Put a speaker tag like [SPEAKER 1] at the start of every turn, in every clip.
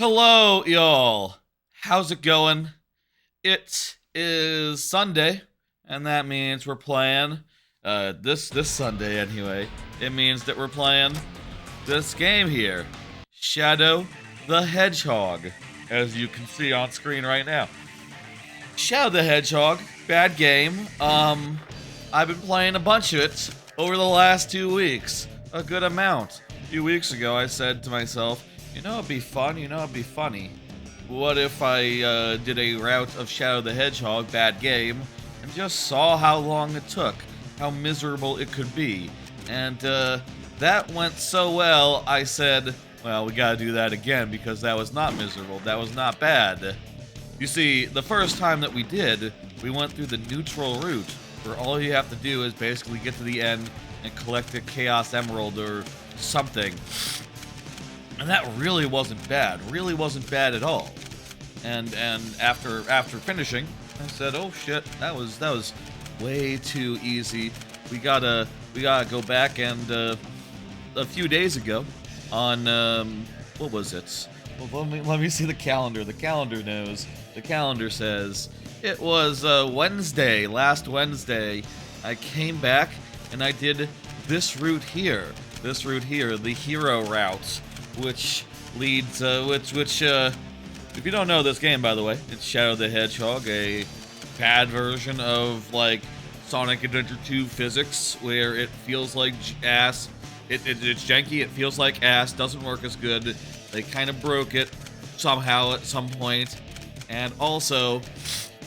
[SPEAKER 1] Hello, y'all. How's it going? It is Sunday, and that means we're playing. This Sunday anyway. It means that we're playing this game here, Shadow the Hedgehog, as you can see on screen right now. Shadow the Hedgehog, bad game. I've been playing a bunch of it over the last 2 weeks, a good amount. A few weeks ago, I said to myself, it'd be fun, it'd be funny. What if I did a route of Shadow the Hedgehog, bad game, and just saw how long it took, how miserable it could be. And that went so well, I said, well, we gotta do that again because that was not miserable, that was not bad. You see, the first time that we did, we went through the neutral route, where all you have to do is basically get to the end and collect a Chaos Emerald or something. And that really wasn't bad at all. And after finishing, I said, oh shit, that was way too easy. We gotta go back. And a few days ago, on what was it? Well, let me see the calendar. The calendar knows. The calendar says it was Wednesday, last Wednesday. I came back and I did this route here, the hero route, which leads, if you don't know this game, by the way, it's Shadow the Hedgehog, a bad version of, like, Sonic Adventure 2 physics, where it feels like ass. It's janky, it feels like ass, doesn't work as good. They kind of broke it somehow at some point. And also,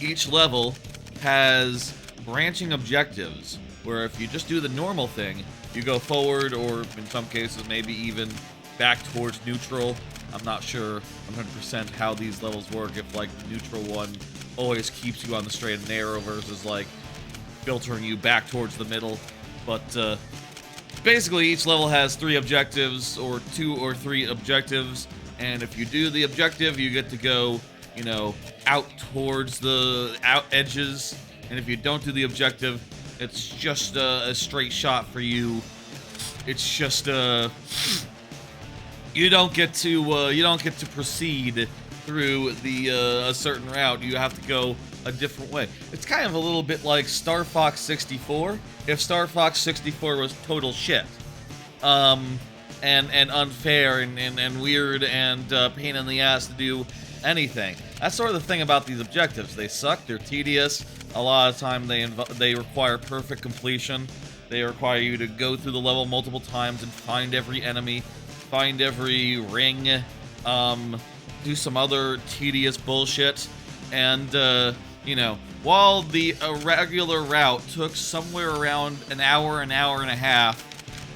[SPEAKER 1] each level has branching objectives, where if you just do the normal thing, you go forward, or in some cases, maybe even back towards neutral. I'm not sure 100% how these levels work, if like the neutral one always keeps you on the straight and narrow versus like filtering you back towards the middle. But basically each level has 3 objectives, or 2 or 3 objectives, and if you do the objective you get to go, out towards the out edges, and if you don't do the objective, it's just a straight shot for you. It's just you don't get to proceed through the a certain route. You have to go a different way. It's kind of a little bit like Star Fox 64. If Star Fox 64 was total shit, and unfair and weird and pain in the ass to do anything. That's sort of the thing about these objectives. They suck. They're tedious. A lot of time they require perfect completion. They require you to go through the level multiple times and find every enemy, find every ring, do some other tedious bullshit. And, while the regular route took somewhere around an hour and a half,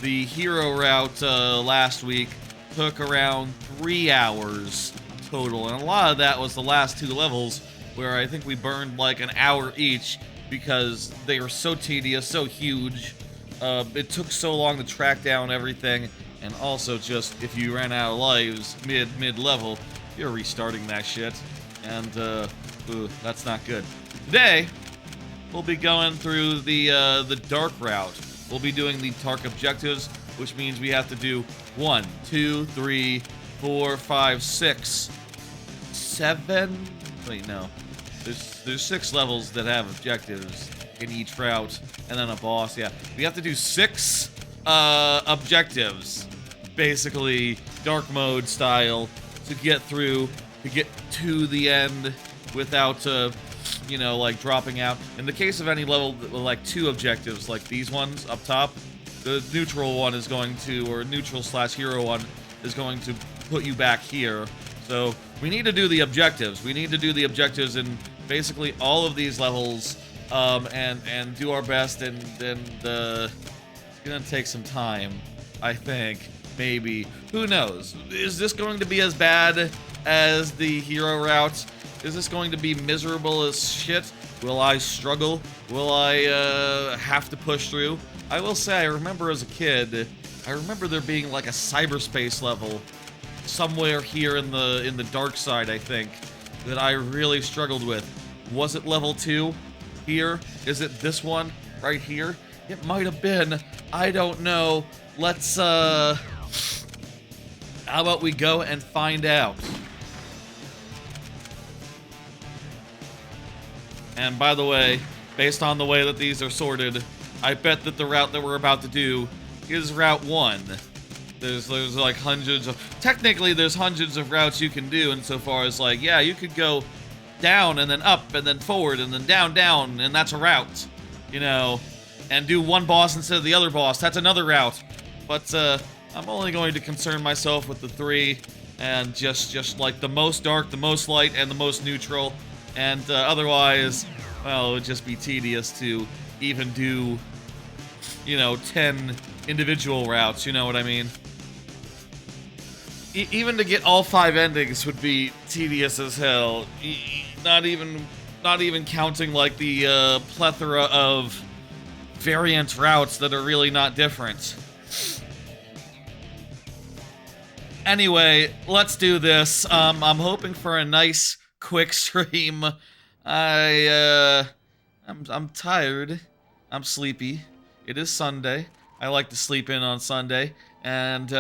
[SPEAKER 1] the hero route last week took around 3 hours total. And a lot of that was the last 2 levels, where I think we burned like an hour each because they were so tedious, so huge. It took so long to track down everything, and also just if you ran out of lives mid-level, you're restarting that shit, and that's not good. Today, we'll be going through the dark route. We'll be doing the dark objectives, which means we have to do 1, 2, 3, 4, 5, 6, 7. Wait, no. There's 6 levels that have objectives in each route, and then a boss. Yeah, we have to do 6 objectives, basically dark mode style, to get through, to get to the end without, like dropping out. In the case of any level with like 2 objectives, like these ones up top, the neutral one is going to, or neutral/hero one is going to put you back here. So we need to do the objectives. We need to do the objectives in basically all of these levels, and do our best, and it's gonna take some time, I think, maybe. Who knows? Is this going to be as bad as the hero route? Is this going to be miserable as shit? Will I struggle? Will I have to push through? I will say, I remember as a kid, I remember there being like a cyberspace level somewhere here in the dark side, I think, that I really struggled with. Was it level 2 here? Is it this one right here? It might have been. I don't know. Let's how about we go and find out? And by the way, based on the way that these are sorted, I bet that the route that we're about to do is Route 1. There's like technically there's hundreds of routes you can do insofar as like, yeah, you could go down and then up and then forward and then down, and that's a route, you know, and do one boss instead of the other boss. That's another route. But I'm only going to concern myself with the 3 and just like the most dark, the most light, and the most neutral. And otherwise, well, it would just be tedious to even do, you know, 10 individual routes, you know what I mean? Even to get all 5 endings would be tedious as hell. Not even counting like the plethora of variant routes that are really not different. Anyway, let's do this. I'm hoping for a nice, quick stream. I'm tired. I'm sleepy. It is Sunday. I like to sleep in on Sunday, and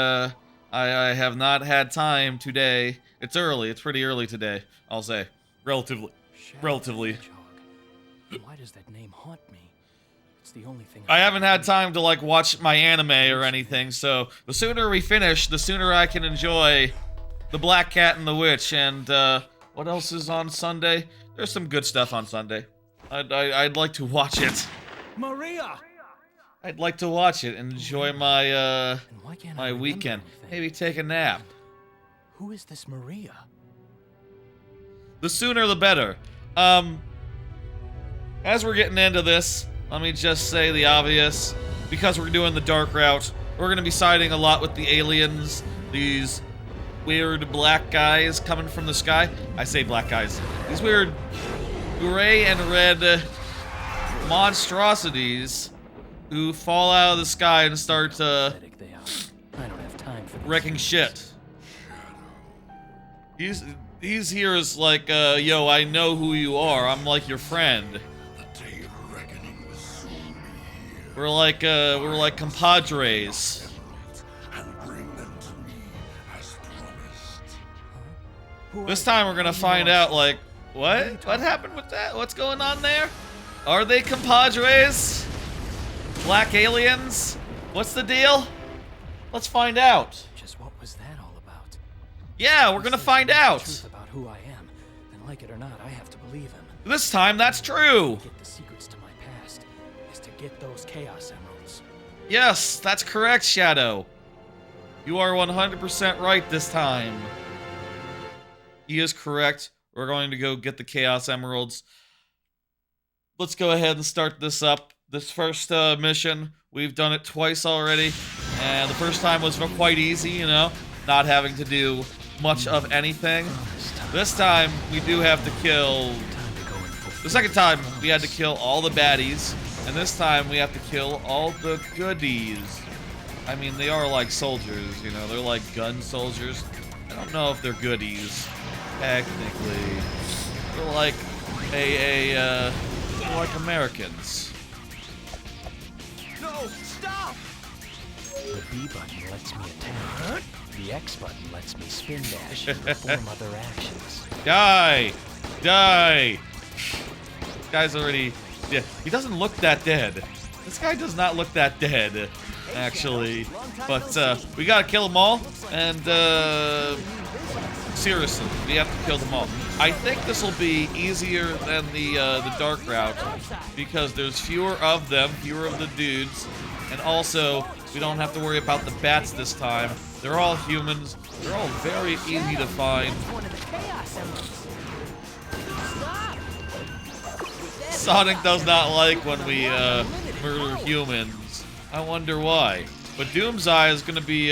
[SPEAKER 1] I have not had time today. It's early. It's pretty early today, I'll say. Relatively.
[SPEAKER 2] Shadow the Hedgehog. Why does that name haunt me? It's the only thing
[SPEAKER 1] I haven't had time to like watch my anime or anything, so the sooner we finish, the sooner I can enjoy The Black Cat and the Witch. And what else is on Sunday? There's some good stuff on Sunday. I'd like to watch it.
[SPEAKER 2] Maria!
[SPEAKER 1] I'd like to watch it and enjoy my my weekend. Maybe take a nap.
[SPEAKER 2] Who is this Maria?
[SPEAKER 1] The sooner the better. As we're getting into this, let me just say the obvious. Because we're doing the dark route, we're going to be siding a lot with the aliens. These weird black guys coming from the sky. I say black guys. These weird gray and red monstrosities who fall out of the sky and start wrecking shit. He's here is like, yo, I know who you are. I'm like your friend. We're like compadres. This time we're gonna find out, like, what happened with that? What's going on there? Are they compadres? Black aliens? What's the deal? Let's find out.
[SPEAKER 2] Just what was that all about?
[SPEAKER 1] Yeah, we're gonna find out.
[SPEAKER 2] Truth about who I am, and like it or not, I have to believe him.
[SPEAKER 1] This time, that's true.
[SPEAKER 2] Get the secrets to my past is to get those Chaos Emeralds.
[SPEAKER 1] Yes, that's correct, Shadow. You are 100% right this time. He is correct. We're going to go get the Chaos Emeralds. Let's go ahead and start this up. This first mission, we've done it twice already, and the first time was quite easy, you know, not having to do much of anything. This time, we do have to kill... The second time, we had to kill all the baddies, and this time we have to kill all the goodies. I mean, they are like soldiers, you know, they're like gun soldiers. I don't know if they're goodies, technically. They're like they're like Americans.
[SPEAKER 2] No, stop! The B button lets me attack. The X button lets me spin dash and perform other actions.
[SPEAKER 1] Die! Die! This guy's already... Yeah, he doesn't look that dead. This guy does not look that dead, actually. But, we gotta kill them all, and, seriously, we have to kill them all. I think this will be easier than the dark route, because there's fewer of them, fewer of the dudes, and also, we don't have to worry about the bats this time. They're all humans. They're all very easy to find. Sonic does not like when we murder humans. I wonder why. But Doomseye is gonna be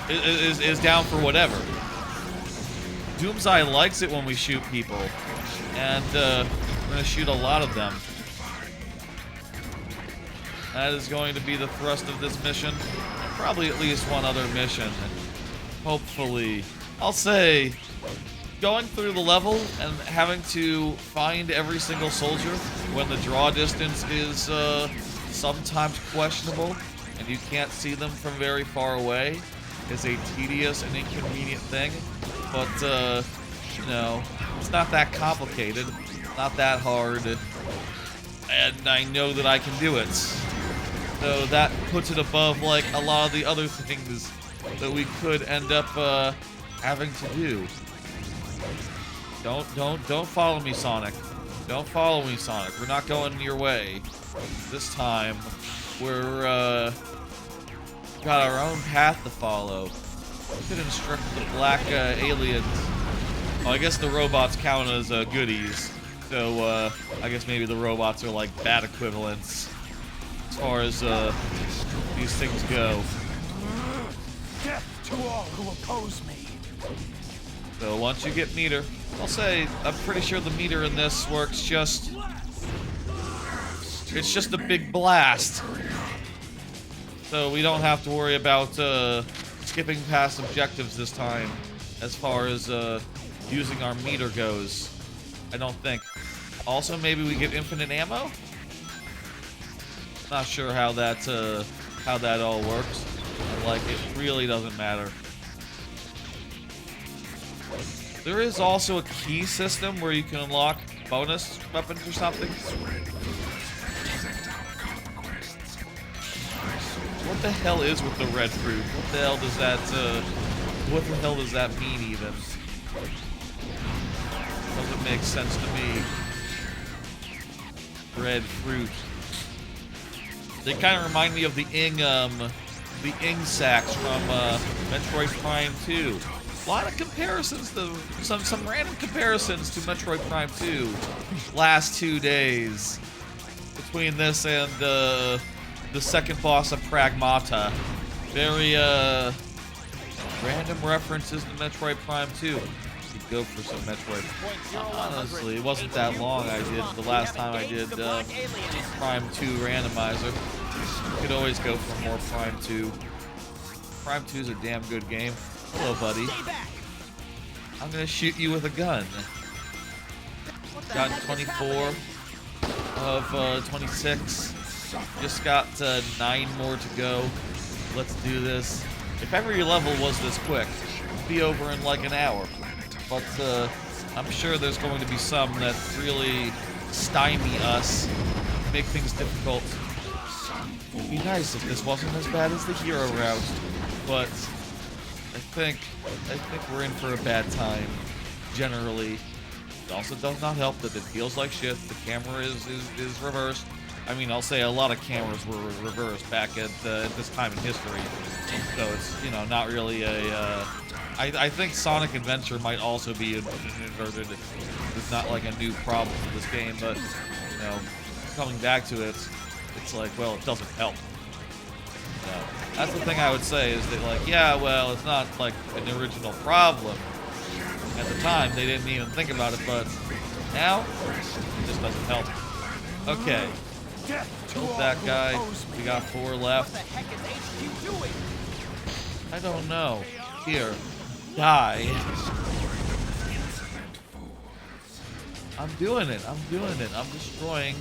[SPEAKER 1] is down for whatever. Doomseye likes it when we shoot people, and we're gonna shoot a lot of them. That is going to be the thrust of this mission. Probably at least one other mission. Hopefully. I'll say, going through the level and having to find every single soldier when the draw distance is sometimes questionable and you can't see them from very far away is a tedious and inconvenient thing. But You know, it's not that complicated, not that hard, and I know that I can do it. So that puts it above, like, a lot of the other things that we could end up having to do. Don't follow me, Sonic. Don't follow me, Sonic. We're not going your way. This time, we're got our own path to follow. We could instruct the black aliens. Well, I guess the robots count as goodies. So I guess maybe the robots are like bad equivalents as far as these things go.
[SPEAKER 2] Death to all who oppose me.
[SPEAKER 1] So once you get meter, I'll say I'm pretty sure the meter in this works just. It's just a big blast. So we don't have to worry about skipping past objectives this time as far as using our meter goes. I don't think. Also, maybe we get infinite ammo? Not sure how that all works. Like, it really doesn't matter. There is also a key system where you can unlock bonus weapons or something. What the hell is with the red fruit? What the hell does that mean even? Doesn't make sense to me. Red fruit. They kind of remind me of the Ing sacks from Metroid Prime 2. A lot of comparisons to some random comparisons to Metroid Prime 2. Last 2 days between this and the second boss of Pragmata. Very random references to Metroid Prime 2. Could go for some Metroid. Honestly, it wasn't that long. I did the last time I did Prime 2 randomizer. You could always go for more Prime 2. Prime 2 is a damn good game. Hello, buddy. I'm gonna shoot you with a gun. Got 24 of 26. Just got 9 more to go. Let's do this. If every level was this quick, it'd be over in like an hour. But I'm sure there's going to be some that really stymie us, make things difficult. It'd be nice if this wasn't as bad as the hero route, but I think we're in for a bad time, generally. It also does not help that it feels like shit. The camera is reversed. I mean, I'll say a lot of cameras were reversed back at this time in history. So it's, you know, not really a... I think Sonic Adventure might also be inverted. It's not like a new problem for this game, but, you know, coming back to it, it's like, well, it doesn't help. So, that's the thing I would say, is that, like, yeah, well, it's not like an original problem. At the time, they didn't even think about it, but now, it just doesn't help. Okay. Killed that guy. We got 4 left. I don't know. Here. Die. I'm doing it. I'm destroying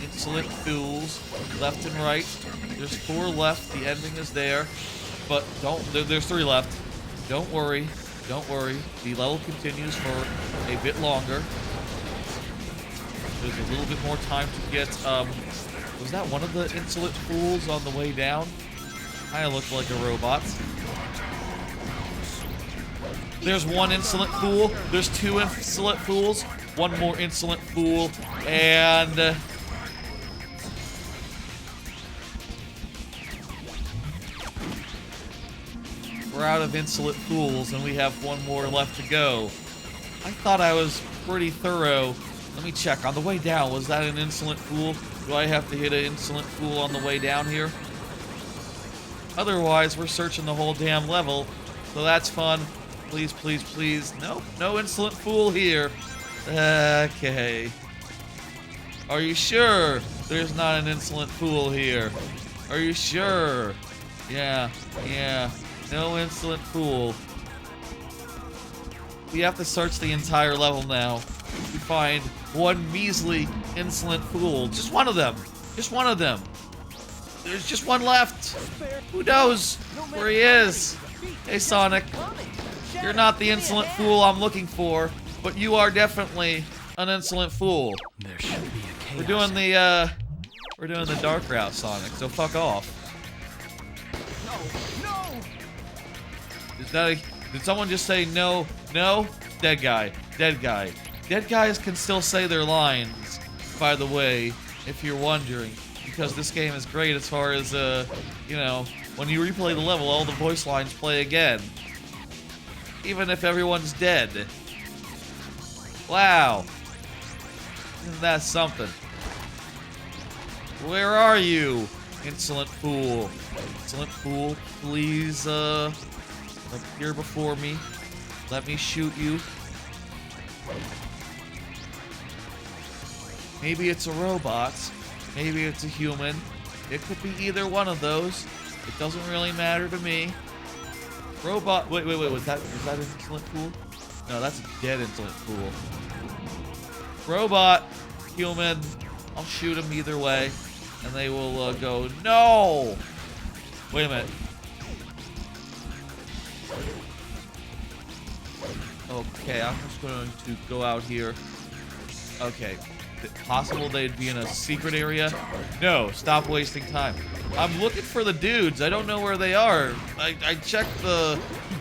[SPEAKER 1] insolent fools left and right. There's 4 left. The ending is there. But there's 3 left. Don't worry. The level continues for a bit longer. There's a little bit more time to get, was that one of the insolent fools on the way down? Kinda looked like a robot. There's 1 insolent fool. There's 2 insolent fools. 1 more insolent fool. And... we're out of insolent fools, and we have 1 more left to go. I thought I was pretty thorough. Let me check. On the way down, was that an insolent fool? Do I have to hit an insolent fool on the way down here? Otherwise, we're searching the whole damn level. So that's fun. Please, please, please. Nope, no insolent fool here. Okay. Are you sure there's not an insolent fool here? Are you sure? Yeah. No insolent fool. We have to search the entire level now. We find 1 measly insolent fool. Just 1 of them. Just 1 of them. There's just 1 left. Who knows where he is? Hey, Sonic. You're not the insolent fool I'm looking for. but you are definitely an insolent fool.
[SPEAKER 2] There should be a chaos.
[SPEAKER 1] We're doing the dark route, Sonic, so fuck off.
[SPEAKER 2] No!
[SPEAKER 1] Did someone just say no? No? Dead guy. Dead guy. Dead guys can still say their lines, by the way, if you're wondering. Because this game is great as far as, you know, when you replay the level, all the voice lines play again. Even if everyone's dead. Wow. Isn't that something? Where are you, insolent fool? Insolent fool, please, appear before me. Let me shoot you. Maybe it's a robot. Maybe it's a human. It could be either one of those. It doesn't really matter to me. Robot. Wait. Was that an insolent fool? No, that's a dead insolent fool. Robot, human. I'll shoot them either way, and they will go. No. Wait a minute. Okay, I'm just going to go out here. Okay. Is it possible they'd be in a secret area? No, stop wasting time. I'm looking for the dudes. I don't know where they are. I checked the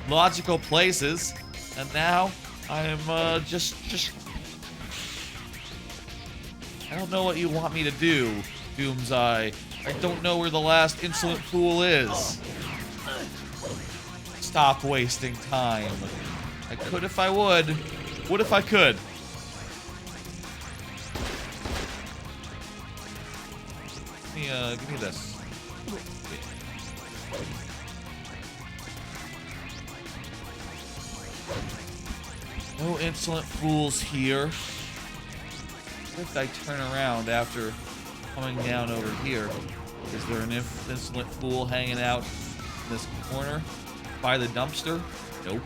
[SPEAKER 1] logical places, and now I'm just I don't know what you want me to do, Doomseye. I don't know where the last insolent fool is. Stop wasting time. I could if I would. What if I could? Give me this. No insolent fools here. What if I turn around after coming down over here? Is there an insolent fool hanging out in this corner by the dumpster? Nope.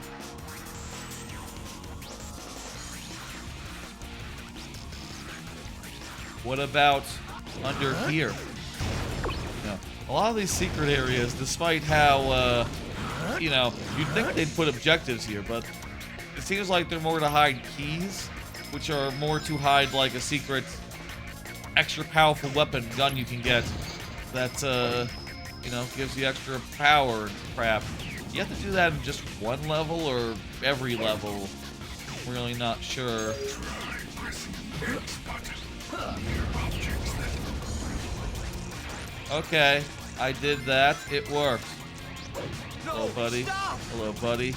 [SPEAKER 1] What about under here? No. A lot of these secret areas, despite how, you know, you'd think they'd put objectives here, but it seems like they're more to hide keys, which are more to hide like a secret, extra powerful weapon gun you can get that, you know, gives you extra power and crap. You have to do that in just one level or every level? I'm really not sure. Okay, I did that. It worked. Hello, buddy. Hello, buddy.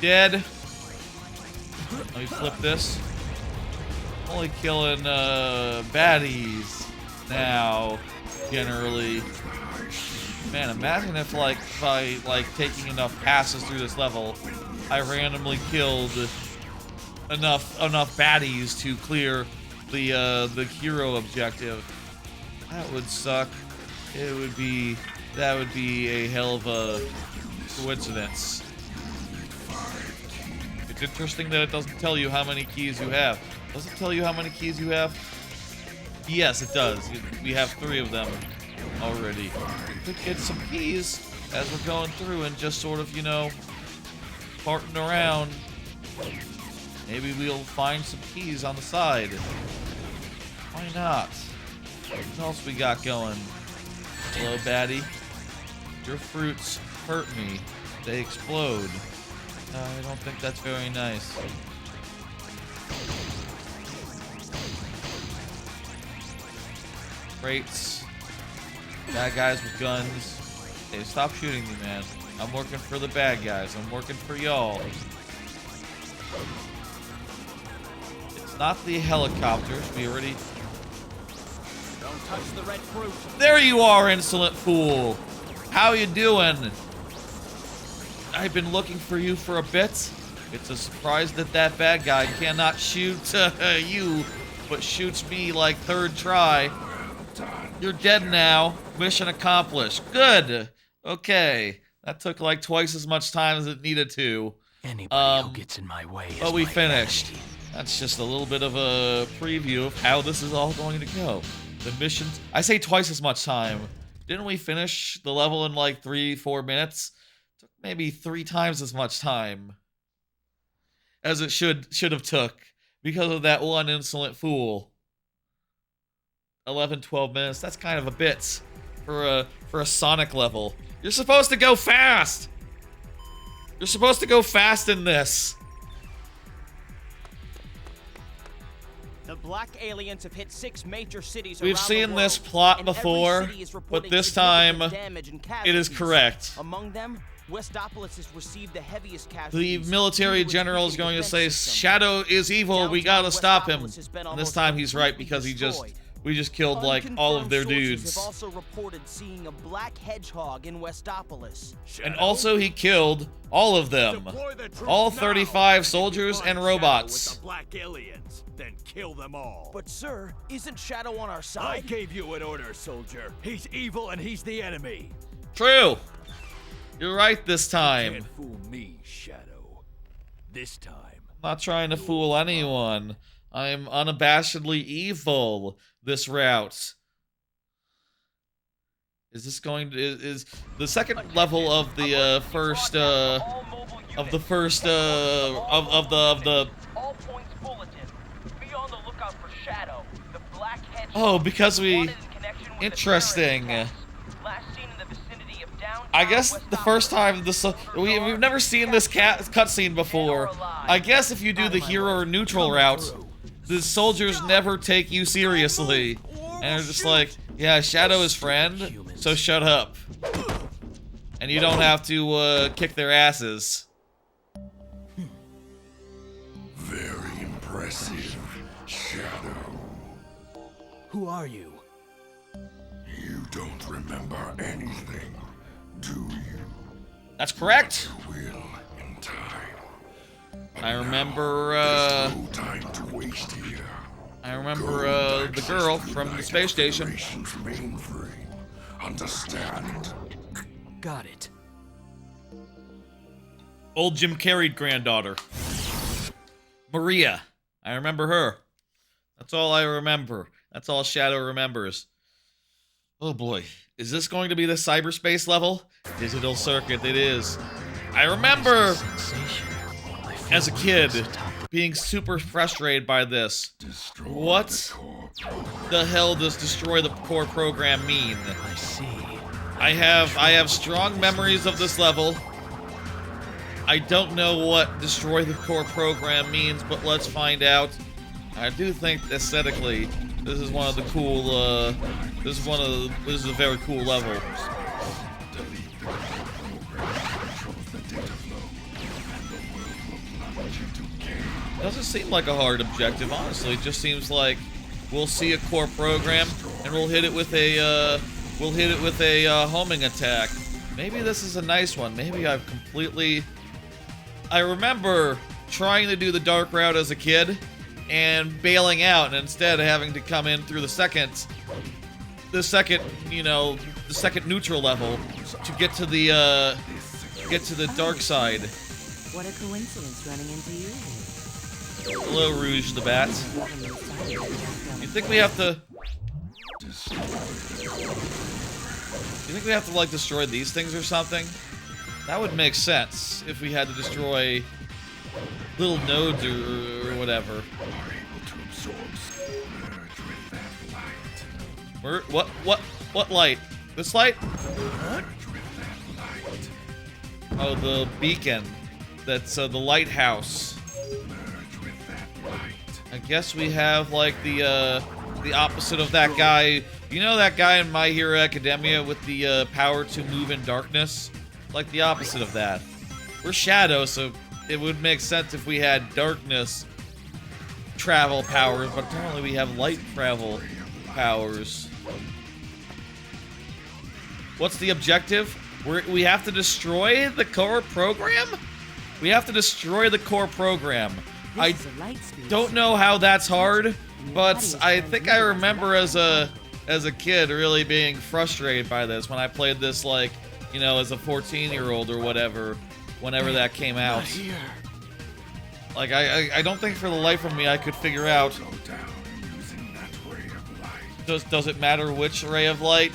[SPEAKER 1] Dead. Let me flip this. Only killing baddies now, generally. Man, imagine if by taking enough passes through this level, I randomly killed enough baddies to clear the hero objective. That would suck. That would be a hell of a coincidence. It's interesting that it doesn't tell you how many keys you have. Does it tell you how many keys you have? Yes, it does. We have 3 of them already. We could get some keys as we're going through and just sort of, you know, farting around. Maybe we'll find some keys on the side. Why not? What else we got going? Hello, baddie. Your fruits hurt me. They explode. I don't think that's very nice. Crates. Bad guys with guns. Hey, stop shooting me, man. I'm working for the bad guys. I'm working for y'all. It's not the helicopters. We already...
[SPEAKER 2] Don't touch the red fruit.
[SPEAKER 1] There you are, insolent fool. How you doing? I've been looking for you for a bit. It's a surprise that that bad guy cannot shoot you, but shoots me like 3rd try. You're dead now. Mission accomplished. Good. Okay. That took like twice as much time as it needed to.
[SPEAKER 2] Anybody who gets in my way is
[SPEAKER 1] but we
[SPEAKER 2] my
[SPEAKER 1] finished.
[SPEAKER 2] enemy.
[SPEAKER 1] That's just a little bit of a preview of how this is all going to go. The missions, I say twice as much time. Didn't we finish the level in like 3-4 minutes? Took maybe 3 times as much time as it should have took because of that one insolent fool. 11-12 minutes, that's kind of a bit for a Sonic level. You're supposed to go fast! You're supposed to go fast in this.
[SPEAKER 3] The black aliens have hit 6 major cities
[SPEAKER 1] We've
[SPEAKER 3] around
[SPEAKER 1] seen
[SPEAKER 3] the
[SPEAKER 1] this
[SPEAKER 3] world,
[SPEAKER 1] plot
[SPEAKER 3] and every
[SPEAKER 1] before,
[SPEAKER 3] city is
[SPEAKER 1] but
[SPEAKER 3] reporting
[SPEAKER 1] this time
[SPEAKER 3] significant damage and
[SPEAKER 1] it is
[SPEAKER 3] casualties.
[SPEAKER 1] correct.
[SPEAKER 3] Among them, Westopolis has received the heaviest
[SPEAKER 1] The
[SPEAKER 3] casualties.
[SPEAKER 1] military
[SPEAKER 3] due to its
[SPEAKER 1] general is
[SPEAKER 3] weakened
[SPEAKER 1] going to
[SPEAKER 3] defense
[SPEAKER 1] say,
[SPEAKER 3] system.
[SPEAKER 1] Shadow is evil, we gotta stop him.
[SPEAKER 3] Westopolis has been
[SPEAKER 1] And this
[SPEAKER 3] almost
[SPEAKER 1] time he's right
[SPEAKER 3] completely
[SPEAKER 1] because
[SPEAKER 3] destroyed.
[SPEAKER 1] we just killed like all of their
[SPEAKER 3] Unconfirmed
[SPEAKER 1] dudes.
[SPEAKER 3] sources have also reported seeing a black hedgehog in Westopolis.
[SPEAKER 1] And also he killed all of them. All 35 soldiers and robots.
[SPEAKER 4] With the black aliens, then kill them all.
[SPEAKER 3] But sir, isn't Shadow on our
[SPEAKER 4] I
[SPEAKER 3] side?
[SPEAKER 4] gave you an order, soldier. He's evil and he's the enemy.
[SPEAKER 1] True. You're right this time.
[SPEAKER 4] Can't fool me, Shadow. This time.
[SPEAKER 1] I'm not trying to fool anyone. I'm unabashedly evil this route. Is this going to is the second level of the first
[SPEAKER 5] All points bulletin. Be on the lookout for Shadow, the black hedgehog.
[SPEAKER 1] Oh, because we
[SPEAKER 5] Wanted in connection with
[SPEAKER 1] interesting.
[SPEAKER 5] the terrorist attacks. Last seen in the vicinity of downtown
[SPEAKER 1] I guess the first time this we've never seen this cutscene before. I guess if you do the hero or neutral route, the soldiers never take you seriously, and they're just like, yeah, Shadow is friend, so shut up. And you don't have to kick their asses.
[SPEAKER 6] Very impressive, Shadow.
[SPEAKER 2] Who are you?
[SPEAKER 6] You don't remember anything, do you?
[SPEAKER 1] That's correct.
[SPEAKER 6] Will in time.
[SPEAKER 1] I remember,
[SPEAKER 6] There's no time to waste here.
[SPEAKER 1] I remember, the girl from the space station.
[SPEAKER 6] Operations mainframe. Understand?
[SPEAKER 2] Got it.
[SPEAKER 1] Old Jim Carrey granddaughter. Maria. I remember her. That's all I remember. That's all Shadow remembers. Oh boy. Is this going to be the cyberspace level? Digital circuit, it is. I remember as a kid being super frustrated by this.
[SPEAKER 6] Destroy
[SPEAKER 1] What
[SPEAKER 6] the core
[SPEAKER 1] the hell does destroy the core program mean?
[SPEAKER 2] I see.
[SPEAKER 1] I have strong memories of this level. I don't know what destroy the core program means, but let's find out. I do think aesthetically, this is one of the cool. This is a very cool level. Doesn't seem like a hard objective, honestly. It just seems like we'll see a core program and we'll hit it with a homing attack. Maybe this is a nice one. Maybe I've completely. I remember trying to do the dark route as a kid and bailing out, and instead having to come in through the second neutral level to get to the dark side.
[SPEAKER 7] What a coincidence running into you.
[SPEAKER 1] Hello, Rouge the Bat. You think we have to? You think we have to like destroy these things or something? That would make sense if we had to destroy little nodes or whatever. What light? This light? Oh, the beacon. That's the lighthouse. I guess we have like the opposite of that guy. You know that guy in My Hero Academia with the power to move in darkness? Like the opposite of that. We're Shadow, so it would make sense if we had darkness travel powers, but apparently we have light travel powers. What's the objective? We have to destroy the core program? We have to destroy the core program. I don't know how that's hard, but I think I remember as a kid really being frustrated by this when I played this, like, you know, as a 14-year-old or whatever, whenever that came out. Like, I don't think for the life of me I could figure out Does it matter which ray of light?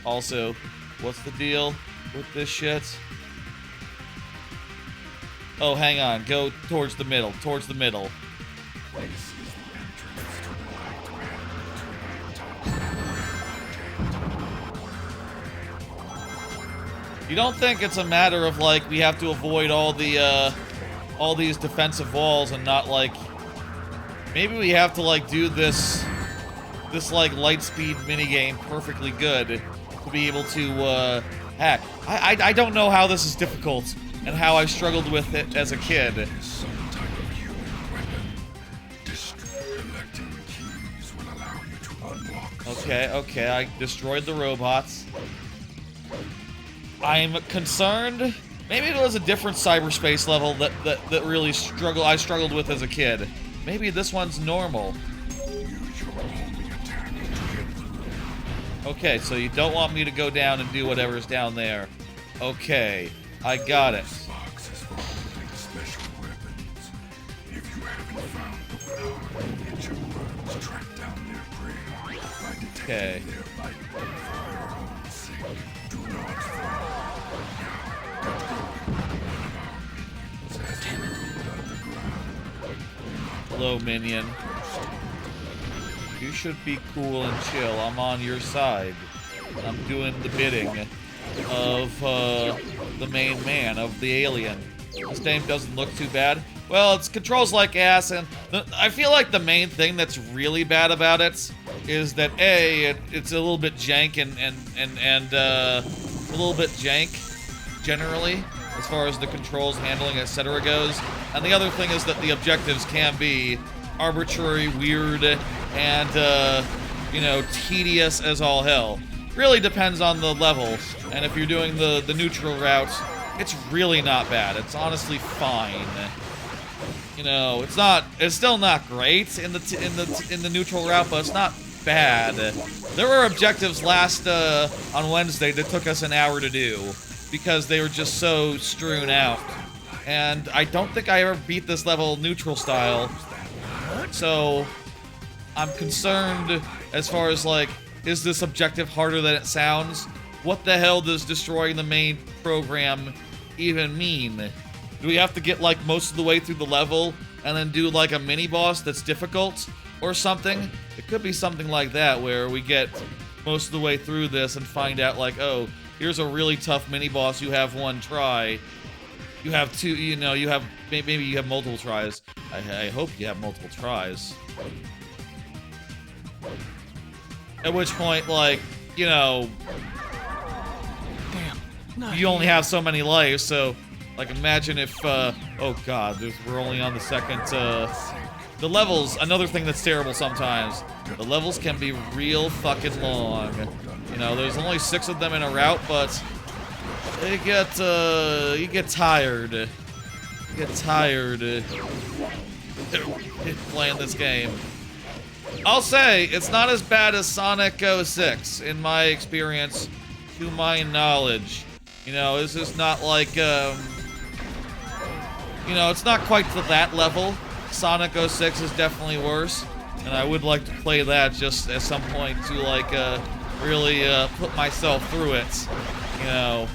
[SPEAKER 1] Also, what's the deal with this shit? Oh, hang on. Go towards the middle. Towards the middle. You don't think it's a matter of, like, we have to avoid all these defensive walls and not, like... Maybe we have to, like, do this, like, light speed minigame perfectly good to be able to, hack. I don't know how this is difficult and how I struggled with it as a kid.
[SPEAKER 6] Some type of human weapon. Collecting keys will allow you to unlock.
[SPEAKER 1] Okay, I destroyed the robots. I'm concerned. Maybe it was a different cyberspace level that really I struggled with as a kid. Maybe this one's normal.
[SPEAKER 6] Use your homing attack to get through.
[SPEAKER 1] Okay, so you don't want me to go down and do whatever's down there. Okay, I got it.
[SPEAKER 6] This box is for holding special weapons. If you haven't found the power to get your worms track down their prey by detecting their light for your own sake, do not fall.
[SPEAKER 1] Hello, minion. You should be cool and chill. I'm on your side. I'm doing the bidding of the main man, of the alien. This game doesn't look too bad. Well, it controls like ass, and I feel like the main thing that's really bad about it is that it's a little bit jank and a little bit jank generally as far as the controls, handling, etc. goes. And the other thing is that the objectives can be arbitrary, weird, and you know, tedious as all hell. Really depends on the level, and if you're doing the neutral route, it's really not bad. It's honestly fine. You know, it's still not great in the neutral route, but it's not bad. There were objectives on Wednesday that took us an hour to do because they were just so strewn out. And I don't think I ever beat this level neutral style. So I'm concerned as far as, like, is this objective harder than it sounds? What the hell does destroying the main program even mean? Do we have to get, like, most of the way through the level and then do, like, a mini-boss that's difficult or something? It could be something like that, where we get most of the way through this and find out, like, oh, here's a really tough mini-boss, you have one try. You have two, you know, you have, maybe you have multiple tries. I hope you have multiple tries. At which point, like, you know, you only have so many lives, so, like, imagine if, oh god, we're only on the second, the levels, another thing that's terrible sometimes, the levels can be real fucking long. You know, there's only 6 of them in a route, but you get tired. You get tired playing this game. I'll say, it's not as bad as Sonic 06, in my experience, to my knowledge. You know, this is not like, you know, it's not quite to that level. Sonic 06 is definitely worse, and I would like to play that just at some point to, like, really put myself through it, you know.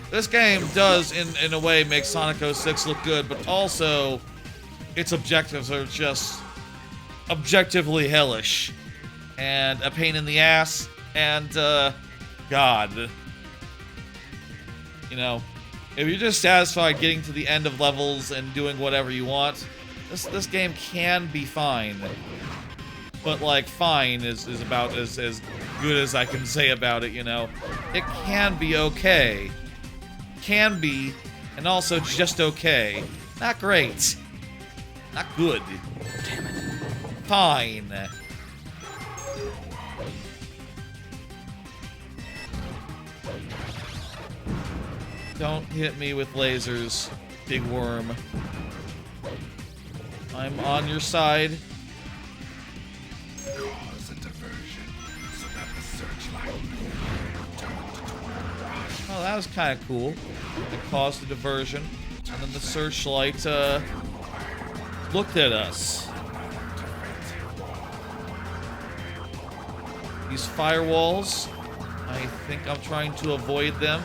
[SPEAKER 1] This game does, in a way, make Sonic 06 look good, but also its objectives are just objectively hellish and a pain in the ass, and god, you know, if you're just satisfied getting to the end of levels and doing whatever you want, this game can be fine. But, like, fine is about as good as I can say about it, you know. It can be okay. Can be, and also just okay. Not great. Not good.
[SPEAKER 2] Damn it.
[SPEAKER 1] Fine. Don't hit me with lasers, big worm. I'm on your side.
[SPEAKER 6] Cause a diversion so that the searchlight
[SPEAKER 1] Oh, that was kind of cool. It caused a diversion, and then the searchlight looked at us. These firewalls, I think I'm trying to avoid them,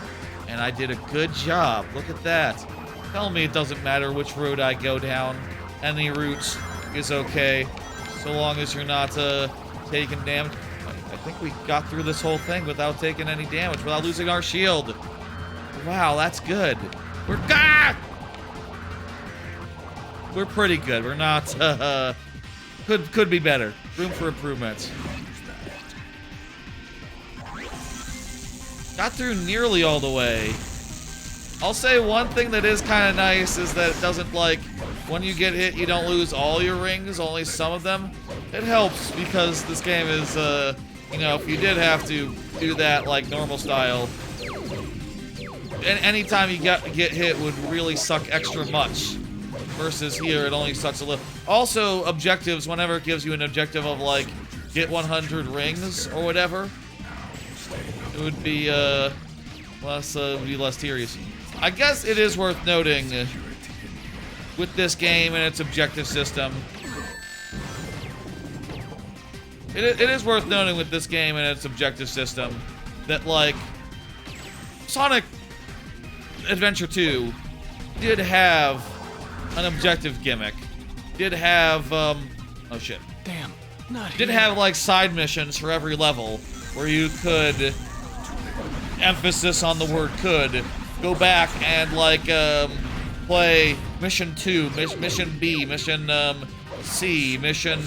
[SPEAKER 1] and I did a good job. Look at that. Tell me it doesn't matter which road I go down. Any route is okay, so long as you're not taking damage. I think we got through this whole thing without taking any damage, without losing our shield. Wow, that's good. We're pretty good. We're not, could be better. Room for improvement. Got through nearly all the way. I'll say one thing that is kind of nice is that it doesn't, like, when you get hit, you don't lose all your rings, only some of them. It helps because this game is, you know, if you did have to do that, like, normal style, anytime you get hit would really suck extra much. Versus here, it only sucks a little. Also, objectives, whenever it gives you an objective of, like, get 100 rings or whatever, it would be, less tedious. I guess it is worth noting with this game and its objective system. It is worth noting with this game and its objective system that, like, Sonic Adventure 2 did have an objective gimmick. Did have, oh shit.
[SPEAKER 2] Damn, not
[SPEAKER 1] Did have, like, side missions for every level where you could, emphasis on the word could, go back and, like, play Mission 2, Mission B, Mission, C, Mission,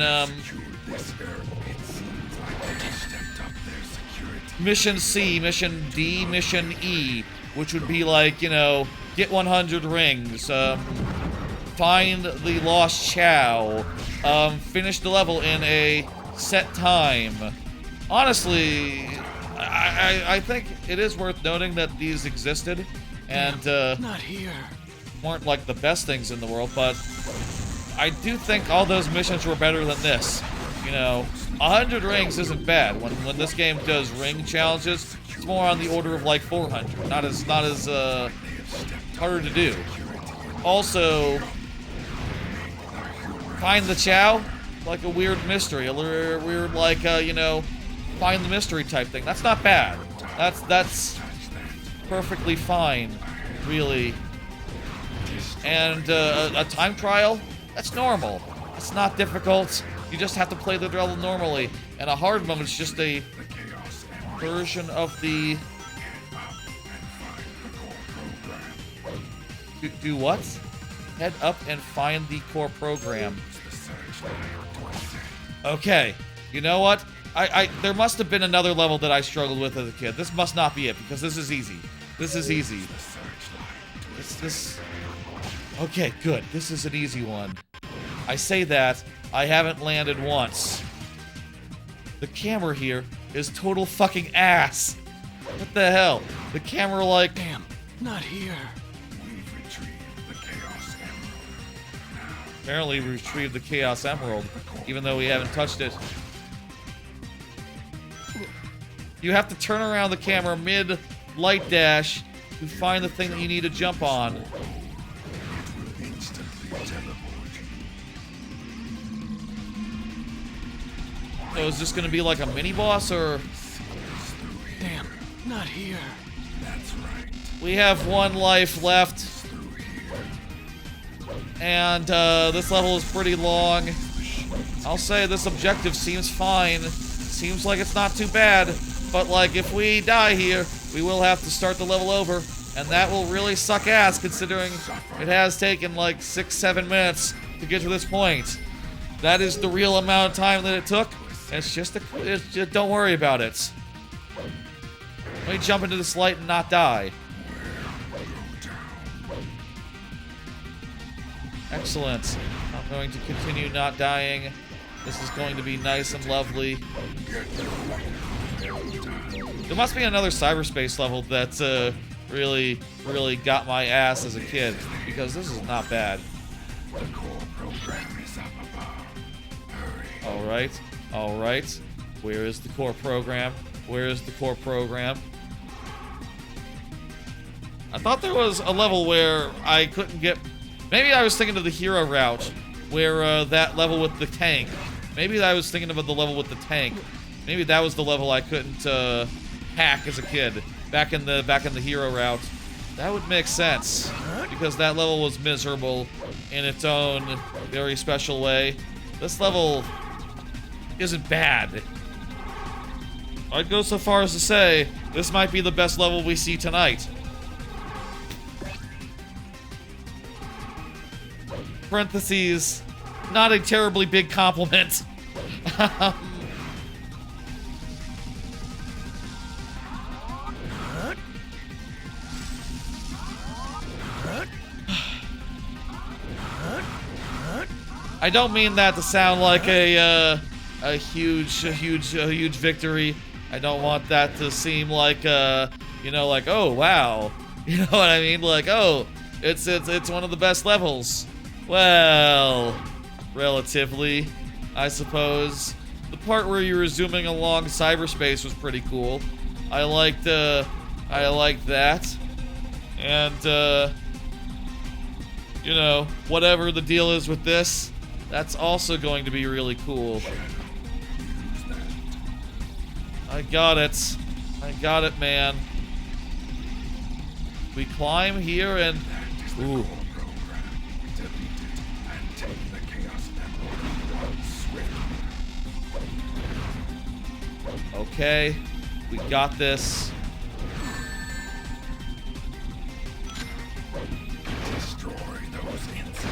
[SPEAKER 1] Mission C, Mission D, Mission E, which would be like, you know, get 100 rings, find the lost Chow, finish the level in a set time. Honestly, I think it is worth noting that these existed, and,
[SPEAKER 2] not here.
[SPEAKER 1] weren't like the best things in the world, but I do think all those missions were better than this. You know, 100 rings isn't bad. When this game does ring challenges, it's more on the order of like 400. Not as harder to do. Also, find the Chow, like a weird mystery, a weird like you know, find the mystery type thing. That's not bad. That's perfectly fine, really. And a time trial, that's normal. It's not difficult. You just have to play the level normally. And a hard mode is just a version of the... Do what? Head up and find the core program. Okay. You know what? There must have been another level that I struggled with as a kid. This must not be it, because this is easy. This is easy. This... Okay, good. This is an easy one. I say that, I haven't landed once. The camera here is total fucking ass. What the hell? The camera, like...
[SPEAKER 2] Damn, not here.
[SPEAKER 1] Apparently we retrieved the Chaos Emerald, even though we haven't touched it. You have to turn around the camera mid-light dash to find the thing that you need to jump on. So is this gonna be like a mini-boss, or...?
[SPEAKER 2] Damn, not here.
[SPEAKER 6] That's right.
[SPEAKER 1] We have one life left. And, this level is pretty long. I'll say this objective seems fine. Seems like it's not too bad. But, like, if we die here, we will have to start the level over. And that will really suck ass, considering it has taken, like, 6-7 minutes to get to this point. That is the real amount of time that it took. It's just don't worry about it. Let me jump into this light and not die. Excellent. I'm going to continue not dying. This is going to be nice and lovely. There must be another cyberspace level that really got my ass as a kid, because this is not bad. Alright. Alright. Where is the core program? Where is the core program? I thought there was a level where I couldn't get... Maybe I was thinking of the hero route, where that level with the tank. Maybe I was thinking about the level with the tank, Maybe that was the level I couldn't hack as a kid. Back in the hero route. That would make sense. Because that level was miserable in its own very special way. This level isn't bad. I'd go so far as to say this might be the best level we see tonight. Parentheses, not a terribly big compliment. I don't mean that to sound like a huge victory. I don't want that to seem like you know, like, oh wow, you know what I mean? Like, oh, it's one of the best levels. Well, relatively, I suppose. The part where you were zooming along cyberspace was pretty cool. I liked that, and you know, whatever the deal is with this, that's also going to be really cool. I got it. I got it, man. We climb here and... Ooh. Okay. We got this.
[SPEAKER 6] Destroy those incidents.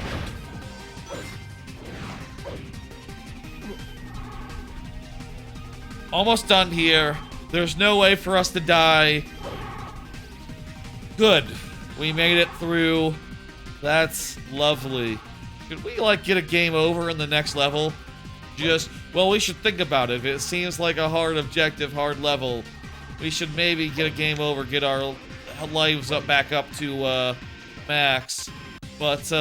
[SPEAKER 1] Almost done here. There's no way for us to die. Good. We made it through. That's lovely. Could we, like, get a game over in the next level? Just, well, we should think about it. If it seems like a hard objective, hard level, we should maybe get a game over, get our lives back up to, max. But,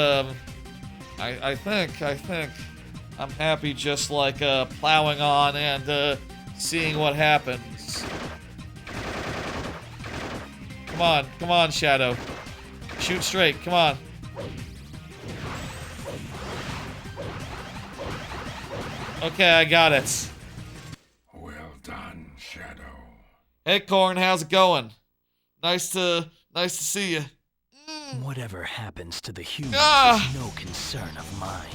[SPEAKER 1] I think I'm happy just, like, plowing on and, seeing what happens. Come on, Shadow. Shoot straight, come on. Okay, I got it.
[SPEAKER 6] Well done, Shadow.
[SPEAKER 1] Hey, Corn, how's it going? Nice to see you.
[SPEAKER 2] Whatever happens to the humans is no concern of mine.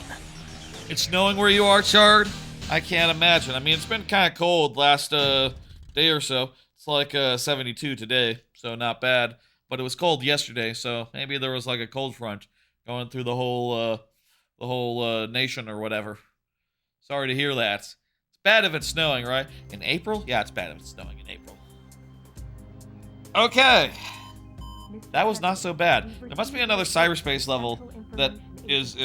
[SPEAKER 1] It's knowing where you are, Chard? I can't imagine. I mean, it's been kind of cold last day or so. It's like 72 today, so not bad. But it was cold yesterday, so maybe there was like a cold front going through the whole nation or whatever. Sorry to hear that. It's bad if it's snowing, right? In April? Yeah, it's bad if it's snowing in April. Okay. That was not so bad. There must be another cyberspace level that is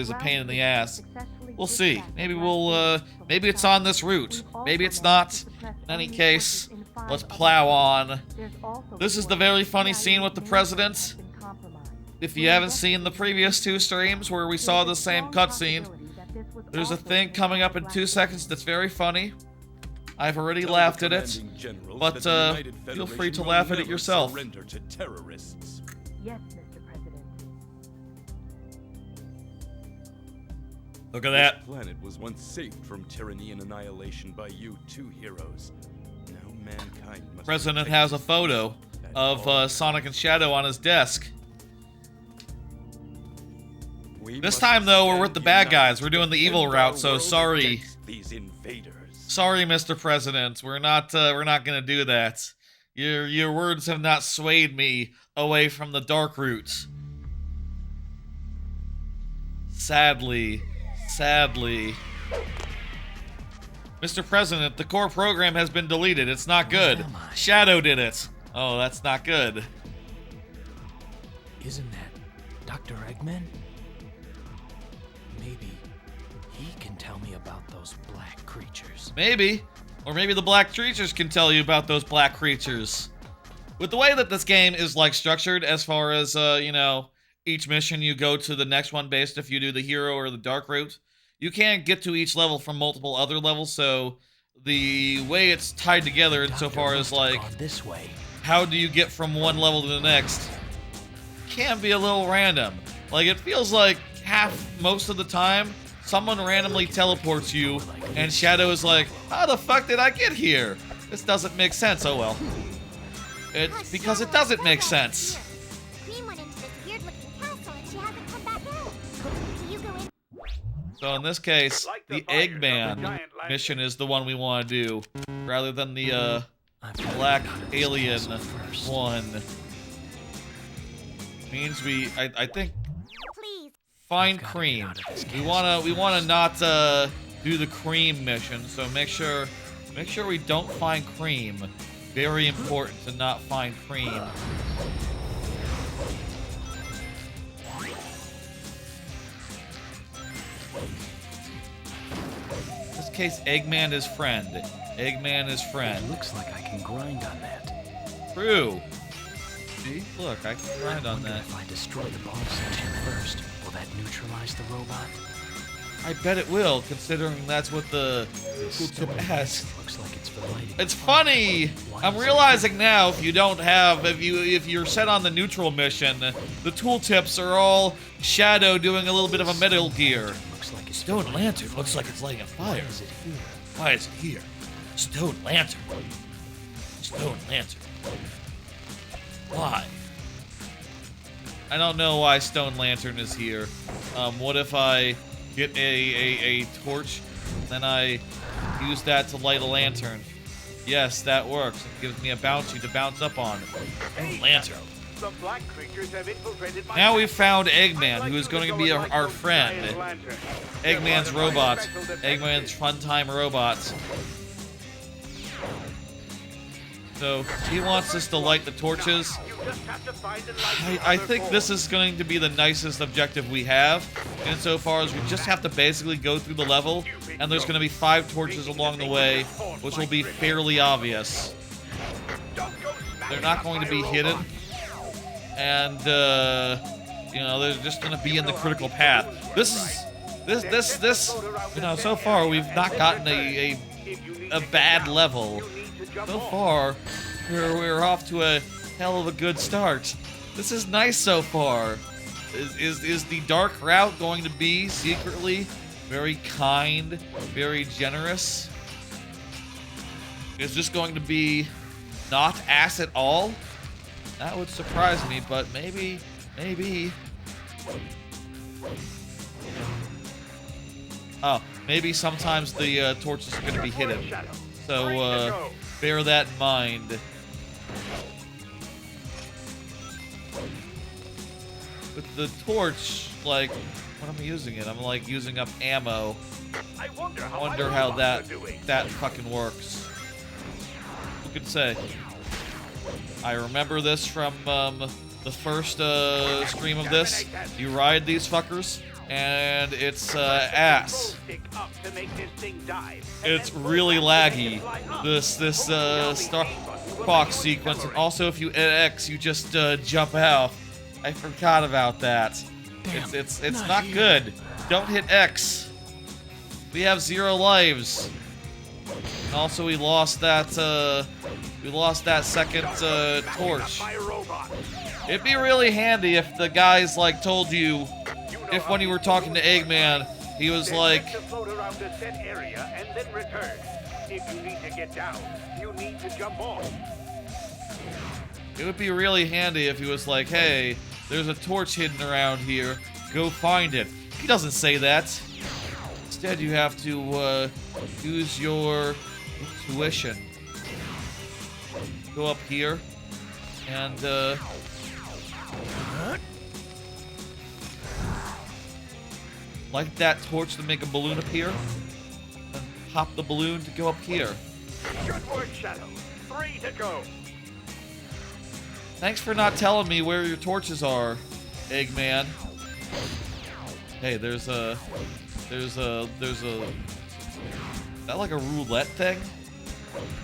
[SPEAKER 1] a pain in the ass. We'll see. Maybe maybe it's on this route. Maybe it's not. In any case, let's plow on. This is the very funny scene with the president. If you haven't seen the previous two streams where we saw the same cutscene, there's a thing coming up in 2 seconds that's very funny. I've already laughed at it, but feel free to laugh at it yourself.
[SPEAKER 4] Surrender to terrorists.
[SPEAKER 7] Yes, Mr. President.
[SPEAKER 1] Look at that.
[SPEAKER 4] This planet was once saved from tyranny and annihilation by you two heroes. Now mankind must
[SPEAKER 1] President
[SPEAKER 4] protect
[SPEAKER 1] has a photo of Sonic and Shadow on his desk. This time, though, we're with the bad guys. We're doing the evil route, so sorry.
[SPEAKER 4] These invaders.
[SPEAKER 1] Sorry, Mr. President. We're not gonna do that. Your words have not swayed me away from the dark route. Sadly. Mr. President, the core program has been deleted. It's not good. Shadow did it. Oh, that's not good.
[SPEAKER 2] Isn't that Dr. Eggman? Maybe he can tell me about those black creatures.
[SPEAKER 1] Maybe. Or maybe the black creatures can tell you about those black creatures. With the way that this game is, like, structured as far as, you know, each mission you go to the next one based if you do the hero or the dark route, you can't get to each level from multiple other levels, so the way it's tied together insofar as, like,
[SPEAKER 2] this way.
[SPEAKER 1] How do you get from one level to the next can be a little random. Like, it feels like most of the time, someone randomly teleports you, and Shadow is like, how the fuck did I get here? This doesn't make sense. Oh well. It's because it doesn't make sense.
[SPEAKER 8] Cream went into this weird-looking castle and she hasn't come back out. Do you go in?
[SPEAKER 1] So in this case, the Eggman mission is the one we want to do, rather than the black alien one. Means I think
[SPEAKER 8] Please.
[SPEAKER 1] find cream. We wanna not do the cream mission. So make sure we don't find cream. Very important to not find cream. In this case, Eggman is friend. Eggman is friend.
[SPEAKER 2] Looks like I can grind on that.
[SPEAKER 1] True. See? Look, I can grind on that.
[SPEAKER 2] If I destroy the bomb section first, will that neutralize the robot?
[SPEAKER 1] I bet it will, considering that's what the
[SPEAKER 2] This
[SPEAKER 1] tooltip
[SPEAKER 2] stone
[SPEAKER 1] asks.
[SPEAKER 2] looks like it's for lighting.
[SPEAKER 1] It's funny. I'm realizing now if you're set on the neutral mission, the tooltips are all Shadow doing a little bit of a Metal Gear.
[SPEAKER 2] Looks like it's
[SPEAKER 1] Stone lantern looks like it's lighting a fire.
[SPEAKER 2] Is it here?
[SPEAKER 1] Why is it here? Stone lantern. Stone lantern. Why? I don't know why Stone Lantern is here. What if I get a torch, then I use that to light a lantern? Yes, that works. It gives me a bouncy to bounce up on. Stone Lantern.
[SPEAKER 9] The black creatures have infiltrated my
[SPEAKER 1] Now we've found Eggman, who is going to be our friend. Eggman's robots. Eggman's fun-time robots. So, he wants us to light the torches. I think this is going to be the nicest objective we have, insofar as we just have to basically go through the level, and there's going to be 5 torches along the way, which will be fairly obvious. They're not going to be hidden, and, you know, they're just going to be in the critical path. This, you know, so far we've not gotten a bad level. So far, we're off to a hell of a good start. This is nice so far. Is the dark route going to be secretly very kind, very generous? Is this going to be not ass at all? That would surprise me, but maybe. Oh, maybe sometimes the torches are going to be hidden. So, bear that in mind. With the torch, like, when I'm using it, I'm like using up ammo.
[SPEAKER 9] I wonder
[SPEAKER 1] how that fucking works. Who could say? I remember this from the first stream of this. You ride these fuckers, and it's ass. It's really laggy. This Star Fox sequence, and also if you hit X, you just jump out. I forgot about that.
[SPEAKER 2] Damn,
[SPEAKER 1] It's not good. Don't hit X. We have 0 lives. And also we lost that second torch. It'd be really handy if the guys like told you, if when you were talking to Eggman, he was like,
[SPEAKER 9] float around a set area and then return. If you need to get down, you need to jump off.
[SPEAKER 1] it would be really handy if he was like, hey, there's a torch hidden around here, go find it. He doesn't say that. Instead, you have to use your intuition. Go up here and light that torch to make a balloon appear, and pop the balloon to go up here.
[SPEAKER 9] Good work, Shadow. 3 to go.
[SPEAKER 1] Thanks for not telling me where your torches are, Eggman. Hey, there's a... Is that like a roulette thing?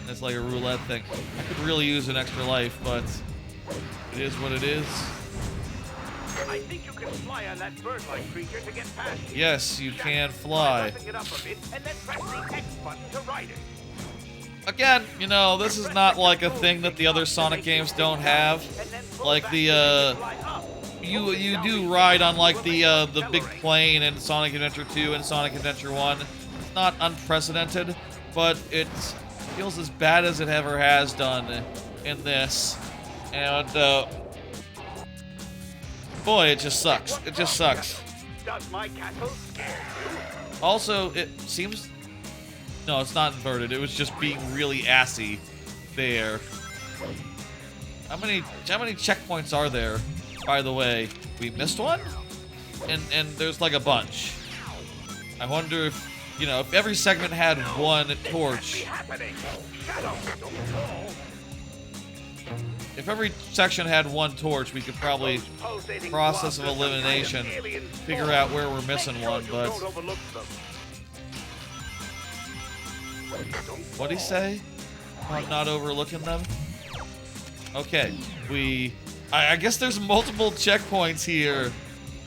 [SPEAKER 1] It's like a roulette thing. I could really use an extra life, but it is what it is.
[SPEAKER 9] I think you can fly on that bird-like creature to get past it.
[SPEAKER 1] Yes, you can fly.
[SPEAKER 9] Try it up a bit and then press the X button to ride it.
[SPEAKER 1] Again, you know, this is not like a thing that the other Sonic games don't have. Like the you do ride on like the big plane in Sonic Adventure 2 and Sonic Adventure 1. It's not unprecedented, but it feels as bad as it ever has done in this. And boy, it just sucks. It just sucks.
[SPEAKER 9] Does my castle scare you?
[SPEAKER 1] Also, it seems... No, it's not inverted. It was just being really assy there. How many checkpoints are there, by the way? We missed one? And there's like a bunch. I wonder if, you know, if every segment had one torch. If every section had one torch, we could probably, process of elimination, figure out where we're missing one, but... What'd he say? I'm not overlooking them? Okay, I guess there's multiple checkpoints here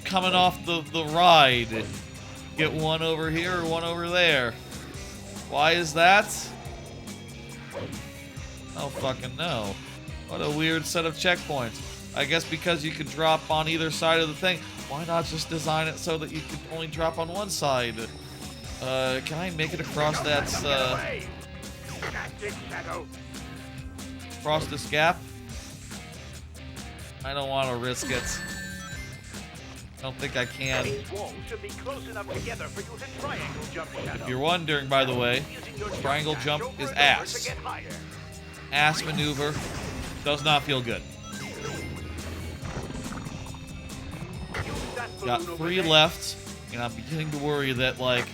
[SPEAKER 1] coming off the ride. Get one over here or one over there. Why is that? I don't fucking know. What a weird set of checkpoints. I guess because you could drop on either side of the thing. Why not just design it so that you could only drop on one side? Can I make it across that, across this gap? I don't want to risk it. I don't think I can.
[SPEAKER 9] These walls should be close enough together for you to triangle jump, Shadow.
[SPEAKER 1] If you're wondering, by the way, triangle jump is ass. Ass maneuver. Does not feel good. Got 3 left, and I'm beginning to worry that, like,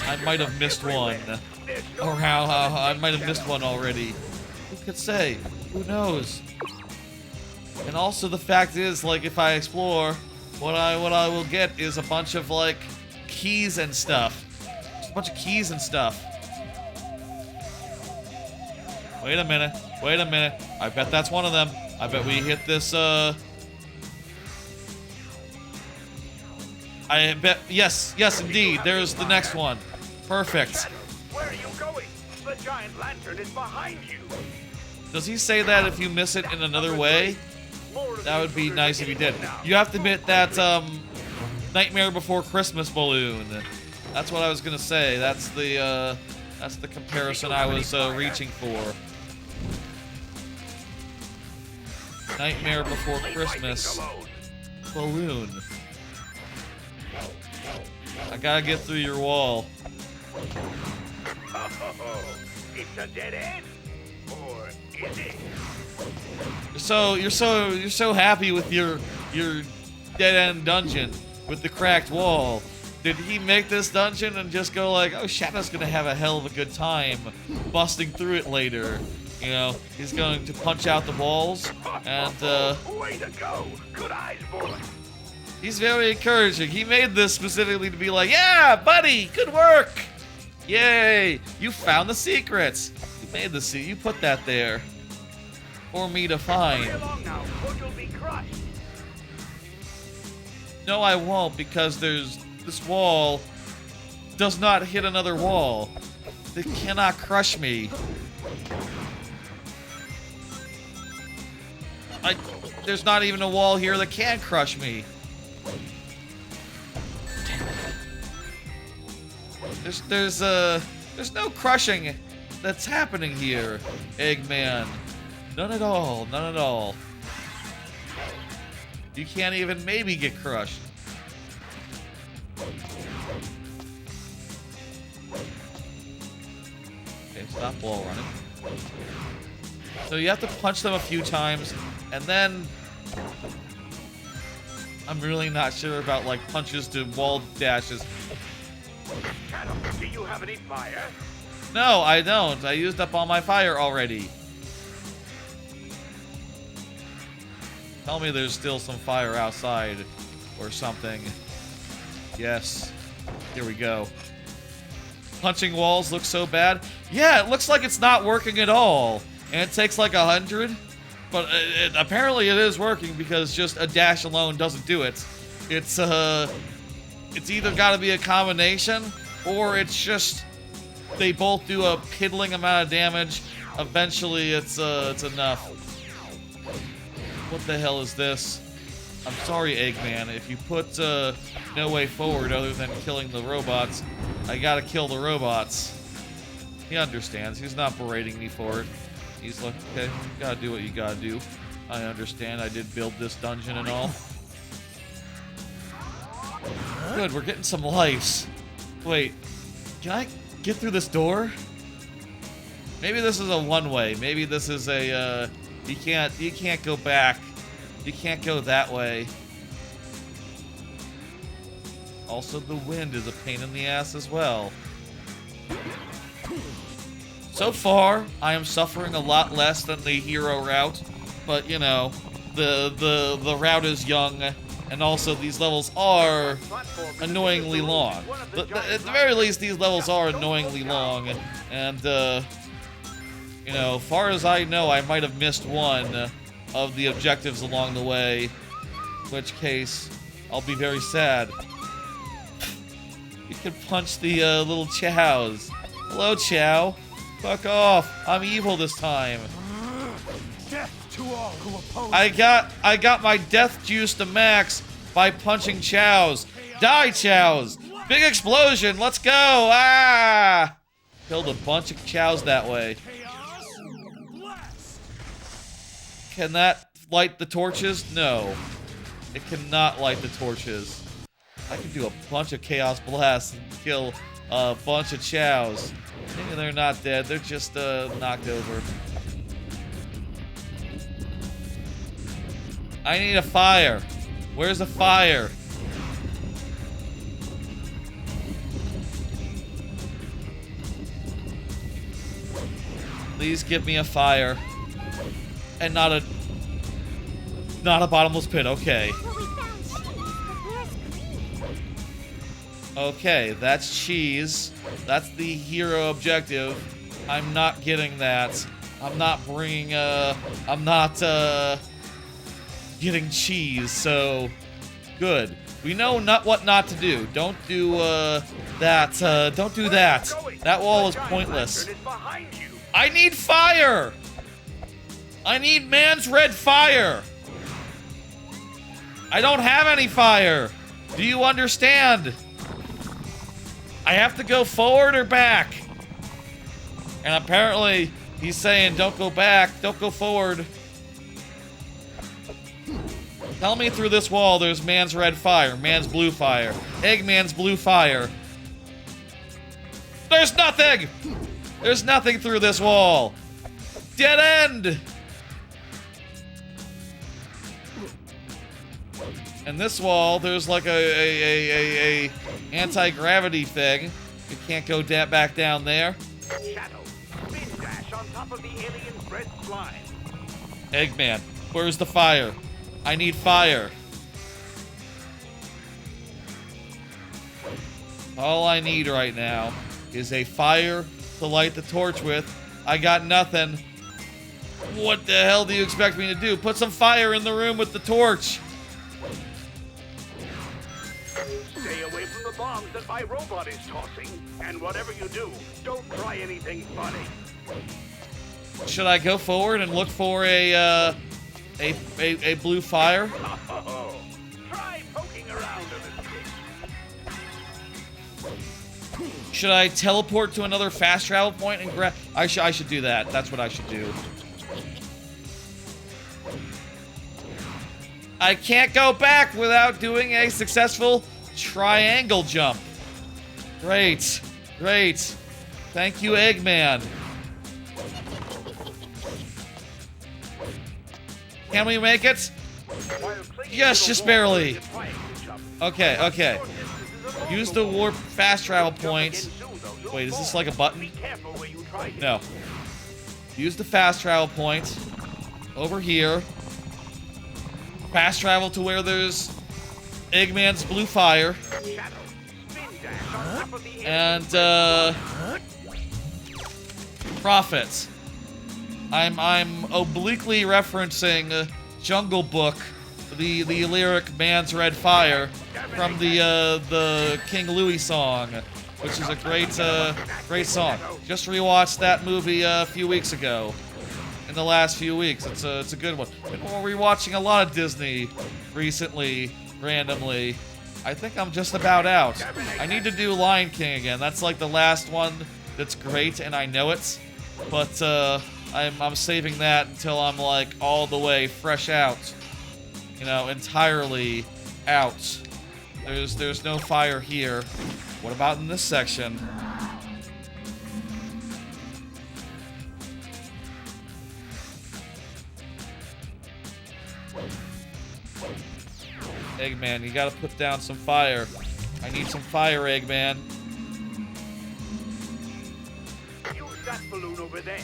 [SPEAKER 1] I might have missed one. Or how I might have missed one already. Who could say? Who knows? And also the fact is, like, if I explore, what I will get is a bunch of, like, keys and stuff. Just a bunch of keys and stuff. Wait a minute. Wait a minute. I bet that's one of them. I bet we hit this, I bet, yes, indeed. There's the next one. Perfect.
[SPEAKER 9] Where are you going? The giant lantern is behind you.
[SPEAKER 1] Does he say that if you miss it in another way? That would be nice if he did. You have to admit that, Nightmare Before Christmas balloon. That's what I was gonna say. That's the comparison I was, reaching for. Nightmare Before Christmas balloon. I gotta get through your wall.
[SPEAKER 9] Oh, it's a dead end, or is it?
[SPEAKER 1] You're so happy with your dead end dungeon with the cracked wall. Did he make this dungeon and just go like, oh, Shadow's gonna have a hell of a good time busting through it later? You know, he's going to punch out the walls, and
[SPEAKER 9] way to go! Good eyes, boy.
[SPEAKER 1] He's very encouraging. He made this specifically to be like, yeah, buddy, good work. Yay, you found the secrets. You made the you put that there for me to find.
[SPEAKER 9] Hurry along now, or you'll be crushed.
[SPEAKER 1] No, I won't, because this wall does not hit another wall. It cannot crush me. There's not even a wall here that can crush me. There's no crushing that's happening here, Eggman. None at all. None at all. You can't even maybe get crushed. Okay, stop wall running. So you have to punch them a few times, and then I'm really not sure about like punches to wall dashes.
[SPEAKER 9] Shadow, do you have any fire?
[SPEAKER 1] No, I don't. I used up all my fire already. Tell me there's still some fire outside or something. Yes. Here we go. Punching walls looks so bad. Yeah, it looks like it's not working at all. And it takes like 100. But apparently it is working because just a dash alone doesn't do it. It's either got to be a combination or it's just they both do a piddling amount of damage. Eventually it's enough. What the hell is this? I'm sorry, Eggman. If you put no way forward other than killing the robots, I gotta kill the robots. He understands. He's not berating me for it. He's like, okay, you gotta do what you gotta do. I understand. I did build this dungeon and all. Good, we're getting some lives. Wait, can I get through this door? Maybe this is a one-way. Maybe this is a, you can't go back. You can't go that way. Also, the wind is a pain in the ass as well. So far, I am suffering a lot less than the hero route, but you know, the route is young, and also these levels are annoyingly long. At the very least, these levels are annoyingly long, and you know, far as I know, I might have missed one of the objectives along the way, in which case, I'll be very sad. You can punch the little chows. Hello, Chow. Fuck off. I'm evil this time.
[SPEAKER 2] Death to all who oppose.
[SPEAKER 1] I got my death juice to max by punching chows. Die, chows. Big explosion. Let's go. Ah! Killed a bunch of chows that way. Can that light the torches? No. It cannot light the torches. I can do a bunch of chaos blasts and kill a bunch of chows. Maybe they're not dead. They're just knocked over. I need a fire. Where's the fire? Please give me a fire. And not a bottomless pit. Okay.
[SPEAKER 8] Well, we found cheese, but where's cream?
[SPEAKER 1] Okay, that's cheese. That's the hero objective. I'm not getting that. I'm not bringing, I'm not, getting cheese, so good. We know what not to do. Don't do, that, don't do that. That wall is pointless. I need fire! I need man's red fire! I don't have any fire! Do you understand? I have to go forward or back? And apparently, he's saying don't go back, don't go forward. Tell me through this wall there's man's red fire, man's blue fire, Eggman's blue fire. There's nothing! There's nothing through this wall. Dead end! And this wall, there's like a anti-gravity thing. You can't go back down there.
[SPEAKER 9] Shadow, spin dash on top of the alien's red slime.
[SPEAKER 1] Eggman, where's the fire? I need fire. All I need right now is a fire to light the torch with. I got nothing. What the hell do you expect me to do? Put some fire in the room with the torch.
[SPEAKER 9] Stay away from the bombs that my robot is tossing. And whatever you do, don't try anything funny.
[SPEAKER 1] Should I go forward and look for a blue fire?
[SPEAKER 9] Try poking around a little bit.
[SPEAKER 1] Should I teleport to another fast travel point and grab? I should do that. That's what I should do. I can't go back without doing a successful triangle jump. Great. Great. Thank you, Eggman. Can we make it? Yes, just barely. Okay, okay. Use the warp fast travel point. Wait, is this like a button? No. Use the fast travel point. Over here. Fast travel to where there's Eggman's blue fire. And, profit. I'm obliquely referencing Jungle Book, the lyric "Man's Red Fire" from the King Louis song, which is a great song. Just rewatched that movie a few weeks ago, and the last few weeks. It's a good one. Been rewatching a lot of Disney recently, randomly. I think I'm just about out. I need to do Lion King again. That's like the last one that's great, and I know it. But I'm saving that until I'm like all the way fresh out. You know, entirely out. There's no fire here. What about in this section? Eggman, you gotta put down some fire. I need some fire, Eggman.
[SPEAKER 9] Use that balloon over there.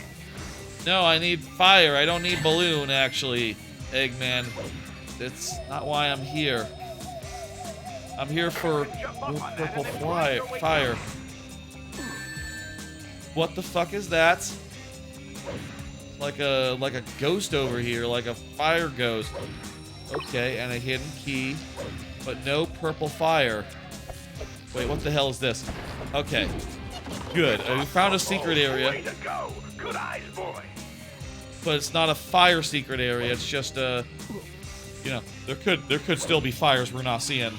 [SPEAKER 1] No, I need fire. I don't need balloon, actually, Eggman. That's not why I'm here. I'm here for purple fire. What the fuck is that? Like a ghost over here, like a fire ghost. Okay, and a hidden key, but no purple fire. Wait, what the hell is this? Okay, good. We found a secret area.
[SPEAKER 9] Way to go. Good eyes, boy.
[SPEAKER 1] But it's not a fire secret area. It's just you know, there could still be fires we're not seeing.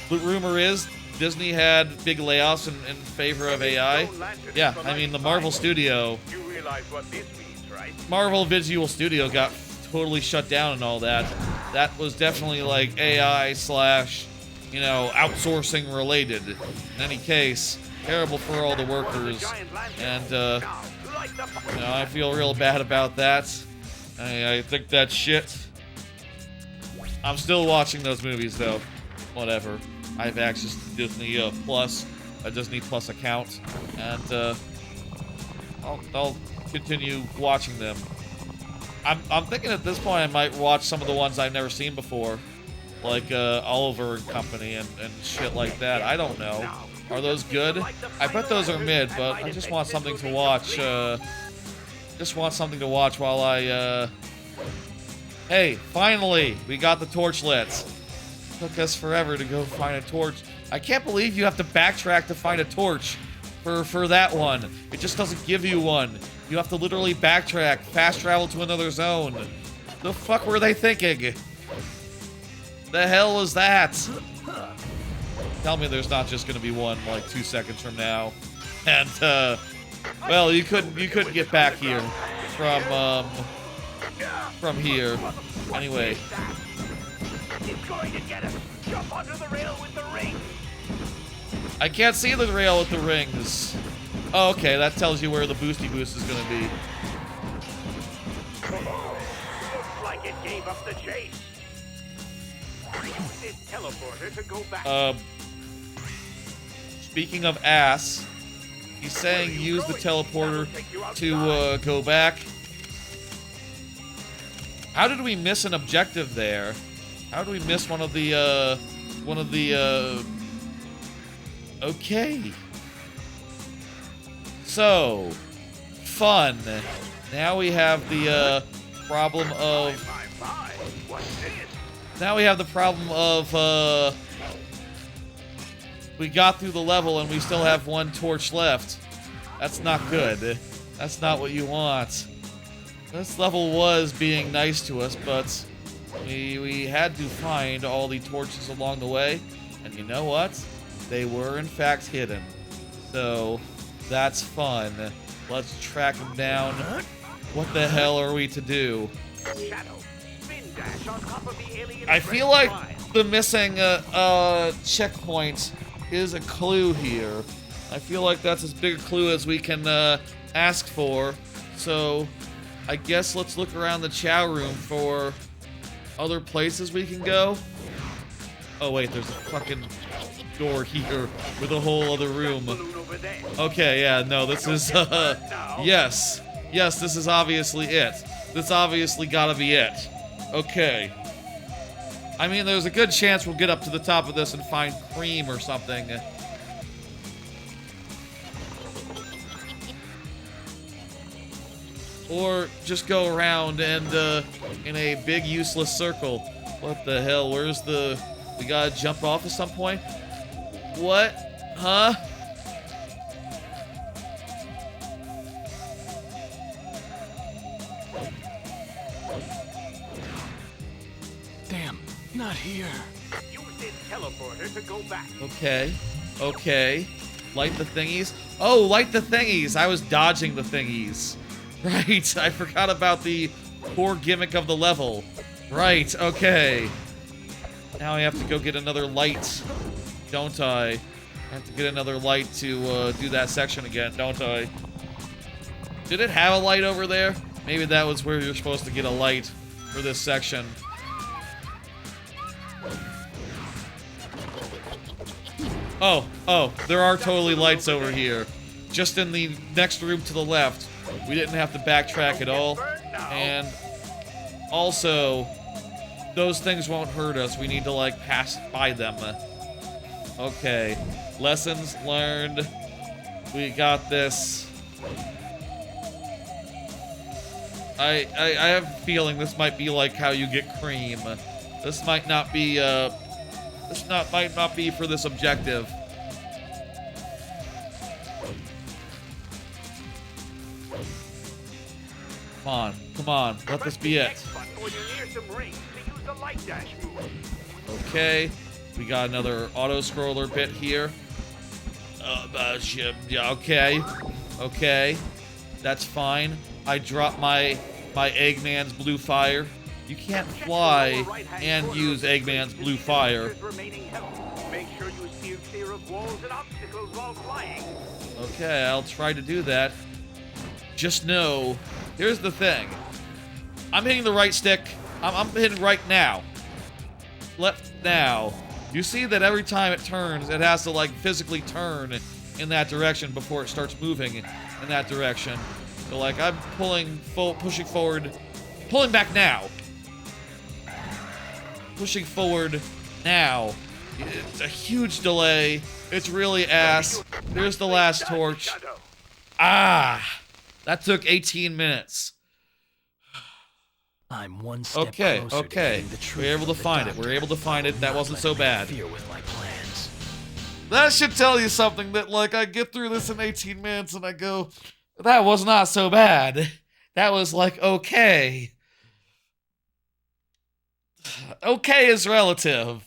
[SPEAKER 1] The rumor is Disney had big layoffs in favor of AI. Yeah, I mean the Marvel Studio.
[SPEAKER 9] You realize what this means, right?
[SPEAKER 1] Marvel Visual Studio got totally shut down and all that. That was definitely like AI / you know, outsourcing related. In any case, terrible for all the workers, and you know, I feel real bad about that. I think that's shit. I'm still watching those movies though. Whatever. I have access to Disney Plus, a Disney Plus account, and I'll continue watching them. I'm thinking at this point I might watch some of the ones I've never seen before, like Oliver and Company and shit like that. I don't know. Are those good? I bet those are mid, but I just want something to watch. Just want something to watch while I. Hey, finally, we got the torch lit. Took us forever to go find a torch. I can't believe you have to backtrack to find a torch for that one. It just doesn't give you one. You have to literally backtrack, fast travel to another zone. The fuck were they thinking? The hell was that? Tell me there's not just gonna be one like 2 seconds from now. And well, you couldn't get back here from here. Anyway.
[SPEAKER 9] It's going to get us. Jump onto the rail with the ring.
[SPEAKER 1] I can't see the rail with the rings. Oh, okay, that tells you where the boosty boost is gonna be.
[SPEAKER 9] Looks like it gave up the chase. Use this teleporter to go back.
[SPEAKER 1] Speaking of ass, he's saying use the teleporter to go back. How did we miss an objective there? How did we miss one of the okay. So, fun. Now we have the problem of we got through the level and we still have one torch left. That's not good. That's not what you want. This level was being nice to us, but we had to find all the torches along the way, and you know what? They were in fact hidden. So that's fun. Let's track them down. What the hell are we to do?
[SPEAKER 9] Shadow, spin dash on top of the alien.
[SPEAKER 1] I feel like the missing checkpoint is a clue here. I feel like that's as big a clue as we can ask for. So I guess let's look around the chow room for other places we can go. Oh wait, there's a fucking door here with a whole other room. Okay, yeah, no, this is yes, this is obviously it. This obviously gotta be it. Okay. I mean, there's a good chance we'll get up to the top of this and find cream or something. Or just go around and in a big useless circle. What the hell? Where's the... We gotta jump off at some point? What? Huh?
[SPEAKER 2] not here.
[SPEAKER 9] Use this teleporter to go back.
[SPEAKER 1] Okay. Okay. Light the thingies. Oh, light the thingies. I was dodging the thingies. Right. I forgot about the core gimmick of the level. Right. Okay. Now I have to go get another light. Don't I? I have to get another light to do that section again, don't I? Did it have a light over there? Maybe that was where you're supposed to get a light for this section. Oh, there are totally lights over here. Just in the next room to the left. We didn't have to backtrack at all. And also, those things won't hurt us. We need to, like, pass by them. Okay. Lessons learned. We got this. I have a feeling this might be like how you get cream. This might not be, might not be for this objective. Come on, let this be it. Okay, we got another auto-scroller bit here. Okay, that's fine. I dropped my Eggman's blue fire. You can't fly and use Eggman's blue fire.
[SPEAKER 9] Make sure you steer clear of walls and obstacles while flying.
[SPEAKER 1] Okay, I'll try to do that. Just know, here's the thing. I'm hitting the right stick. I'm hitting right now. Left now. You see that every time it turns, it has to, like, physically turn in that direction before it starts moving in that direction. So, like, I'm pushing forward, pulling back now. Pushing forward now. It's a huge delay. It's really ass. There's the last torch. Ah! That took 18 minutes.
[SPEAKER 2] I'm one step
[SPEAKER 1] Okay.
[SPEAKER 2] closer to getting the truth
[SPEAKER 1] We're able to
[SPEAKER 2] from the
[SPEAKER 1] find it.
[SPEAKER 2] doctor.
[SPEAKER 1] We're able to find it. That wasn't so bad.
[SPEAKER 2] Interfere with my plans.
[SPEAKER 1] That should tell you something that, like, I get through this in 18 minutes and I go, that was not so bad. That was, like, okay. Okay is relative.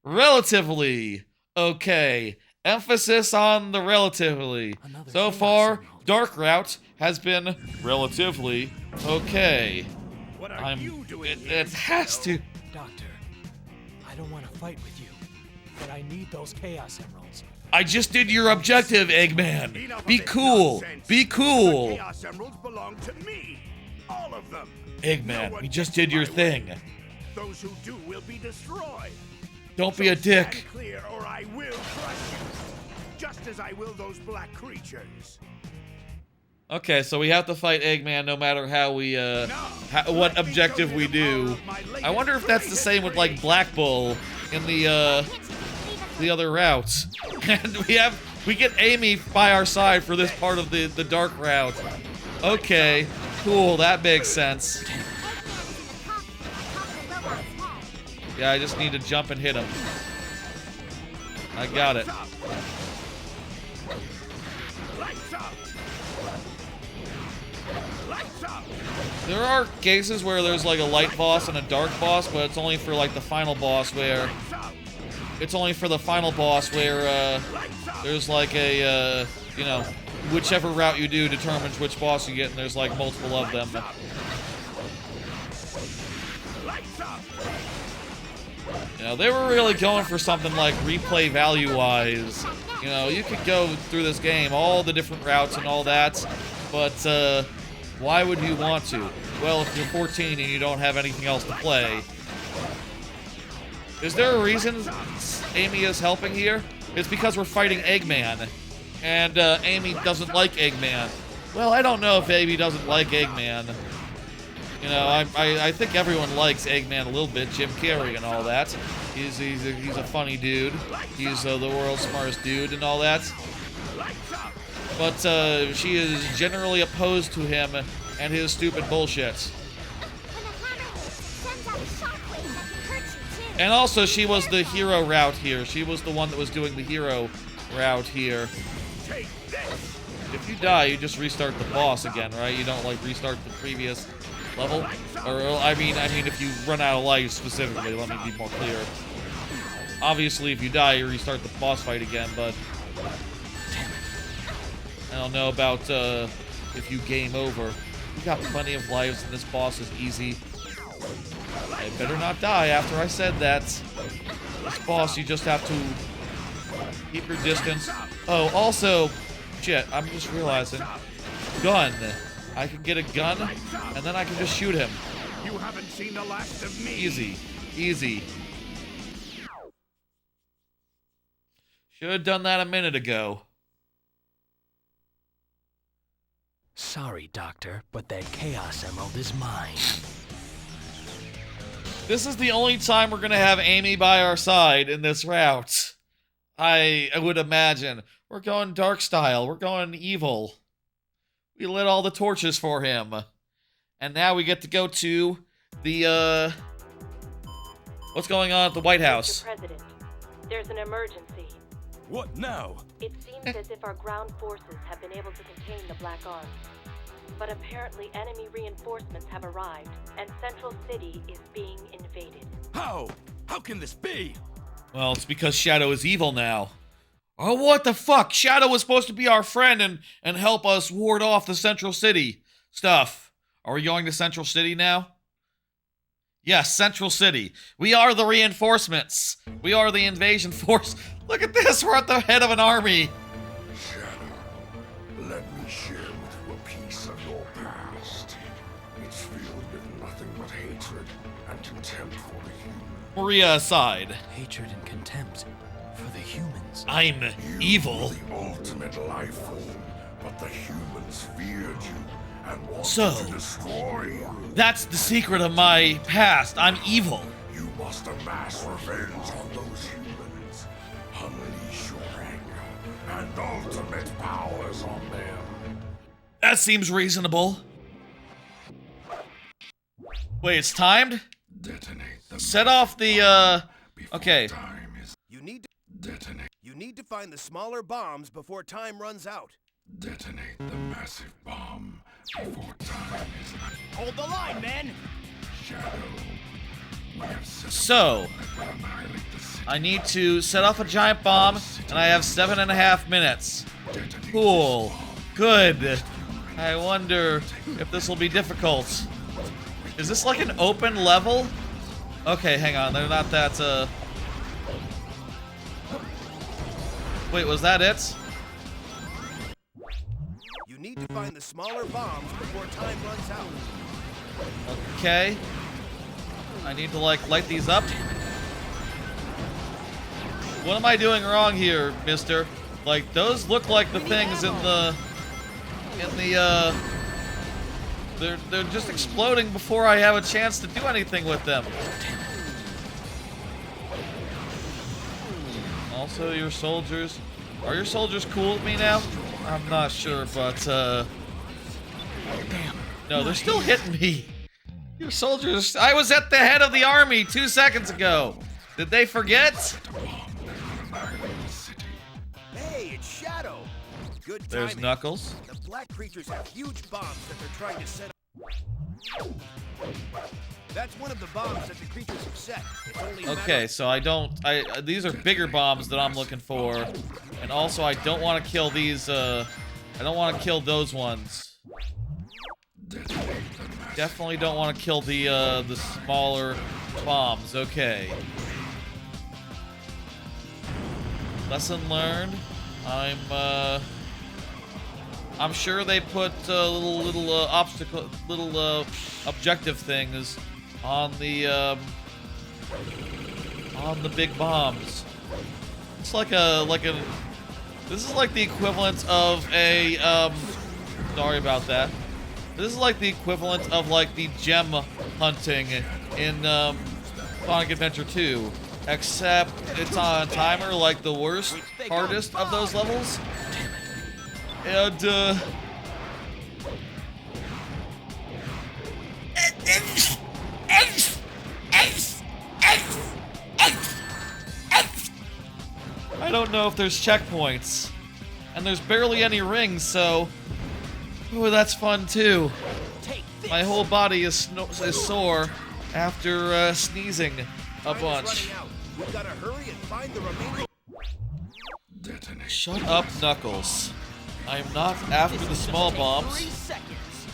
[SPEAKER 1] Relatively okay. Emphasis on the relatively. So far, Dark Route has been relatively okay.
[SPEAKER 9] What are you doing?
[SPEAKER 1] It has to.
[SPEAKER 2] Doctor, I don't want to fight with you, but I need those Chaos Emeralds.
[SPEAKER 1] I just did your objective, Eggman.
[SPEAKER 9] Enough
[SPEAKER 1] Be
[SPEAKER 9] of this
[SPEAKER 1] cool.
[SPEAKER 9] nonsense.
[SPEAKER 1] Be
[SPEAKER 9] The
[SPEAKER 1] cool.
[SPEAKER 9] Chaos Emeralds belong to me. All of them.
[SPEAKER 1] Eggman,
[SPEAKER 9] No one
[SPEAKER 1] we just
[SPEAKER 9] gets
[SPEAKER 1] did your
[SPEAKER 9] my
[SPEAKER 1] thing.
[SPEAKER 9] way. Those who do will be destroyed.
[SPEAKER 1] Don't be a dick.
[SPEAKER 9] Stand clear or I will crush you. Just as I will those black creatures.
[SPEAKER 1] Okay, so we have to fight Eggman no matter how we, what objective we do. I wonder if that's the same with, like, Black Bull in the other routes. And we get Amy by our side for this part of the Dark Route. Okay, cool, that makes sense. Yeah, I just need to jump and hit him. I got it. There are cases where there's like a light boss and a dark boss, but it's only for like the final boss where... It's only for the final boss where there's like a, you know, whichever route you do determines which boss you get, and there's like multiple of them. You know, they were really going for something like replay value-wise. You know, you could go through this game, all the different routes and all that, but why would you want to? Well, if you're 14 and you don't have anything else to play. Is there a reason Amy is helping here? It's because we're fighting Eggman, and Amy doesn't like Eggman. Well, I don't know if Amy doesn't like Eggman. You know, I think everyone likes Eggman a little bit, Jim Carrey and all that. He's a funny dude. He's the world's smartest dude and all that. But she is generally opposed to him and his stupid bullshit. And also, she was the hero route here. She was the one that was doing the hero route here. If you die, you just restart the boss again, right? You don't, like, restart the previous level. Or, I mean, if you run out of life specifically, let me be more clear. Obviously, if you die, you restart the boss fight again, but I don't know about if you game over. You got plenty of lives, and this boss is easy. I better not die after I said that. This boss, you just have to keep your distance. Oh, also, shit, I'm just realizing. Gun. I can get a gun, and then I can just shoot him.
[SPEAKER 9] You haven't seen the last of me.
[SPEAKER 1] Easy. Easy. Should have done that a minute ago.
[SPEAKER 2] Sorry, Doctor, but that Chaos Emerald is mine.
[SPEAKER 1] This is the only time we're gonna have Amy by our side in this route. I would imagine. We're going dark style. We're going evil. We lit all the torches for him. And now we get to go to the, what's going on at the White House?
[SPEAKER 10] Mr. President, there's an emergency.
[SPEAKER 4] What now?
[SPEAKER 10] It seems as if our ground forces have been able to contain the Black Army. But apparently enemy reinforcements have arrived, and Central City is being invaded.
[SPEAKER 4] How? How can this be?
[SPEAKER 1] Well, it's because Shadow is evil now. Oh, what the fuck? Shadow was supposed to be our friend and help us ward off the Central City stuff. Are we going to Central City now? Yes, Central City. We are the reinforcements. We are the invasion force. Look at this, we're at the head of an army.
[SPEAKER 6] Shadow, let me share with you a piece of your past. It's filled with nothing but hatred and contempt for the human.
[SPEAKER 1] Maria aside.
[SPEAKER 2] Hatred and contempt for the humans.
[SPEAKER 1] I'm evil.
[SPEAKER 6] You were the ultimate life form, but the humans feared you and wanted to destroy you.
[SPEAKER 1] That's the secret of my past. I'm evil.
[SPEAKER 6] You must amass revenge on those humans. Unleash your anger and ultimate powers on them.
[SPEAKER 1] That seems reasonable. Wait, it's timed?
[SPEAKER 6] Detonate the
[SPEAKER 1] Set off the, okay.
[SPEAKER 6] time is
[SPEAKER 9] You need to
[SPEAKER 6] detonate.
[SPEAKER 9] You need to find the smaller bombs before time runs out.
[SPEAKER 6] Detonate the massive bomb before time is up.
[SPEAKER 3] Hold the line, men!
[SPEAKER 6] Shadow. We have set
[SPEAKER 1] So,
[SPEAKER 6] to annihilate the city.
[SPEAKER 1] I need to set off a giant bomb, and I have 7.5 minutes.
[SPEAKER 6] Detonate
[SPEAKER 1] Cool.
[SPEAKER 6] this bomb.
[SPEAKER 1] Good. I wonder if this will be difficult. Is this like an open level? Okay, hang on. They're not that, Wait, was that it?
[SPEAKER 9] You need to find the smaller bombs before time runs out.
[SPEAKER 1] Okay. I need to, like, light these up. What am I doing wrong here, mister? Like, those look like the things in the... They're just exploding before I have a chance to do anything with them. Also, your soldiers... Are your soldiers cool with me now? I'm not sure, but, no, they're still hitting me. Your soldiers... I was at the head of the army 2 seconds ago. Did they forget?
[SPEAKER 9] Hey, it's Shadow. Good
[SPEAKER 1] There's
[SPEAKER 9] timing.
[SPEAKER 1] Knuckles.
[SPEAKER 9] The black creatures have huge bombs that they're trying to set up. That's one of the bombs that the creatures have set. It's only a matter
[SPEAKER 1] Okay,
[SPEAKER 9] of-
[SPEAKER 1] so these are bigger bombs that I'm looking for. And also, I don't want to kill these, I don't want to kill those ones. Definitely don't want to kill the smaller bombs. Okay. Lesson learned. I'm sure they put little objective things on the big bombs. It's like this is like the equivalent of a sorry about that. This is like the equivalent of like the gem hunting in Sonic Adventure 2, except it's on a timer, like the worst, hardest of those levels. And I don't know if there's checkpoints. And there's barely any rings, so... Ooh, that's fun too.
[SPEAKER 3] Take
[SPEAKER 1] My whole body is sore after sneezing a bunch.
[SPEAKER 9] We gotta hurry and find the remaining.
[SPEAKER 1] Shut up, Knuckles. I am not after the small bombs.
[SPEAKER 3] 3 seconds.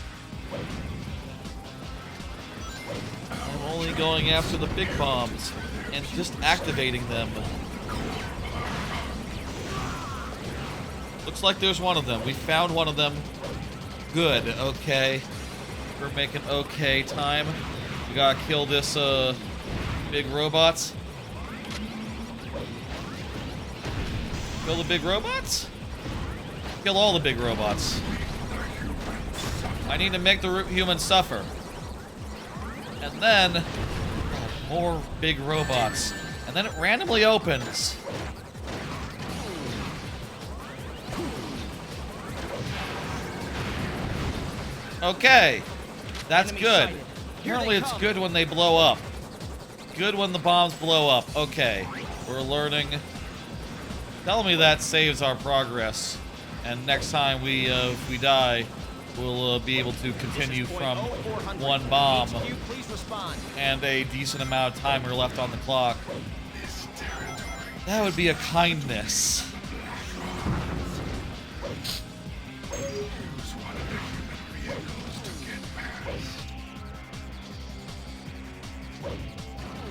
[SPEAKER 1] I'm only going after the big bombs and just activating them. Looks like there's one of them. We found one of them. Good, okay. We're making okay time. We gotta kill this big robots. Kill the big robots? Kill all the big robots. I need to make the humans suffer. And then more big robots. And then it randomly opens. Okay. That's good. Apparently it's good when they blow up. Good when the bombs blow up. Okay. We're learning. Tell me that saves our progress. And next time we die, we'll be able to continue from one bomb and a decent amount of timer left on the clock. That would be a kindness.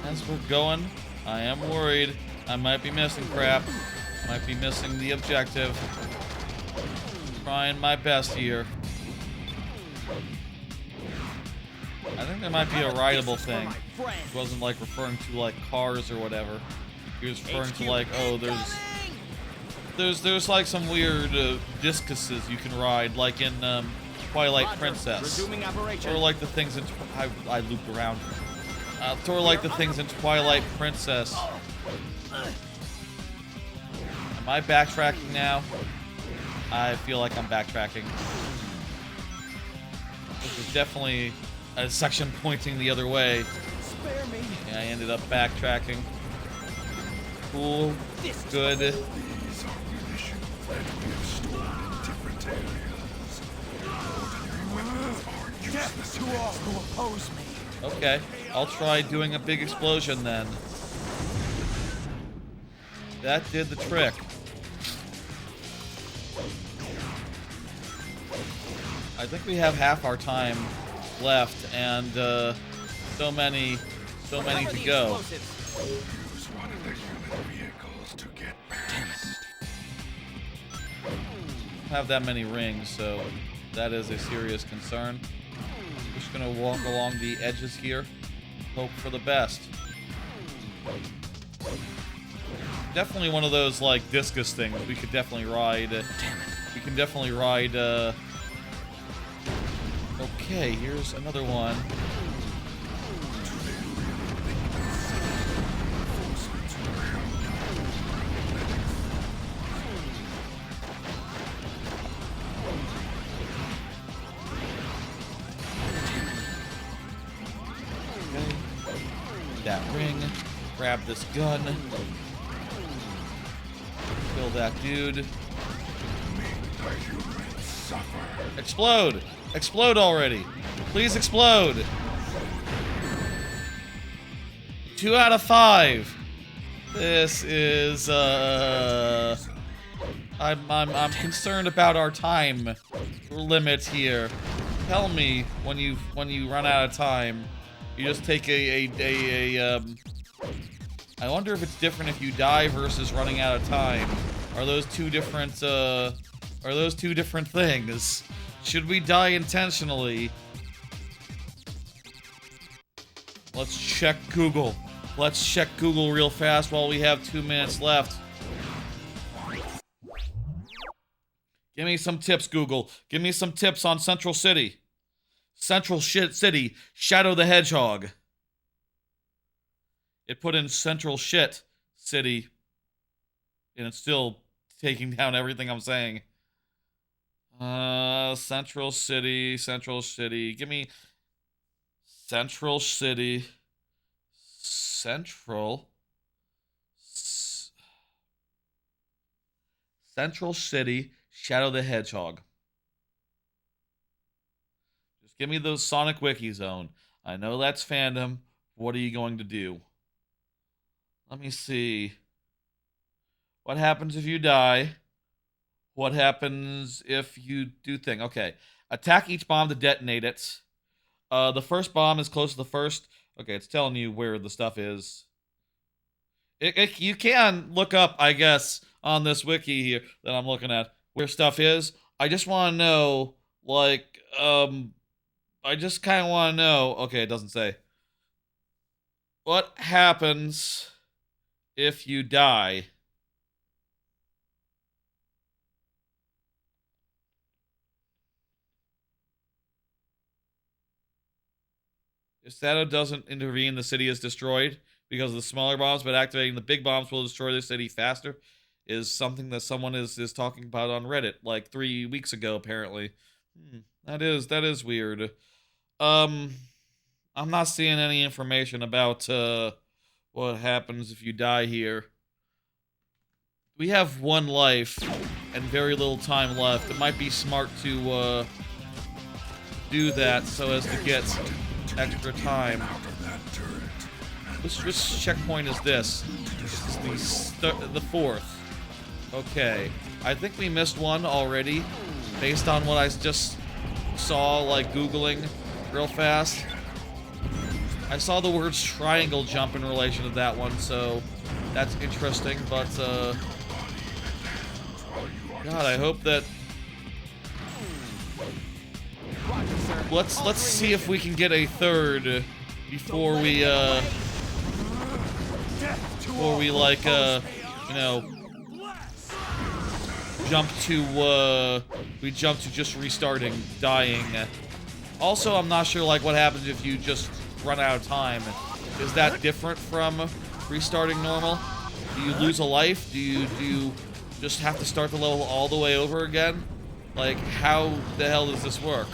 [SPEAKER 1] As we're going, I am worried. I might be missing crap. Might be missing the objective. Trying my best here. I think there might be a rideable thing. He wasn't like referring to like cars or whatever. He was referring to like, oh, there's like some weird discuses you can ride, like in Twilight Princess, or like the things in I looped around. Or like the things in Twilight Princess. Am I backtracking now? I feel like I'm backtracking. There's definitely a section pointing the other way. Yeah, I ended up backtracking. Cool. Good.
[SPEAKER 9] Death to all who oppose me.
[SPEAKER 1] Okay, I'll try doing a big explosion then. That did the trick. I think we have half our time left, and so many to go. Have that many rings, so that is a serious concern. Just gonna walk along the edges here, hope for the best. Definitely one of those like discus things we could definitely ride. We can definitely ride. Okay, here's another one. That ring, grab this gun, kill that dude. Explode! Explode already! Please explode! 2 out of 5. This is I'm concerned about our time limit here. Tell me when you run out of time. You just take I wonder if it's different if you die versus running out of time. Are those two different things? Should we die intentionally? Let's check Google. Let's check Google real fast while we have 2 minutes left. Give me some tips, Google. Give me some tips on Central City. Central City, Shadow the Hedgehog. It put in Central Shit City, and it's still taking down everything I'm saying. Central City. Give me Central City. Central City, Shadow the Hedgehog. Just give me the Sonic Wiki Zone. I know that's fandom. What are you going to do? Let me see. What happens if you die? What happens if you do thing? Okay. Attack each bomb to detonate it. The first bomb is close to the first. Okay, it's telling you where the stuff is. You can look up, I guess, on this wiki here that I'm looking at where stuff is. I just want to know, like, I just kind of want to know. Okay, it doesn't say. What happens if you die? If Shadow doesn't intervene, the city is destroyed because of the smaller bombs, but activating the big bombs will destroy the city faster, is something that someone is talking about on Reddit, like 3 weeks ago, apparently. That is weird. I'm not seeing any information about, what happens if you die here. We have 1 life and very little time left. It might be smart to, do that so as to get extra time. Which checkpoint is this? This is the 4th. Okay. I think we missed one already, based on what I just saw, like, Googling real fast. I saw the words triangle jump in relation to that one, so that's interesting, but, God, I hope that... Let's see if we can get a 3rd before we like you know, jump to just restarting, dying. Also, I'm not sure like what happens if you just run out of time. Is that different from restarting normal? Do you lose a life? Do you just have to start the level all the way over again? Like, how the hell does this work?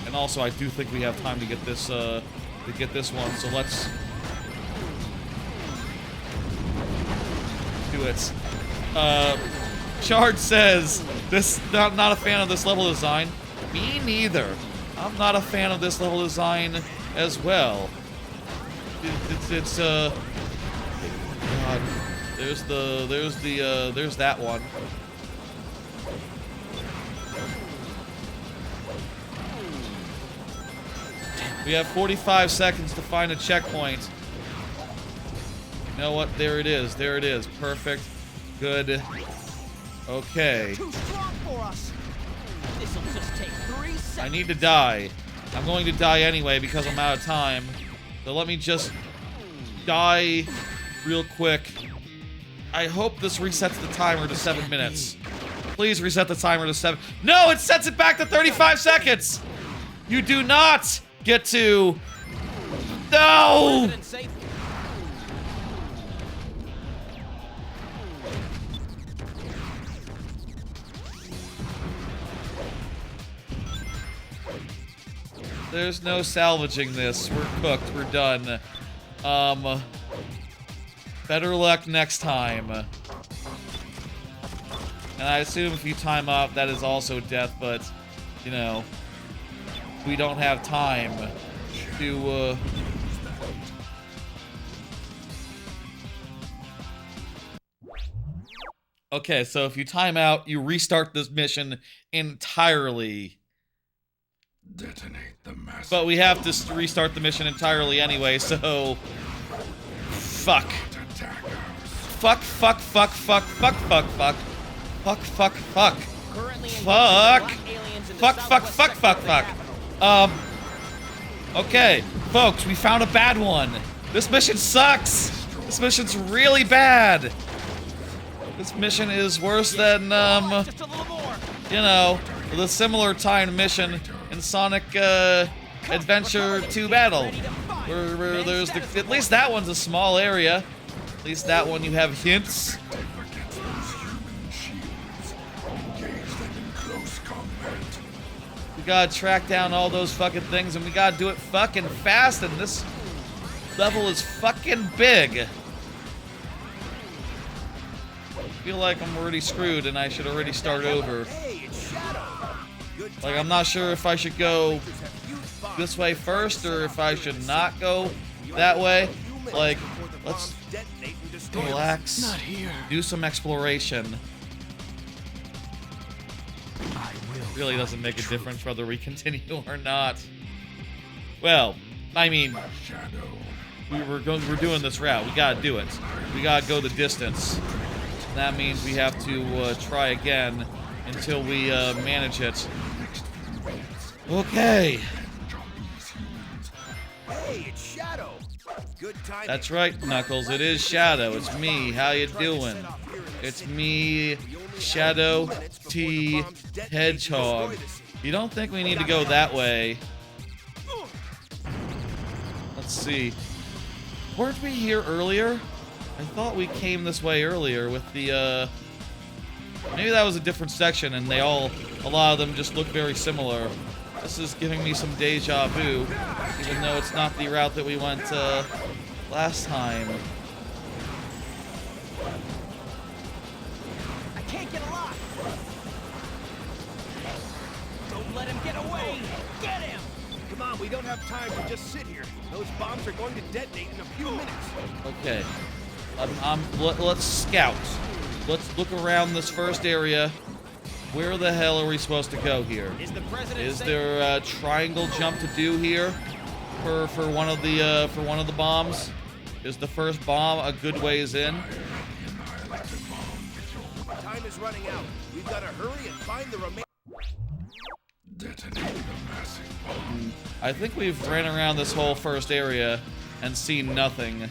[SPEAKER 1] And also, I do think we have time to get this one, so let's do it. Chard says, not a fan of this level design. Me neither. I'm not a fan of this level design as well. It's God. There's that one. We have 45 seconds to find a checkpoint. You know what? There it is. There it is. Perfect. Good. Okay.
[SPEAKER 3] Too strong for us. This'll just take 3 seconds.
[SPEAKER 1] I need to die. I'm going to die anyway because I'm out of time. So let me just die real quick. I hope this resets the timer to 7 minutes. Please reset the timer to 7. No, it sets it back to 35 seconds. You do not get to... No! There's no salvaging this. We're cooked. We're done. Better luck next time. And I assume if you time out, that is also death, but, you know, we don't have time to, Okay, so if you time out, you restart this mission entirely.
[SPEAKER 6] Detonate the massive.
[SPEAKER 1] But we have to restart the mission entirely anyway, so... Fuck. Fuck, fuck, fuck, fuck, fuck, fuck, fuck. Fuck, fuck, fuck. Fuck. Fuck, fuck, fuck, fuck, fuck. Okay, folks, we found a bad one. This mission sucks. This mission's really bad. This mission is worse than, you know, the similar timed mission in Sonic Adventure 2 Battle, where there's at least that one's a small area. At least that one you have hints. We gotta track down all those fucking things, and we gotta do it fucking fast. And this level is fucking big. I feel like I'm already screwed, and I should already start over. Like, I'm not sure if I should go this way first, or if I should not go that way. Like, let's relax,
[SPEAKER 2] Not here.
[SPEAKER 1] do some exploration.
[SPEAKER 2] I will.
[SPEAKER 1] Really doesn't make a difference whether we continue or not. Well, I mean, we're doing this route. We gotta do it. We gotta go the distance. That means we have to try again until we manage it. Okay.
[SPEAKER 9] Hey, it's Shadow. Good time.
[SPEAKER 1] That's right, Knuckles. It is Shadow. It's me. How you doing? It's me, Shadow The Hedgehog. You don't think we need to go that way? Let's see. Weren't we here earlier? I thought we came this way earlier with the, maybe that was a different section and a lot of them just look very similar. This is giving me some deja vu, even though it's not the route that we went, last time.
[SPEAKER 3] I can't get a lock. Don't let him get away. Get him.
[SPEAKER 9] Come on, we don't have time to just sit here. Those bombs are going to detonate in a few minutes.
[SPEAKER 1] Okay. Let's scout. Let's look around this first area. Where the hell are we supposed to go here? Is there a triangle jump to do here for one of the bombs? Is the first bomb a good ways in?
[SPEAKER 9] Time is running out. We've got to hurry and find the remaining.
[SPEAKER 1] I think we've ran around this whole first area and seen nothing.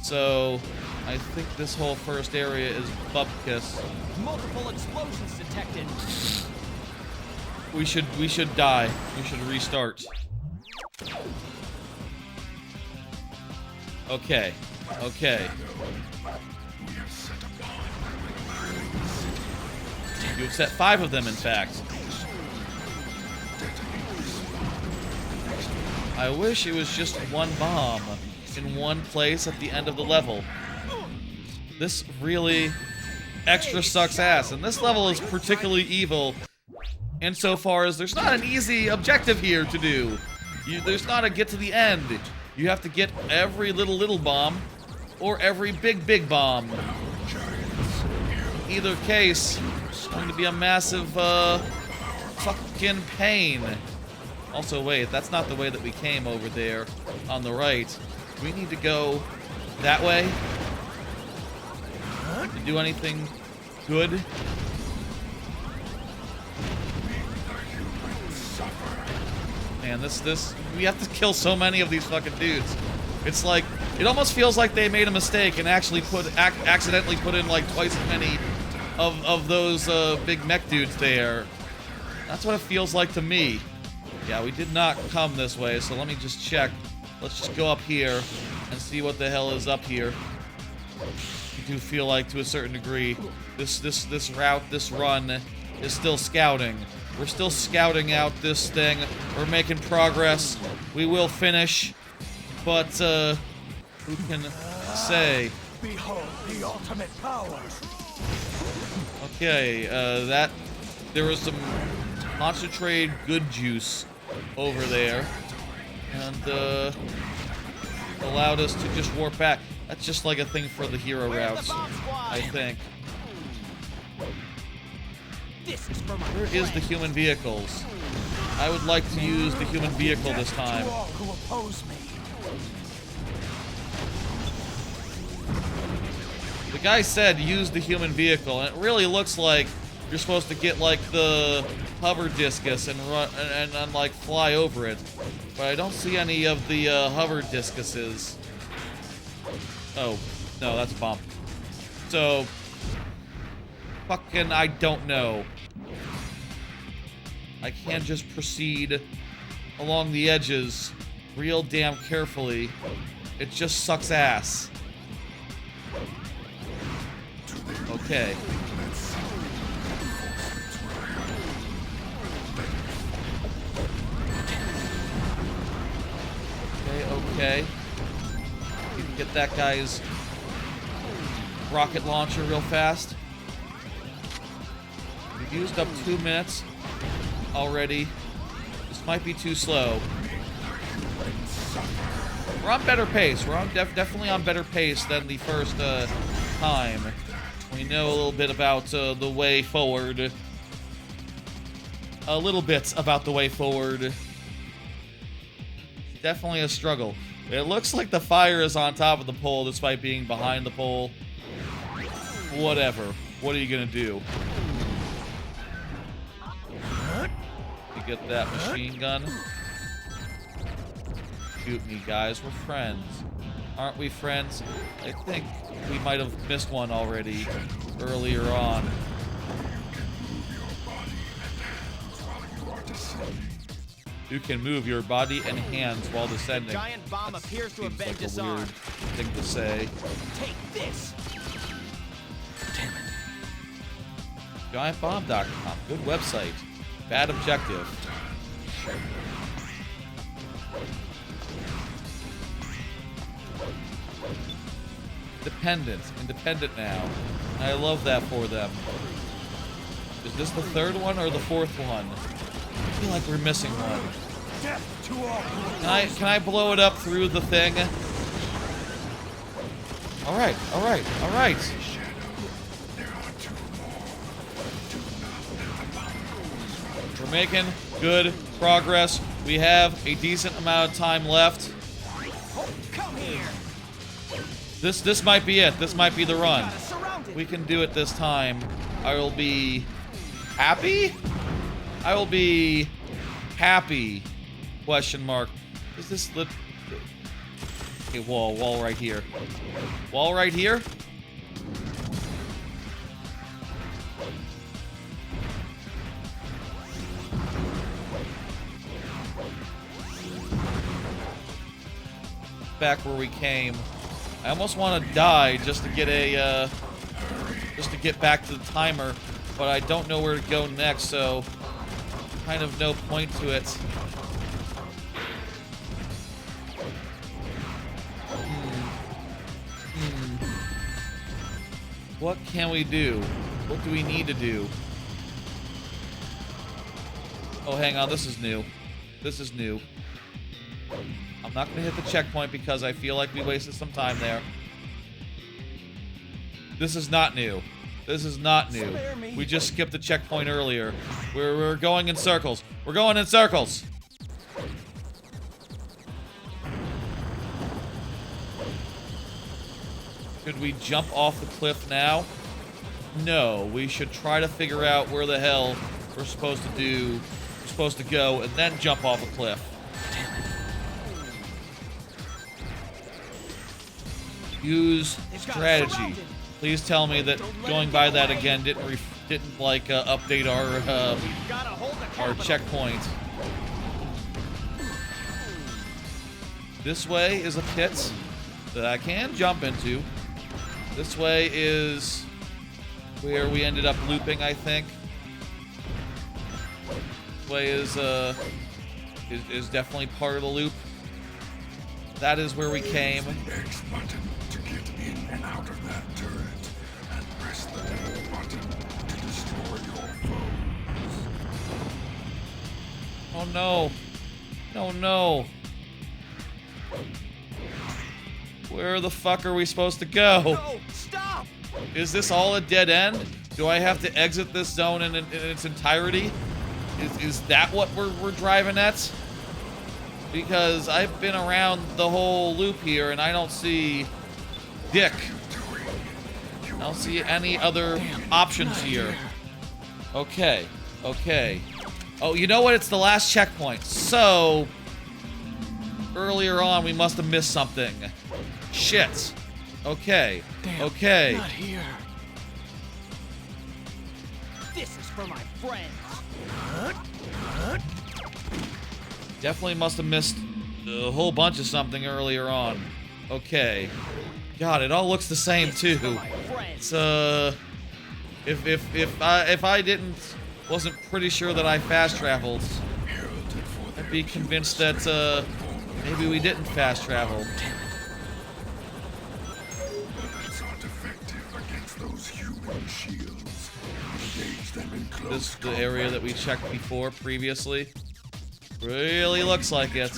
[SPEAKER 1] So I think this whole first area is bupkis.
[SPEAKER 3] Multiple explosions detected.
[SPEAKER 1] We should die. We should restart. Okay. Okay. You've set 5 of them, in fact. I wish it was just one bomb in one place at the end of the level. This really extra sucks ass, and this level is particularly evil insofar as there's not an easy objective here to do. There's not a get to the end. You have to get every little bomb or every big bomb. Either case, it's going to be a massive fucking pain. Also, wait, that's not the way that we came over there on the right. We need to go that way to do anything good. Man, this we have to kill so many of these fucking dudes. It's like, it almost feels like they made a mistake and actually accidentally put in like twice as many of those big mech dudes there. That's what it feels like to me. Yeah, we did not come this way, so let me just check. Let's just go up here and see what the hell is up here. I do feel like, to a certain degree, this route, this run, is still scouting. We're still scouting out this thing. We're making progress. We will finish, but who can say?
[SPEAKER 2] Behold the ultimate power.
[SPEAKER 1] Okay, there was some concentrated good juice over there, and allowed us to just warp back. That's just like a thing for the hero routes, I think. Where is the human vehicles? I would like to use the human vehicle this time.
[SPEAKER 2] To all who oppose me.
[SPEAKER 1] The guy said use the human vehicle, and it really looks like you're supposed to get like the hover discus and run and like fly over it, but I don't see any of the hover discuses. Oh no, that's a bomb. So fucking, I don't know. I can't just proceed along the edges real damn carefully. It just sucks ass. Okay. Okay. You can get that guy's rocket launcher real fast. We've used up 2 minutes already. This might be too slow. We're on better pace. We're on definitely on better pace than the first time. We know a little bit about the way forward. A little bit about the way forward. Definitely a struggle. It looks like the fire is on top of the pole despite being behind the pole. Whatever. What are you gonna do? You get that machine gun? Shoot me, guys. We're friends. Aren't we friends? I think we might have missed one already earlier on. You can move your body and hands while descending.
[SPEAKER 3] Giant bomb appears to have been
[SPEAKER 1] Seems like a
[SPEAKER 3] disarmed.
[SPEAKER 1] weird thing to say.
[SPEAKER 3] Take this.
[SPEAKER 2] Damn it.
[SPEAKER 1] GiantBomb.com. Good website. Bad objective. Independent now. I love that for them. Is this the third one or the fourth one? I feel like we're missing one. Can I blow it up through the thing? Alright. We're making good progress. We have a decent amount of time left.
[SPEAKER 3] Come here.
[SPEAKER 1] This might be it. This might be the run. We can do it this time. I will be happy? I will be happy. Question mark. Is this the... Okay, wall right here. Wall right here? Back where we came. I almost want to die just to get a, just to get back to the timer, but I don't know where to go next, so kind of no point to it. What can we do? What do we need to do? Oh, hang on, this is new. This is new. I'm not going to hit the checkpoint because I feel like we wasted some time there. This is not new. This is not new. We just skipped the checkpoint earlier. We're going in circles. We're going in circles. Should we jump off the cliff now? No, we should try to figure out where the hell we're supposed to go, and then jump off a cliff. Use strategy. Please tell me that going by that again didn't update our checkpoint. This way is a pit that I can jump into. This way is where we ended up looping, I think. This way is definitely part of the loop. That is where we came.
[SPEAKER 6] X button to get in and out of that turret, and press the down button to destroy your foes.
[SPEAKER 1] Oh no. Oh no. Where the fuck are we supposed to go?
[SPEAKER 3] No, stop!
[SPEAKER 1] Is this all a dead end? Do I have to exit this zone in its entirety? Is that what we're driving at? Because I've been around the whole loop here and I don't see dick. I don't see any other options here. Okay. Oh, you know what? It's the last checkpoint. So, earlier on we must have missed something. Shit. Okay. Okay.
[SPEAKER 2] Not here.
[SPEAKER 3] This is for my friends.
[SPEAKER 1] Definitely must have missed a whole bunch of something earlier on. Okay. God, it all looks the same too. It's if I wasn't pretty sure that I fast traveled, I'd be convinced that maybe we didn't fast travel. This is the area that we checked before previously. Really looks like it.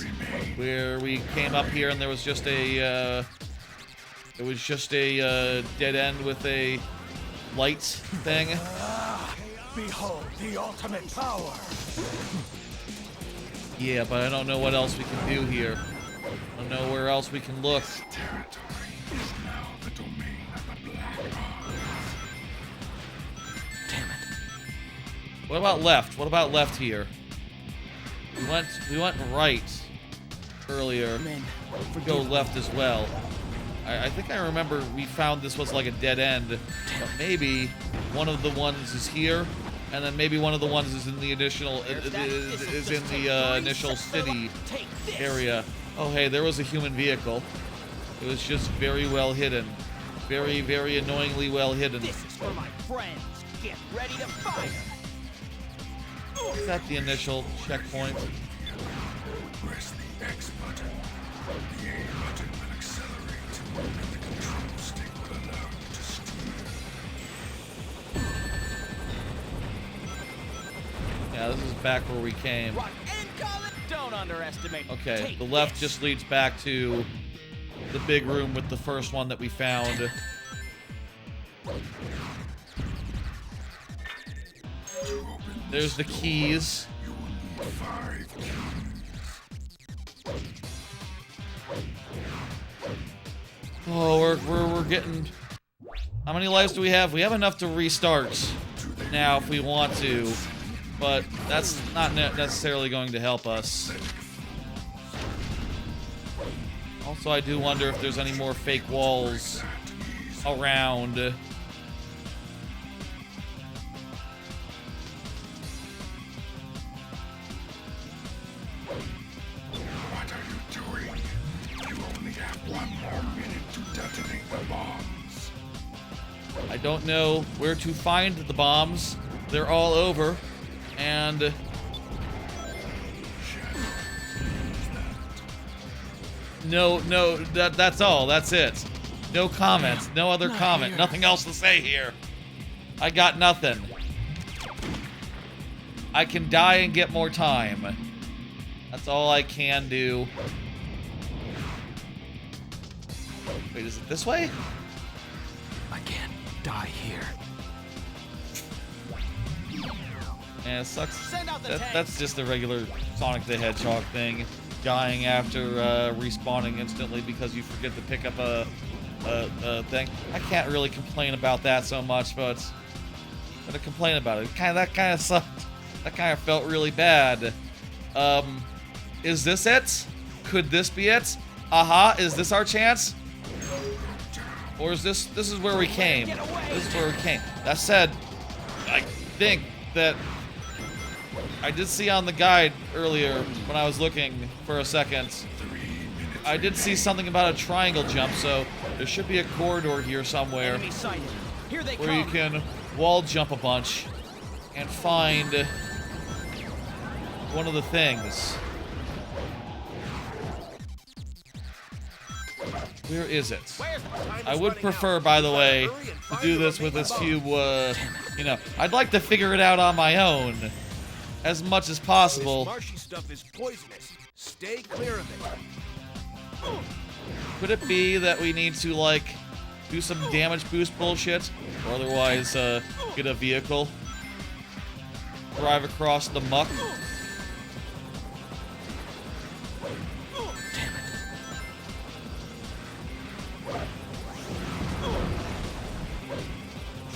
[SPEAKER 1] Where we came up here and there was just a, dead end with a light thing.
[SPEAKER 2] Behold the ultimate power.
[SPEAKER 1] Yeah, but I don't know what else we can do here. I don't know where else we can look.
[SPEAKER 6] Territory is now the domain of the Black Arms.
[SPEAKER 2] Damn it.
[SPEAKER 1] What about left? What about left here? We went right earlier. If we go left as well. I think I remember we found this was like a dead end, but maybe one of the ones is here, and then maybe one of the ones is in the initial initial city area. Oh hey, there was a human vehicle. It was just very well hidden, very, very annoyingly well hidden.
[SPEAKER 3] This is for my friends. Get ready to fire.
[SPEAKER 1] Is that the initial checkpoint?
[SPEAKER 6] Press the X button. The A button will accelerate, and the control stick will allow you to steer.
[SPEAKER 1] Yeah, this is back where we came.
[SPEAKER 3] Rock and call it. Don't underestimate.
[SPEAKER 1] Okay,
[SPEAKER 3] Take
[SPEAKER 1] the left
[SPEAKER 3] this.
[SPEAKER 1] just leads back to the big room with the first one that we found. There's the keys.
[SPEAKER 6] You will need 5 keys.
[SPEAKER 1] Oh, we're getting. How many lives do we have? We have enough to restart now if we want to, but that's not necessarily going to help us. Also, I do wonder if there's any more fake walls around.
[SPEAKER 6] What are you doing? You only have 1 more minute to detonate the bombs.
[SPEAKER 1] I don't know where to find the bombs. They're all over, and no, that's all. That's it. No comments. No other comment. Nothing else to say here. I got nothing. I can die and get more time. That's all I can do. Wait, is it this way?
[SPEAKER 2] I can't die here.
[SPEAKER 1] Yeah, it sucks.
[SPEAKER 3] Send out the
[SPEAKER 1] That's just a regular Sonic the Hedgehog thing. Dying after respawning instantly because you forget to pick up a thing. I can't really complain about that so much, but I'm gonna complain about it. That kind of sucked. That kind of felt really bad. Is this it? Could this be it? Aha, is this our chance? Or is this is where we came? This is where we came. That said, I think that I did see on the guide earlier when I was looking for a second. I did see something about a triangle jump, so there should be a corridor here somewhere
[SPEAKER 3] Enemy sighted. Here they
[SPEAKER 1] where you
[SPEAKER 3] come.
[SPEAKER 1] can wall jump a bunch and find one of the things. Where is it? I would prefer, by the way, to do this with as few, you know, I'd like to figure it out on my own as much as possible.
[SPEAKER 9] This marshy stuff is poisonous. Stay clear of it.
[SPEAKER 1] Could it be that we need to, like, do some damage boost bullshit? Or otherwise, get a vehicle? Drive across the muck?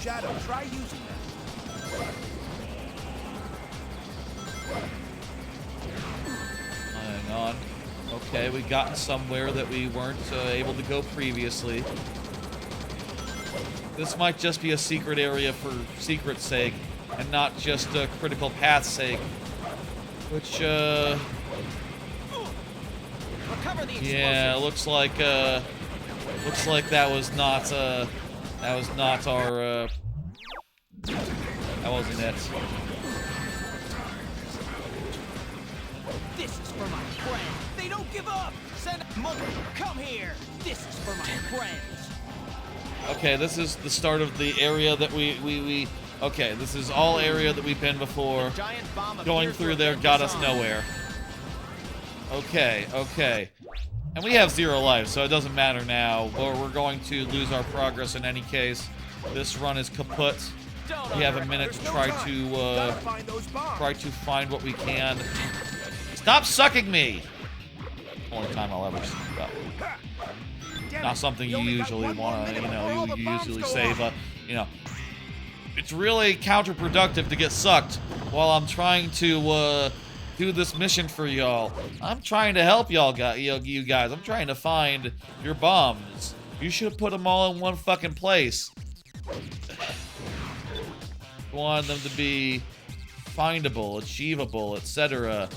[SPEAKER 9] Shadow, try using that.
[SPEAKER 1] Hang on. Okay, we gotten somewhere that we weren't able to go previously. This might just be a secret area for secret's sake, and not just a critical path's sake. Which,
[SPEAKER 3] Recover the
[SPEAKER 1] yeah, looks like that was not, our, that wasn't it.
[SPEAKER 3] This is for my friends. They don't give up. Send Mother, come here. This is for my friends.
[SPEAKER 1] Okay, this is the start of the area that we okay, this is all area that we've been before.
[SPEAKER 3] Giant bomb
[SPEAKER 1] Going
[SPEAKER 3] appears
[SPEAKER 1] through
[SPEAKER 3] to
[SPEAKER 1] there
[SPEAKER 3] have
[SPEAKER 1] got
[SPEAKER 3] been
[SPEAKER 1] us
[SPEAKER 3] disarmed.
[SPEAKER 1] nowhere. Okay, okay. And we have 0 lives, so it doesn't matter now. We're going to lose our progress in any case. This run is kaput. We have a minute to try to find what we can. Stop sucking me! Only time I'll ever suck up. Not something you usually want to, you know, you usually say, but, you know, it's really counterproductive to get sucked while I'm trying to, do this mission for y'all. I'm trying to help y'all, you guys. I'm trying to find your bombs. You should put them all in one fucking place. I want them to be findable, achievable, etc.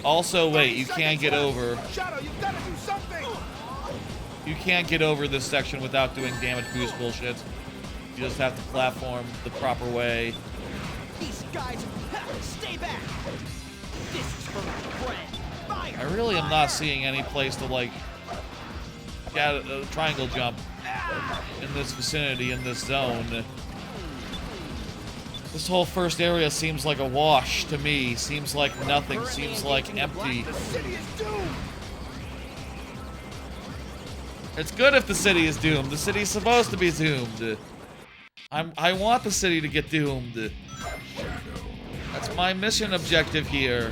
[SPEAKER 1] Also, wait, you can't get over.
[SPEAKER 9] Shadow, you've got to do something.
[SPEAKER 1] You can't get over this section without doing damage boost bullshit. You just have to platform the proper way.
[SPEAKER 3] These guys, stay back. This is for my friend. Fire,
[SPEAKER 1] I really am not seeing any place to, like, get a triangle jump in this vicinity, in this zone. This whole first area seems like a wash to me. Seems like nothing. Seems like empty.
[SPEAKER 9] The city is doomed.
[SPEAKER 1] It's good if the city is doomed. The city's supposed to be doomed. I want the city to get doomed. That's my mission objective here.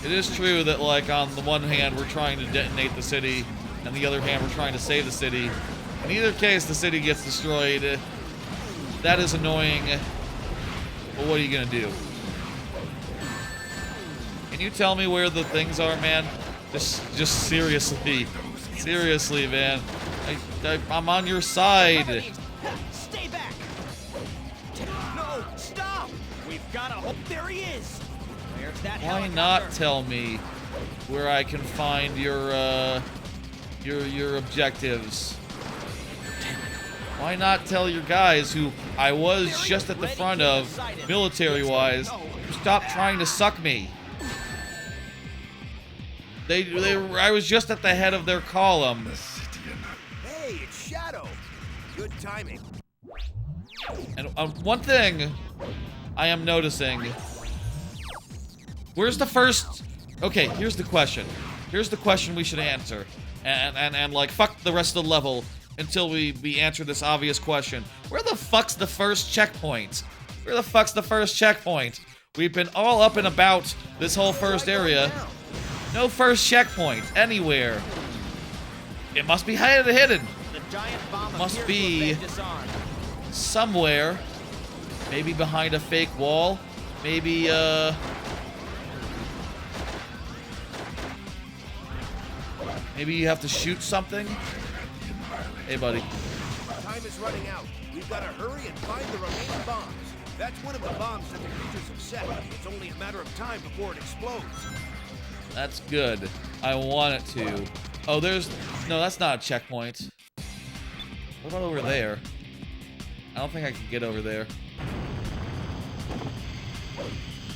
[SPEAKER 1] It is true that, like, on the one hand, we're trying to detonate the city, and the other hand, we're trying to save the city. In either case, the city gets destroyed. That is annoying. But what are you gonna do? Can you tell me where the things are, man? Just seriously. Seriously, man. I'm on your side.
[SPEAKER 3] Stay back. No, stop. We've got to hope. There he is. Where's that
[SPEAKER 1] Why
[SPEAKER 3] helicopter?
[SPEAKER 1] not tell me where I can find your objectives? Why not tell your guys who I was just at the front of, military-wise, stop trying to suck me? I was just at the head of their column.
[SPEAKER 9] Hey, it's Shadow. Good timing.
[SPEAKER 1] And one thing I am noticing. Where's the first... Okay, here's the question. Here's the question we should answer. And like, fuck the rest of the level until we answer this obvious question. Where the fuck's the first checkpoint? Where the fuck's the first checkpoint? We've been all up and about this whole first area. No first checkpoint anywhere. It must be hidden.
[SPEAKER 3] The giant bomb
[SPEAKER 1] Must be somewhere. Maybe behind a fake wall. Maybe, maybe you have to shoot something. Hey, buddy.
[SPEAKER 9] Time is running out. We've got to hurry and find the remaining bombs. That's one of the bombs that the creatures have set. It's only a matter of time before it explodes.
[SPEAKER 1] That's good. I want it to. Oh, there's... No, that's not a checkpoint. What about over there? I don't think I can get over there.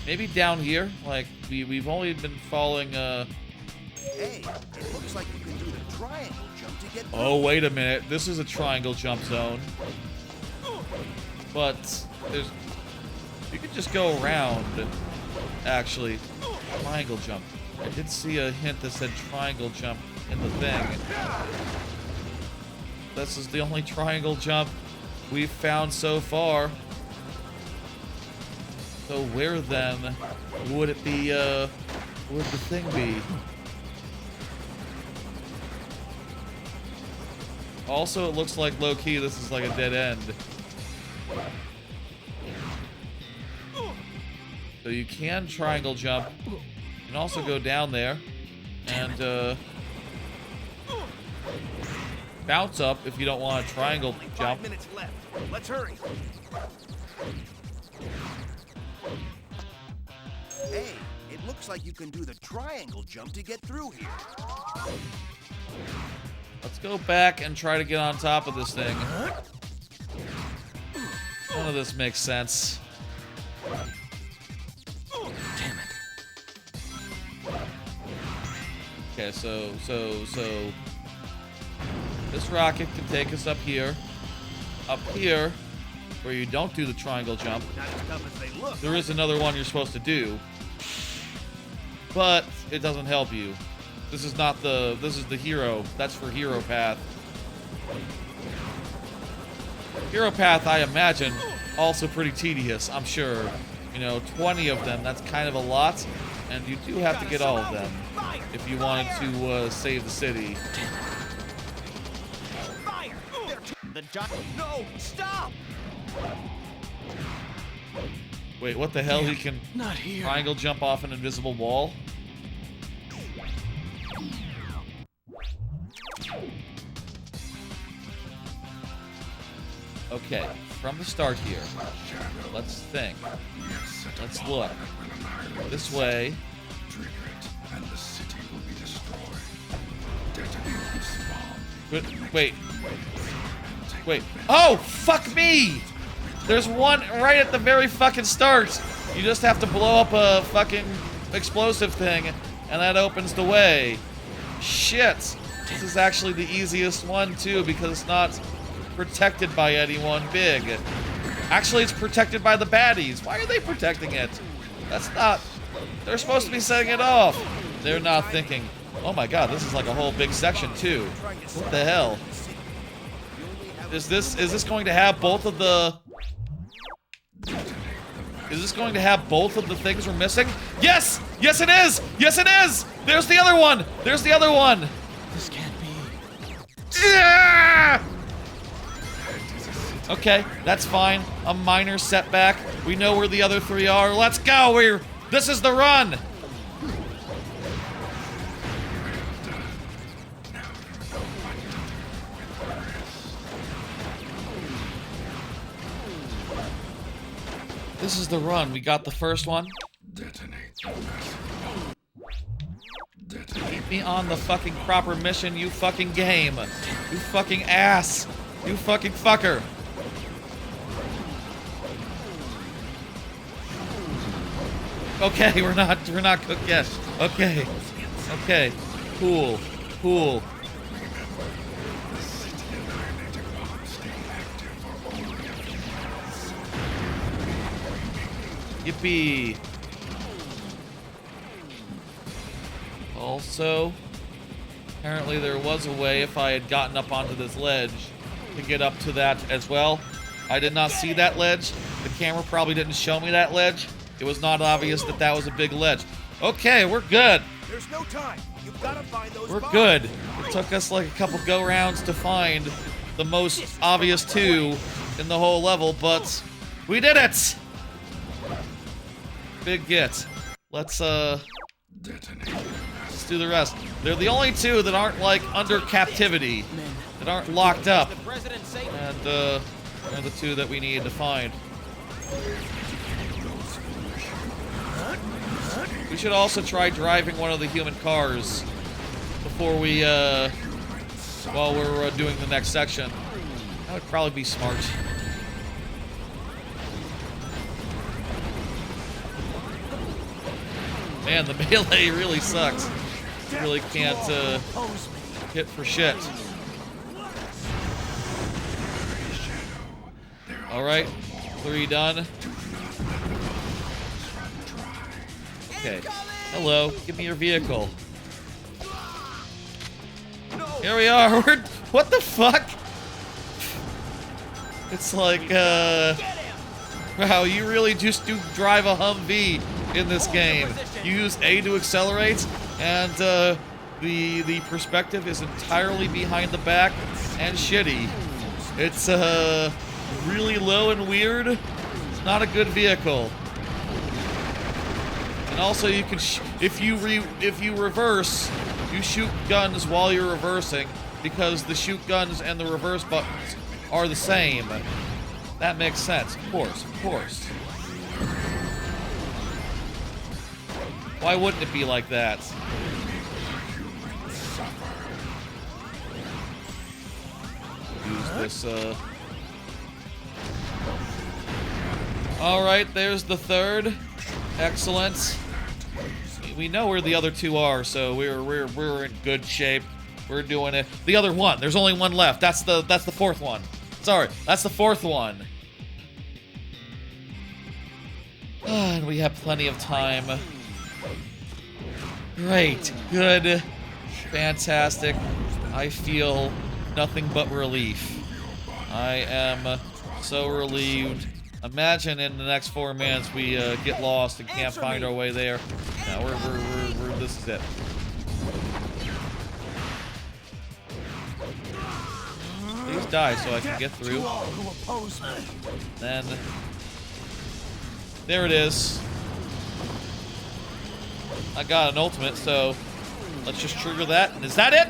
[SPEAKER 1] Maybe down here? Like, we've only been following,
[SPEAKER 9] Hey, it looks like you can do the triangle jump to get...
[SPEAKER 1] Oh, wait a minute. This is a triangle jump zone. But there's... You could just go around, actually. Triangle jump. I did see a hint that said triangle jump in the thing. This is the only triangle jump we've found so far. So where then would it be, would the thing be? Also, it looks like low-key this is like a dead end. So you can triangle jump. You can also go down there and bounce up if you don't want a triangle jump.
[SPEAKER 9] 5 minutes left. Let's hurry. Hey, it looks like you can do the triangle jump to get through here.
[SPEAKER 1] Let's go back and try to get on top of this thing. None of this makes sense.
[SPEAKER 2] Damn it.
[SPEAKER 1] This rocket can take us up here. Up here, where you don't do the triangle jump.
[SPEAKER 9] Not as tough as they look.
[SPEAKER 1] There is another one you're supposed to do. But it doesn't help you. This is not the... This is the hero. That's for Hero Path. Hero Path, I imagine, also pretty tedious, I'm sure. You know, 20 of them, that's kind of a lot. And you do have to get all of them if you wanted to save the city.
[SPEAKER 3] Fire! The no, stop!
[SPEAKER 1] Wait, what the hell? He can
[SPEAKER 2] Not here.
[SPEAKER 1] triangle jump off an invisible wall? Okay, from the start here, let's think. Let's look. This way.
[SPEAKER 6] Trigger it, and the city will be destroyed. Detonate this bomb.
[SPEAKER 1] Wait. Oh, fuck me! There's one right at the very fucking start. You just have to blow up a fucking explosive thing, and that opens the way. Shit. This is actually the easiest one, too, because it's not protected by anyone big. Actually, it's protected by the baddies. Why are they protecting it? That's not... They're supposed to be setting it off. They're not thinking, oh my god, this is like a whole big section, too. What the hell? Is this going to have both of the... Is this going to have both of the things we're missing? Yes! Yes, it is! Yes, it is! There's the other one! There's the other one!
[SPEAKER 2] This can't be.
[SPEAKER 1] Yeah! Okay, that's fine. A minor setback. We know where the other three are. Let's go! This is the run! This is the run. We got the first one.
[SPEAKER 6] Detonate the massive bomb. Detonate.
[SPEAKER 1] Keep me on the fucking proper mission, you fucking game. You fucking ass. You fucking fucker. Okay, we're not cooked yet. Okay. Okay. Cool. Cool.
[SPEAKER 6] The city annihilating bomb stay active for only a few months.
[SPEAKER 1] Yippee. Also, apparently there was a way if I had gotten up onto this ledge to get up to that as well. I did not see that ledge. The camera probably didn't show me that ledge. It was not obvious that that was a big ledge. Okay, we're good.
[SPEAKER 9] There's no time. You've got to find those
[SPEAKER 1] We're
[SPEAKER 9] bombs.
[SPEAKER 1] good. It took us like a couple go-rounds to find the most obvious two in the whole level, but we did it! Big get. Let's do the rest. They're the only two that aren't like under captivity, that aren't locked up. And they're the two that we need to find. We should also try driving one of the human cars before we, while we're doing the next section. That would probably be smart. Man, the melee really sucks. You really can't, hit for shit. Alright, 3 done. Okay. Hello, give me your vehicle. Here we are. What the fuck? It's like, wow, you really just do drive a Humvee in this game. You use A to accelerate, and the perspective is entirely behind the back and shitty. It's really low and weird. It's not a good vehicle. And also, you can if you reverse, you shoot guns while you're reversing because the shoot guns and the reverse buttons are the same. That makes sense. Of course, of course. Why wouldn't it be like that? Use this, Alright, there's the third. Excellent. We know where the other two are, so we're in good shape. We're doing it. The other one. There's only one left. That's the fourth one. Sorry, that's the fourth one. And we have plenty of time. Great. Good. Fantastic. I feel nothing but relief. I am so relieved. Imagine in the next 4 minutes we get lost and can't find our way there. No, we're this is it. Please die so I can get through. Then there it is. I got an ultimate, so let's just trigger that. And is that it?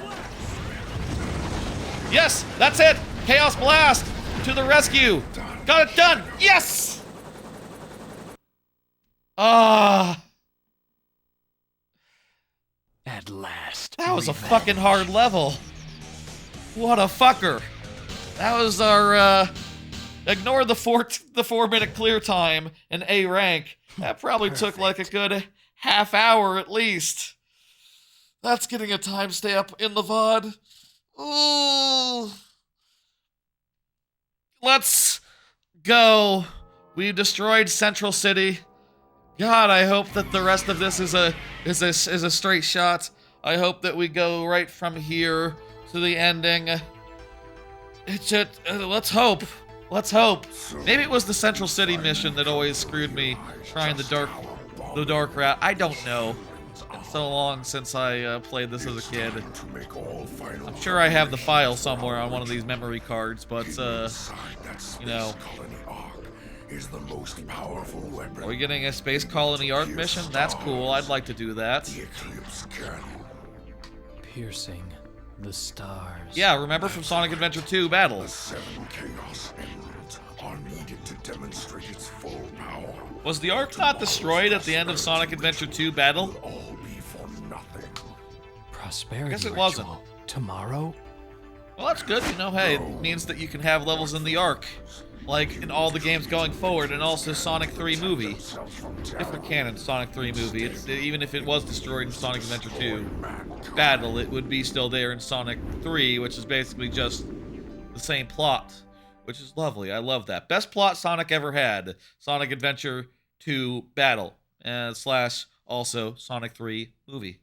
[SPEAKER 1] Yes, that's it. Chaos Blast to the rescue. Got it done. Yes. Ah.
[SPEAKER 2] At last.
[SPEAKER 1] That was a fucking hard level. What a fucker. That was our, ignore the 4-minute clear time and A rank. That probably took like a good half hour at least. That's getting a timestamp in the VOD. Ooh. Let's go. We destroyed Central City. God, I hope that the rest of this is a straight shot. I hope that we go right from here to the ending. It's just, let's hope. Let's hope. Maybe it was the Central City mission that always screwed me, trying the dark route. I don't know. It's so long since I played this as a kid. I'm sure I have the file somewhere on one of these memory cards, but you know.
[SPEAKER 6] Is the most powerful weapon.
[SPEAKER 1] Are we getting a Space Colony Arc mission? That's cool. I'd like to do that.
[SPEAKER 2] Piercing the stars.
[SPEAKER 1] Yeah, remember from Sonic Adventure 2 Battle.
[SPEAKER 6] The 7 Chaos Emeralds are needed to demonstrate its full power.
[SPEAKER 1] Was the Ark not destroyed at the end of Sonic Adventure 2 Battle?
[SPEAKER 6] All be for nothing.
[SPEAKER 2] Prosperity
[SPEAKER 1] I guess it
[SPEAKER 2] ritual.
[SPEAKER 1] wasn't.
[SPEAKER 2] Tomorrow?
[SPEAKER 1] Well, that's good. You know, hey, it means that you can have levels in the Ark. Like in all the games going forward, and also Sonic 3 movie. Different canon Sonic 3 movie. Even if it was destroyed in Sonic Adventure 2 Battle, it would be still there in Sonic 3, which is basically just the same plot, which is lovely. I love that. Best plot Sonic ever had. Sonic Adventure 2 Battle, slash also Sonic 3 movie.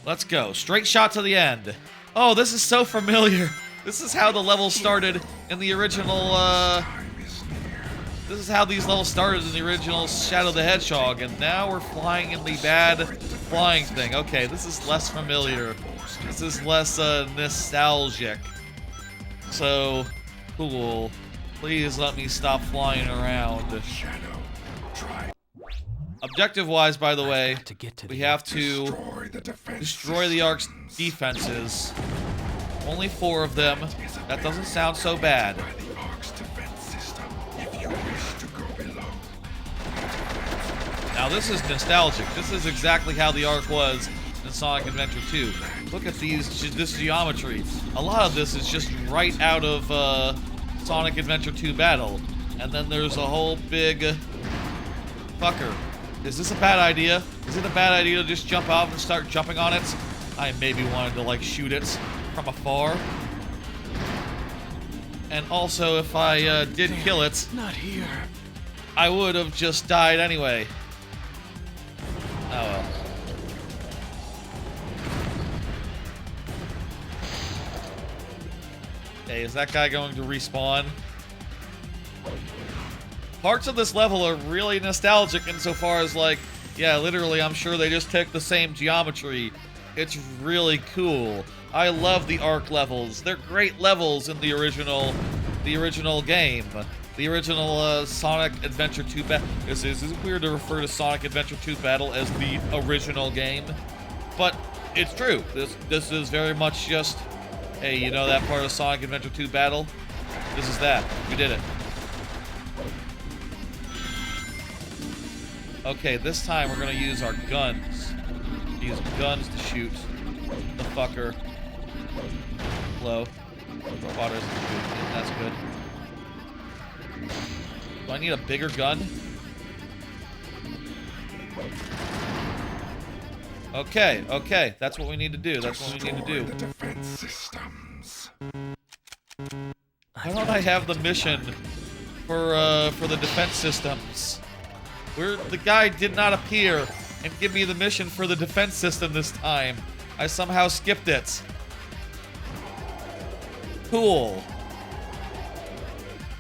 [SPEAKER 1] Let's go. Straight shot to the end. Oh, this is so familiar. This is how the level started in the original, this is how these levels started in the original Shadow the Hedgehog, and now we're flying in the bad flying thing. Okay, this is less familiar. This is less, nostalgic. So, cool. Please let me stop flying around. Objective-wise, by the way, we have to destroy the Ark's defenses. Only 4 of them. That doesn't sound so bad. Now this is nostalgic. This is exactly how the Ark was in Sonic Adventure 2. Look at this geometry. A lot of this is just right out of Sonic Adventure 2 Battle. And then there's a whole big fucker. Is this a bad idea? Is it a bad idea to just jump out and start jumping on it? I maybe wanted to like shoot it from afar. And also, if I did kill it,
[SPEAKER 2] not here.
[SPEAKER 1] I would have just died anyway. Oh well. Hey, is that guy going to respawn? Parts of this level are really nostalgic insofar as like, yeah, literally, I'm sure they just take the same geometry. It's really cool. I love the Ark levels. They're great levels in the original game. The original Sonic Adventure 2 Battle. Is it weird to refer to Sonic Adventure 2 Battle as the original game? But it's true. This is very much just, hey, you know that part of Sonic Adventure 2 Battle? This is that. We did it. Okay, this time we're gonna use our guns. Use guns to shoot the fucker. Low. Water isn't good. That's good. Do I need a bigger gun? Okay, okay, that's what we need to do. That's what we need to do.
[SPEAKER 6] The defense systems.
[SPEAKER 1] Why don't I have the mission for the defense systems? Where the guy did not appear and give me the mission for the defense system this time. I somehow skipped it. Cool.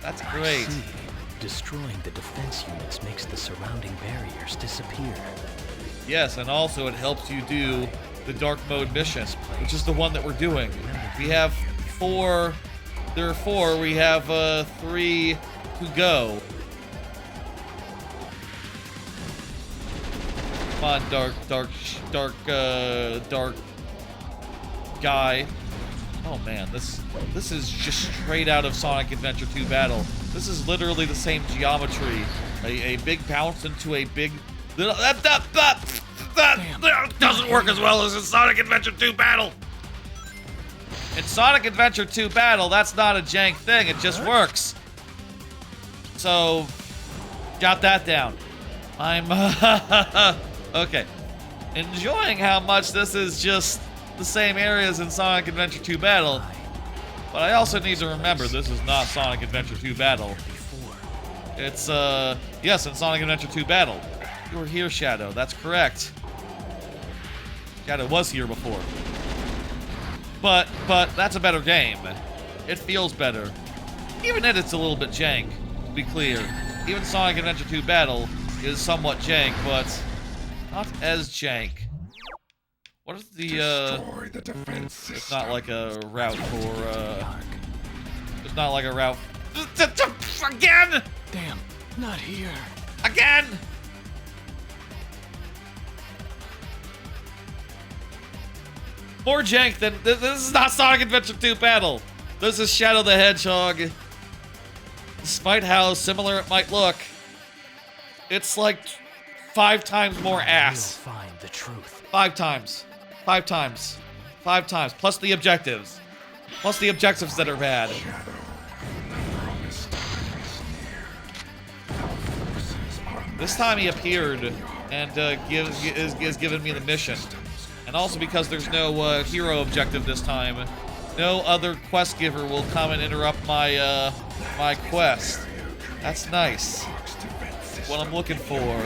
[SPEAKER 1] That's great.
[SPEAKER 2] I see. Destroying the defense units makes the surrounding barriers disappear.
[SPEAKER 1] Yes, and also it helps you do the dark mode mission, which is the one that we're doing. We have 4. There are 4. We have 3 to go. Come on, dark guy. Oh man, this is just straight out of Sonic Adventure 2 Battle. This is literally the same geometry. A big bounce into a big... That doesn't work as well as in Sonic Adventure 2 Battle. In Sonic Adventure 2 Battle, that's not a jank thing. It just works. So, got that down. I'm okay. Enjoying how much this is just the same areas in Sonic Adventure 2 Battle. But I also need to remember this is not Sonic Adventure 2 Battle. It's yes, in Sonic Adventure 2 Battle. You were here, Shadow. That's correct. Shadow was here before. But that's a better game. It feels better. Even it's a little bit jank, to be clear. Even Sonic Adventure 2 Battle is somewhat jank, but not as jank. What is
[SPEAKER 6] Destroy the defense
[SPEAKER 1] it's not like a route for it's not like a route again!
[SPEAKER 2] Damn, not here.
[SPEAKER 1] Again! More jank than this is not Sonic Adventure 2 Battle. This is Shadow the Hedgehog. Despite how similar it might look, it's like 5 times more ass.
[SPEAKER 2] We'll find the truth.
[SPEAKER 1] 5 times. 5 times. 5 times. Plus the objectives. Plus the objectives that are bad. This time he appeared and is giving me the mission. And also because there's no hero objective this time, no other quest giver will come and interrupt my my quest. That's nice. What I'm looking for.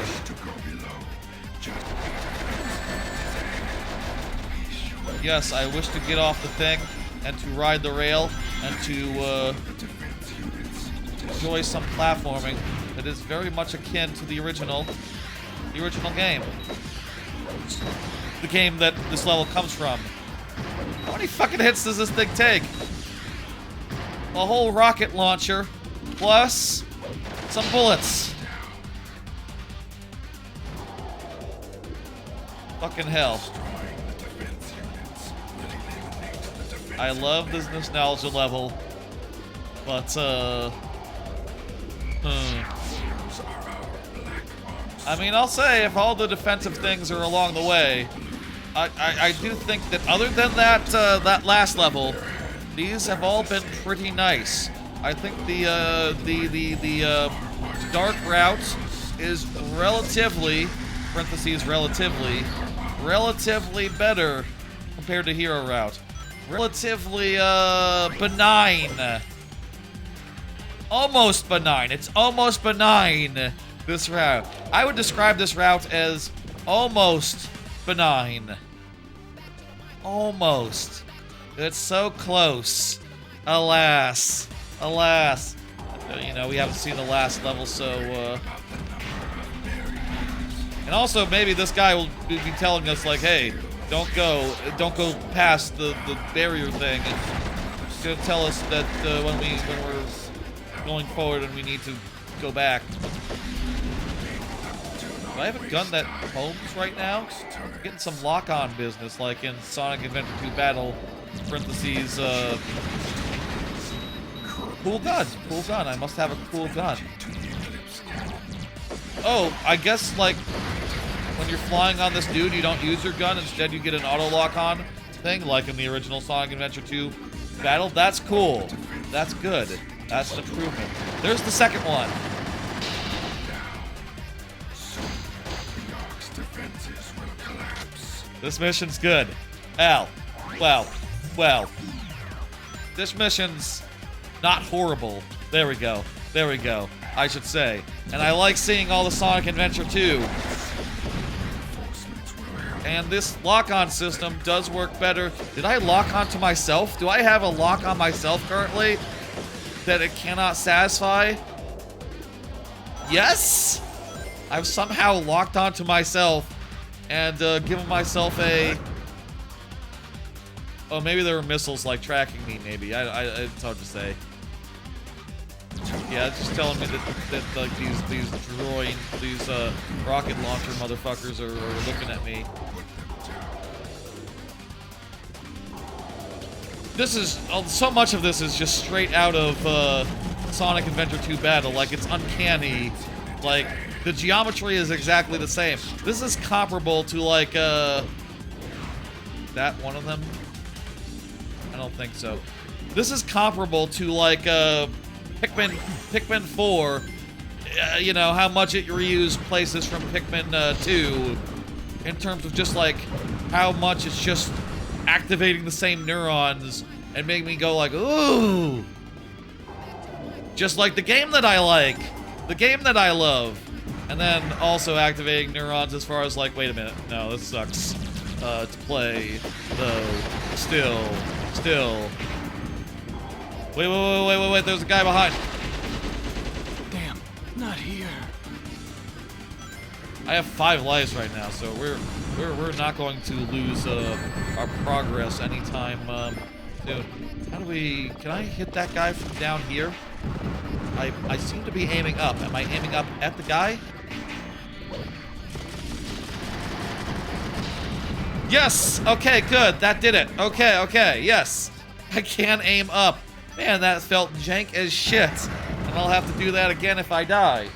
[SPEAKER 1] Yes, I wish to get off the thing and to ride the rail and to enjoy some platforming that is very much akin to the original game. The game that this level comes from. How many fucking hits does this thing take? A whole rocket launcher plus some bullets. Fucking hell. I love this nostalgia level, but I mean, I'll say if all the defensive things are along the way, I do think that other than that that last level, these have all been pretty nice. I think the dark route is relatively better compared to hero route. Relatively benign. Almost benign. It's almost benign, this route. I would describe this route as almost benign. Almost. It's so close. Alas. Alas. You know, we haven't seen the last level, so and also maybe this guy will be telling us like, hey, don't go past the barrier thing. He's gonna tell us that when we're going forward and we need to go back. Do I have a gun that homes right now? I'm getting some lock-on business, like in Sonic Adventure 2 Battle, parentheses, cool gun. Cool gun. I must have a cool gun. Oh, I guess, like, when you're flying on this dude, you don't use your gun. Instead, you get an auto lock-on thing, like in the original Sonic Adventure 2 Battle. That's cool. That's good. That's an improvement. There's the second one. This mission's good. Well. This mission's not horrible. There we go. I should say. And I like seeing all the Sonic Adventure 2. And this lock-on system does work better. Did I lock onto myself? Do I have a lock on myself currently that it cannot satisfy? Yes! I've somehow locked onto myself and given myself a... Oh, maybe there were missiles like tracking me, maybe. It's hard to say. Yeah, it's just telling me that like these rocket launcher motherfuckers are looking at me. This is so much of this is just straight out of Sonic Adventure 2 Battle. Like, it's uncanny. Like, the geometry is exactly the same. This is comparable to like that one of them. I don't think so. This is comparable to like Pikmin 4. You know how much it reused places from Pikmin 2 in terms of just like how much it's just activating the same neurons and making me go like, ooh. Just like the game that I like, the game that I love. And then also activating neurons as far as like, wait a minute, no, this sucks to play, though, still. Wait, there's a guy behind.
[SPEAKER 2] Damn, not here.
[SPEAKER 1] I have 5 lives right now, so we're not going to lose our progress anytime soon. How do we... Can I hit that guy from down here? I seem to be aiming up. Am I aiming up at the guy? Yes! Okay, good. That did it. Okay, yes. I can aim up. Man, that felt jank as shit. And I'll have to do that again if I die.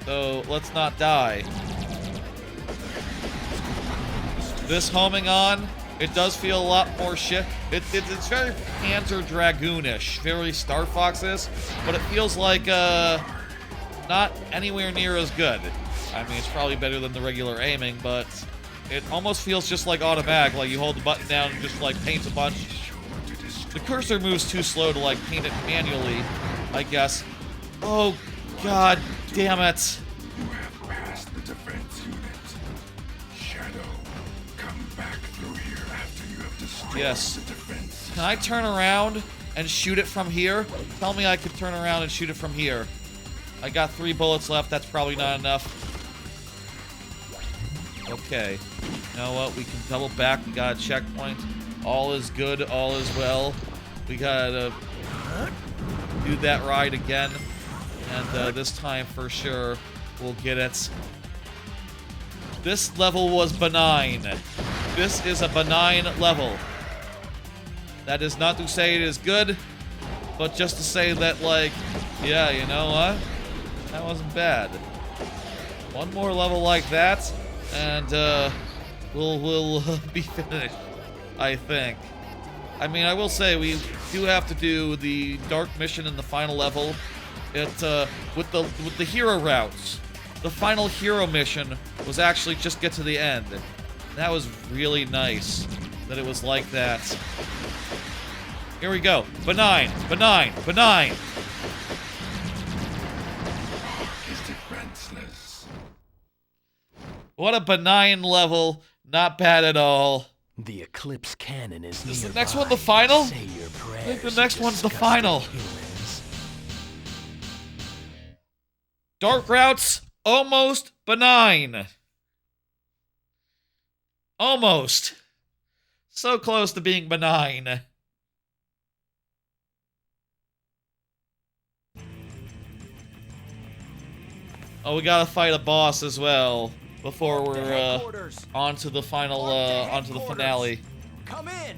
[SPEAKER 1] So, let's not die. This homing on, it does feel a lot more shit. It's very Panzer Dragoonish, very Star Fox-ish, but it feels like, not anywhere near as good. I mean, it's probably better than the regular aiming, but it almost feels just like automatic, like you hold the button down and just, like, paint a bunch. The cursor moves too slow to, like, paint it manually, I guess. Oh, god damn it.
[SPEAKER 6] You have passed the defense unit. Shadow, come back through here after you have destroyed the defense.
[SPEAKER 1] Can I turn around and shoot it from here? Tell me I can turn around and shoot it from here. I got 3 bullets left. That's probably not enough. Okay. You know what? We can double back. We got a checkpoint. All is good. All is well. We gotta do that ride again. And this time, for sure, we'll get it. This level was benign. This is a benign level. That is not to say it is good, but just to say that, like, yeah, you know what? That wasn't bad. One more level like that, and we'll be finished, I think. I mean, I will say we do have to do the dark mission in the final level. With the hero routes. The final hero mission was actually just get to the end. That was really nice that it was like that. Here we go. Benign. What a benign level. Not bad at all.
[SPEAKER 2] The Eclipse Cannon is
[SPEAKER 1] Is the
[SPEAKER 2] nearby.
[SPEAKER 1] next one the final?
[SPEAKER 2] Say your
[SPEAKER 1] I
[SPEAKER 2] prayers,
[SPEAKER 1] think the next one's the
[SPEAKER 2] disgusting
[SPEAKER 1] final.
[SPEAKER 2] humans.
[SPEAKER 1] Dark routes, almost benign. Almost. So close to being benign. Oh, we gotta fight a boss as well before we're onto the final, onto the finale.
[SPEAKER 3] Come in!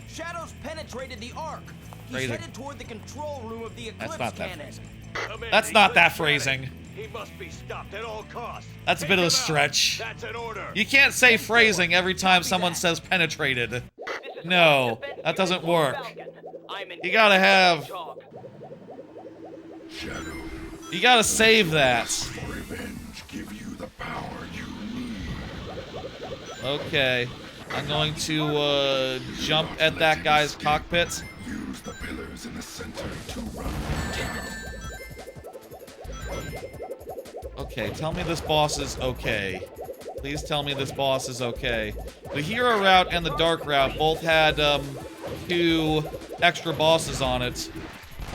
[SPEAKER 3] Shadow's penetrated the Ark. He's
[SPEAKER 1] Phrasing.
[SPEAKER 3] headed toward the control room of the Eclipse
[SPEAKER 1] not that
[SPEAKER 3] Cannon.
[SPEAKER 1] That's not that phrasing.
[SPEAKER 11] He must be stopped at all costs.
[SPEAKER 1] That's a bit of a stretch.
[SPEAKER 11] That's an order.
[SPEAKER 1] You can't say phrasing every time someone says penetrated. No, that doesn't work. You gotta have...
[SPEAKER 6] Shadow.
[SPEAKER 1] You gotta save that.
[SPEAKER 6] For revenge, give you the power you need.
[SPEAKER 1] Okay. I'm going to jump at that guy's cockpit.
[SPEAKER 6] Use the pillars in the center to run down.
[SPEAKER 1] Okay, tell me this boss is okay. Please tell me this boss is okay. The hero route and the dark route both had 2 extra bosses on it.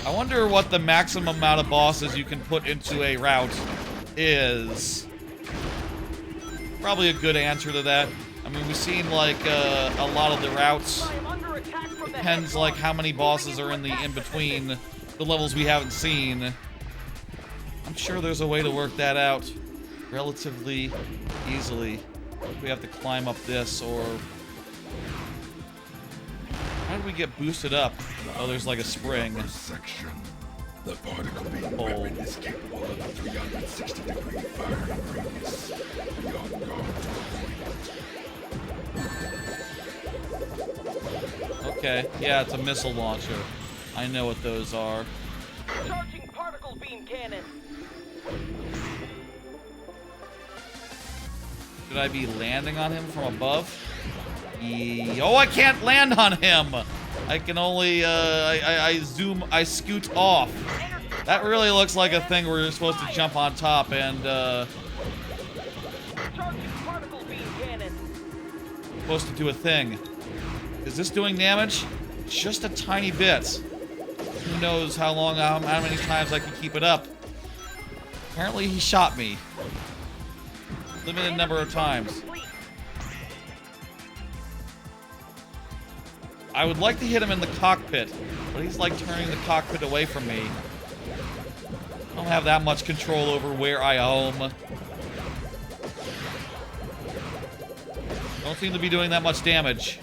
[SPEAKER 1] I wonder what the maximum amount of bosses you can put into a route is. Probably a good answer to that. I mean, we've seen like a lot of the routes. Depends like how many bosses are in the in-between the levels we haven't seen. I'm sure there's a way to work that out relatively easily. We have to climb up this, or how do we get boosted up? Oh, there's like a spring.
[SPEAKER 6] Section. The particle beam weapon is capable of a 360-degree firing radius. Be on guard to avoid it.
[SPEAKER 1] Okay, yeah, it's a missile launcher. I know what those are.
[SPEAKER 5] Charging particle beam cannon.
[SPEAKER 1] Should I be landing on him from above? Oh, I can't land on him! I can only, I scoot off. That really looks like a thing where you're supposed to jump on top and,
[SPEAKER 5] Charging particle beam cannon.
[SPEAKER 1] supposed to do a thing. Is this doing damage? Just a tiny bit. Who knows how long, how many times I can keep it up. Apparently he shot me. Limited number of times. I would like to hit him in the cockpit, but he's like turning the cockpit away from me. I don't have that much control over where I home. Don't seem to be doing that much damage.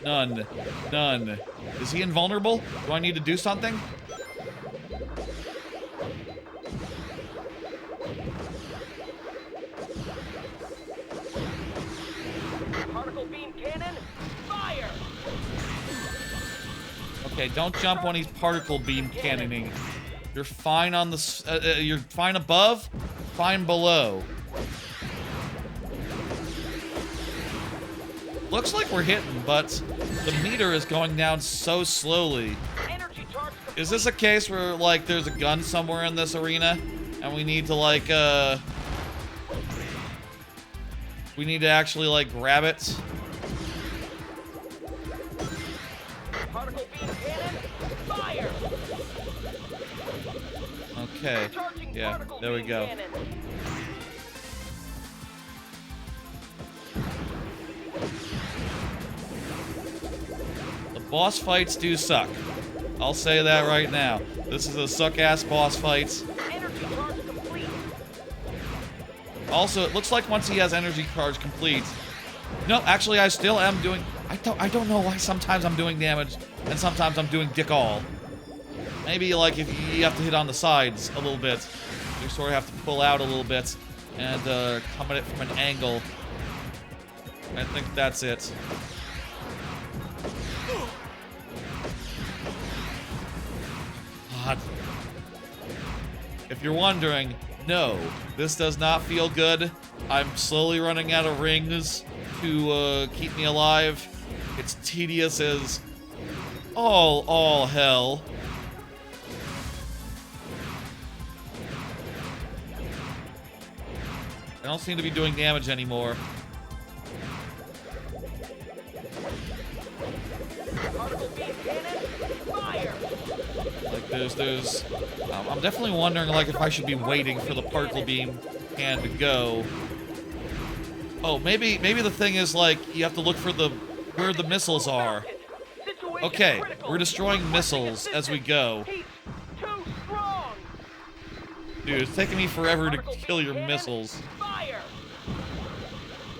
[SPEAKER 1] None. None. Is he invulnerable? Do I need to do something?
[SPEAKER 5] Particle beam cannon. Fire.
[SPEAKER 1] Okay, don't jump when he's particle beam cannoning. You're fine on the. You're fine above, fine below. Looks like we're hitting, but the meter is going down so slowly. Is this a case where, like, there's a gun somewhere in this arena, and we need to, like, we need to actually, like, grab it?
[SPEAKER 5] Particle beam cannon. Fire.
[SPEAKER 1] Okay. Yeah, there we go. Boss fights do suck. I'll say that right now. This is a suck-ass boss fight.
[SPEAKER 5] Energy charge complete.
[SPEAKER 1] Also, it looks like once he has energy charge complete... No, actually, I still am doing... I don't know why sometimes I'm doing damage and sometimes I'm doing dick all. Maybe, like, if you have to hit on the sides a little bit. You sort of have to pull out a little bit and come at it from an angle. I think that's it. God. If you're wondering, no, this does not feel good. I'm slowly running out of rings to keep me alive. It's tedious as all hell. I don't seem to be doing damage anymore. Like there's I'm definitely wondering like if I should be waiting for the particle beam can to go. Oh, maybe the thing is like you have to look for where the missiles are. Okay, we're destroying missiles as we go. Dude, it's taking me forever to kill your missiles.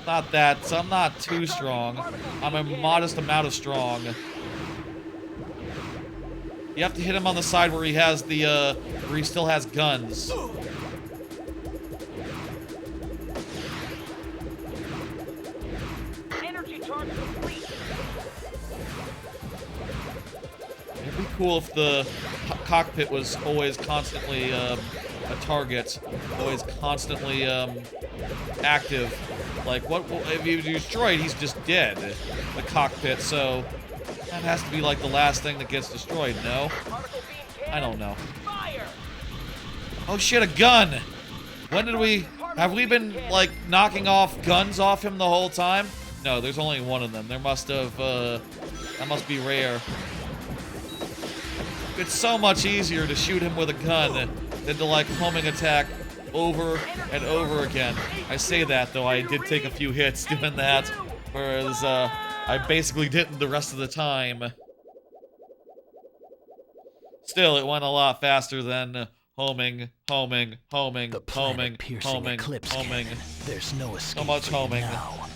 [SPEAKER 1] Not that, so I'm not too strong. I'm a modest amount of strong. You have to hit him on the side where he has the, where he still has guns.
[SPEAKER 5] Energy charge complete.
[SPEAKER 1] cool if the cockpit was always constantly a target, always constantly active. Like, what if you destroy it, he's just dead, the cockpit, so that has to be like the last thing that gets destroyed, no? I don't know. Oh shit, a gun! When did have we been, like, knocking off guns off him the whole time? No, there's only one of them. There must have, that must be rare. It's so much easier to shoot him with a gun than to, like, homing attack over and over again. I say that, though, I did take a few hits doing that, whereas, I basically didn't the rest of the time. Still, it went a lot faster than homing.
[SPEAKER 2] The planet-piercing eclipse cannon. There's no escape.
[SPEAKER 1] So much homing.
[SPEAKER 2] Now.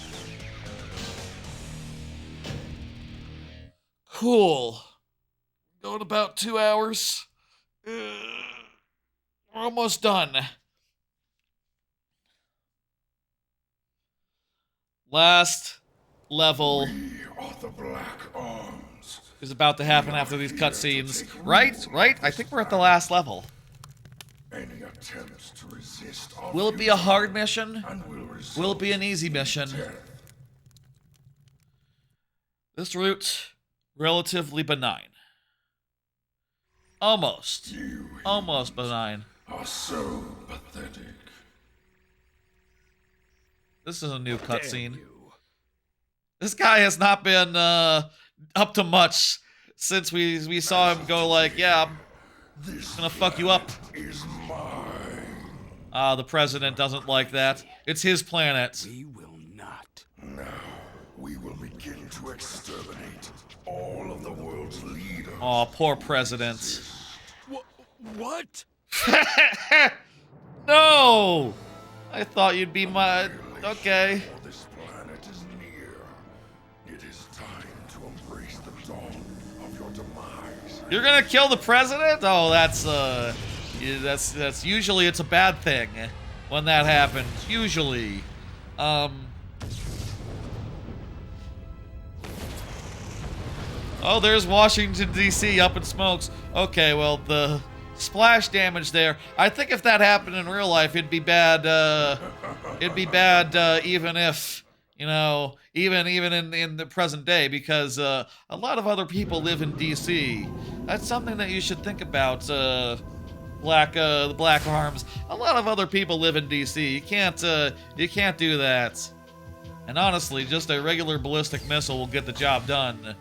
[SPEAKER 1] Cool. Going about 2 hours. We're almost done. Last level
[SPEAKER 6] The Black Arms
[SPEAKER 1] is about to happen after these cutscenes. Right? Right? I think we're at the last level.
[SPEAKER 6] Any attempts to resist
[SPEAKER 1] Will it be a hard mission? Will it be an easy mission? This route, relatively benign. Almost. Almost benign.
[SPEAKER 6] Are so pathetic.
[SPEAKER 1] This is a new cutscene. This guy has not been up to much since we saw him go like, yeah, I'm gonna fuck you up. The president doesn't like that. It's his planet.
[SPEAKER 6] We will not. Now, we will begin to exterminate all of the world's leaders.
[SPEAKER 1] Aw, poor president.
[SPEAKER 4] What?
[SPEAKER 1] No! I thought you'd be my... Okay.
[SPEAKER 6] This planet is near. It is time to embrace the dawn of your demise.
[SPEAKER 1] You're gonna kill the president? Oh, that's usually it's a bad thing when that happens. Usually. Oh, there's Washington, D.C. up in smokes. Okay, well, the splash damage there. I think if that happened in real life, it'd be bad, even if, you know, even in the present day, because a lot of other people live in D.C. That's something that you should think about, the Black Arms. A lot of other people live in D.C. You can't do that. And honestly, just a regular ballistic missile will get the job done.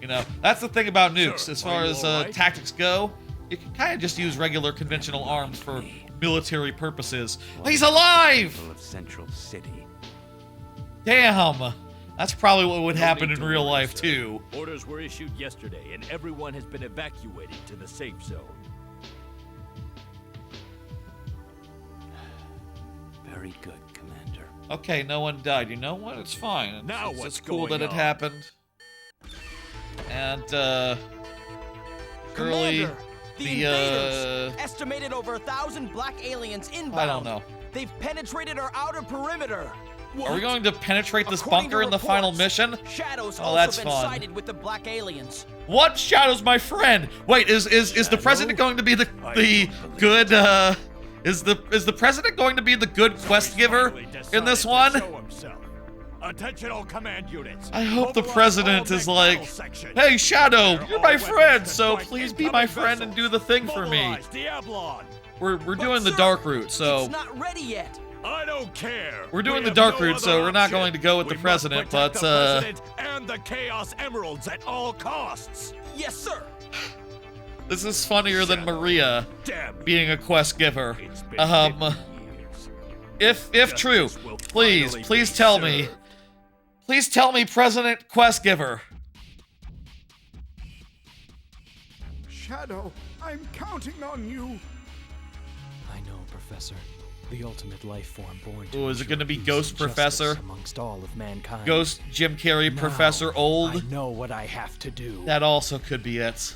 [SPEAKER 1] You know, that's the thing about nukes. As far as tactics go, you can kind of just use regular conventional arms for military purposes. He's alive!
[SPEAKER 3] Of Central City.
[SPEAKER 1] Damn! That's probably what would happen in real life, too.
[SPEAKER 3] Orders were issued yesterday, and everyone has been evacuated to the safe zone.
[SPEAKER 2] Very good, Commander.
[SPEAKER 1] Okay, no one died. You know what? It's fine.
[SPEAKER 3] Now
[SPEAKER 1] it's
[SPEAKER 3] what's
[SPEAKER 1] just cool
[SPEAKER 3] going
[SPEAKER 1] that it
[SPEAKER 3] on?
[SPEAKER 1] happened. And,
[SPEAKER 3] Commander,
[SPEAKER 1] the
[SPEAKER 3] invaders estimated over 1,000 black aliens inbound.
[SPEAKER 1] I don't know.
[SPEAKER 3] They've penetrated our outer perimeter.
[SPEAKER 1] Are we going to penetrate this
[SPEAKER 3] According
[SPEAKER 1] bunker
[SPEAKER 3] to
[SPEAKER 1] in the final
[SPEAKER 3] reports,
[SPEAKER 1] mission?
[SPEAKER 3] Shadow's
[SPEAKER 1] Oh, that's
[SPEAKER 3] also been
[SPEAKER 1] fun.
[SPEAKER 3] sighted with the black aliens.
[SPEAKER 1] What? Shadow's my friend. Wait, is the president going to be the good is the president going to be the good quest giver in this one?
[SPEAKER 11] Attention all command units.
[SPEAKER 1] I hope the
[SPEAKER 11] Mobilize
[SPEAKER 1] president
[SPEAKER 11] all
[SPEAKER 1] is
[SPEAKER 11] neck
[SPEAKER 1] like,
[SPEAKER 11] battle sections.
[SPEAKER 1] "Hey Shadow,
[SPEAKER 11] Prepare
[SPEAKER 1] you're
[SPEAKER 11] all
[SPEAKER 1] my
[SPEAKER 11] weapons
[SPEAKER 1] friend,
[SPEAKER 11] and
[SPEAKER 1] so
[SPEAKER 11] fight
[SPEAKER 1] please be my
[SPEAKER 11] incoming
[SPEAKER 1] friend and
[SPEAKER 11] vessels.
[SPEAKER 1] do the thing for me."
[SPEAKER 11] Mobilize Diablon.
[SPEAKER 1] We're
[SPEAKER 3] But
[SPEAKER 1] doing the
[SPEAKER 3] sir,
[SPEAKER 1] dark route, so
[SPEAKER 3] It's not ready yet.
[SPEAKER 11] I don't care.
[SPEAKER 1] we're doing
[SPEAKER 11] We
[SPEAKER 1] the
[SPEAKER 11] have
[SPEAKER 1] dark
[SPEAKER 11] no
[SPEAKER 1] route, so
[SPEAKER 11] other
[SPEAKER 1] we're not
[SPEAKER 11] option.
[SPEAKER 1] going to go with
[SPEAKER 11] We
[SPEAKER 1] the
[SPEAKER 11] must
[SPEAKER 1] president,
[SPEAKER 11] protect
[SPEAKER 1] but
[SPEAKER 11] the president and the Chaos Emeralds at all costs.
[SPEAKER 3] Yes, sir.
[SPEAKER 1] this is funnier than Maria
[SPEAKER 11] Damn it.
[SPEAKER 1] being a quest giver.
[SPEAKER 11] It's been 50 years.
[SPEAKER 1] If true,
[SPEAKER 11] Justice will
[SPEAKER 1] please
[SPEAKER 11] finally be
[SPEAKER 1] tell me.
[SPEAKER 11] served.
[SPEAKER 1] Please tell me President Quest Giver.
[SPEAKER 6] Shadow, I'm counting on you.
[SPEAKER 2] I know, Professor. The ultimate life form born to
[SPEAKER 1] Ooh, is it
[SPEAKER 2] ensure
[SPEAKER 1] gonna be
[SPEAKER 2] peace
[SPEAKER 1] Ghost
[SPEAKER 2] and justice
[SPEAKER 1] Professor?
[SPEAKER 2] amongst all of mankind.
[SPEAKER 1] Ghost Jim Carrey
[SPEAKER 2] Now,
[SPEAKER 1] Professor Old?
[SPEAKER 2] I know what I have to do.
[SPEAKER 1] That also could be it.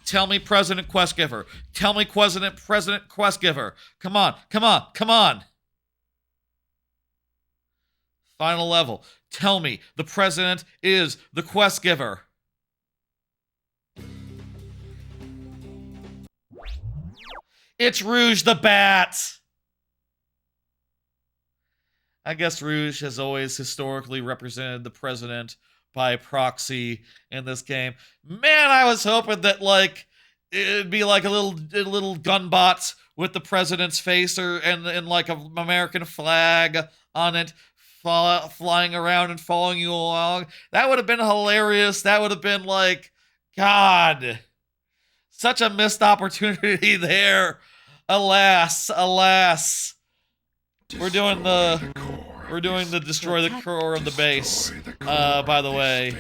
[SPEAKER 1] Tell me President Quest Giver. Tell me President Quest Giver. Come on, come on, come on. Final level. Tell me the president is the quest giver. It's Rouge the Bat! I guess Rouge has always historically represented the president by proxy in this game. Man, I was hoping that, like, it'd be like a little gun bot with the president's face and like an American flag on it flying around and following you along. That would have been hilarious. That would have been like, God, such a missed opportunity there. Alas, alas. We're doing the destroy the core of the base. By the way.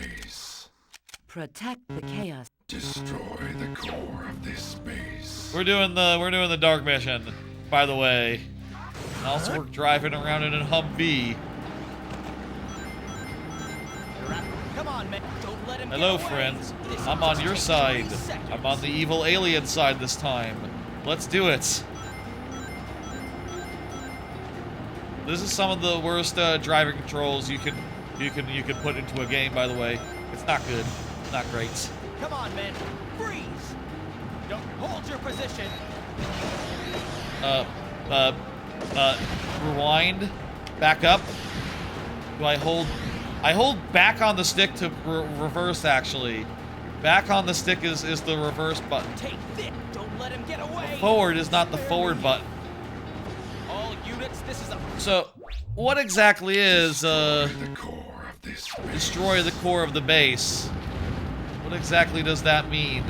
[SPEAKER 7] Protect the chaos.
[SPEAKER 6] Destroy the core of this base.
[SPEAKER 1] We're doing the dark mission, by the way. And also we're driving around in a Humvee.
[SPEAKER 3] Come on, man. Don't let him
[SPEAKER 1] Hello,
[SPEAKER 3] get away.
[SPEAKER 1] friends.
[SPEAKER 3] This
[SPEAKER 1] I'm
[SPEAKER 3] will
[SPEAKER 1] on
[SPEAKER 3] just
[SPEAKER 1] your
[SPEAKER 3] take
[SPEAKER 1] side.
[SPEAKER 3] 3 seconds.
[SPEAKER 1] I'm on the evil alien side this time. Let's do it. This is some of the worst driving controls you can put into a game, by the way. It's not good. It's not great.
[SPEAKER 3] Come on, men. Freeze. Don't hold your position.
[SPEAKER 1] Rewind. Back up. Do I hold? I hold back on the stick to reverse, actually. Back on the stick is the reverse button.
[SPEAKER 3] Take this. Don't let him get away.
[SPEAKER 1] Forward is not the forward button.
[SPEAKER 3] All units, this is a...
[SPEAKER 1] So, what exactly is, destroy the core of the base? What exactly does that mean?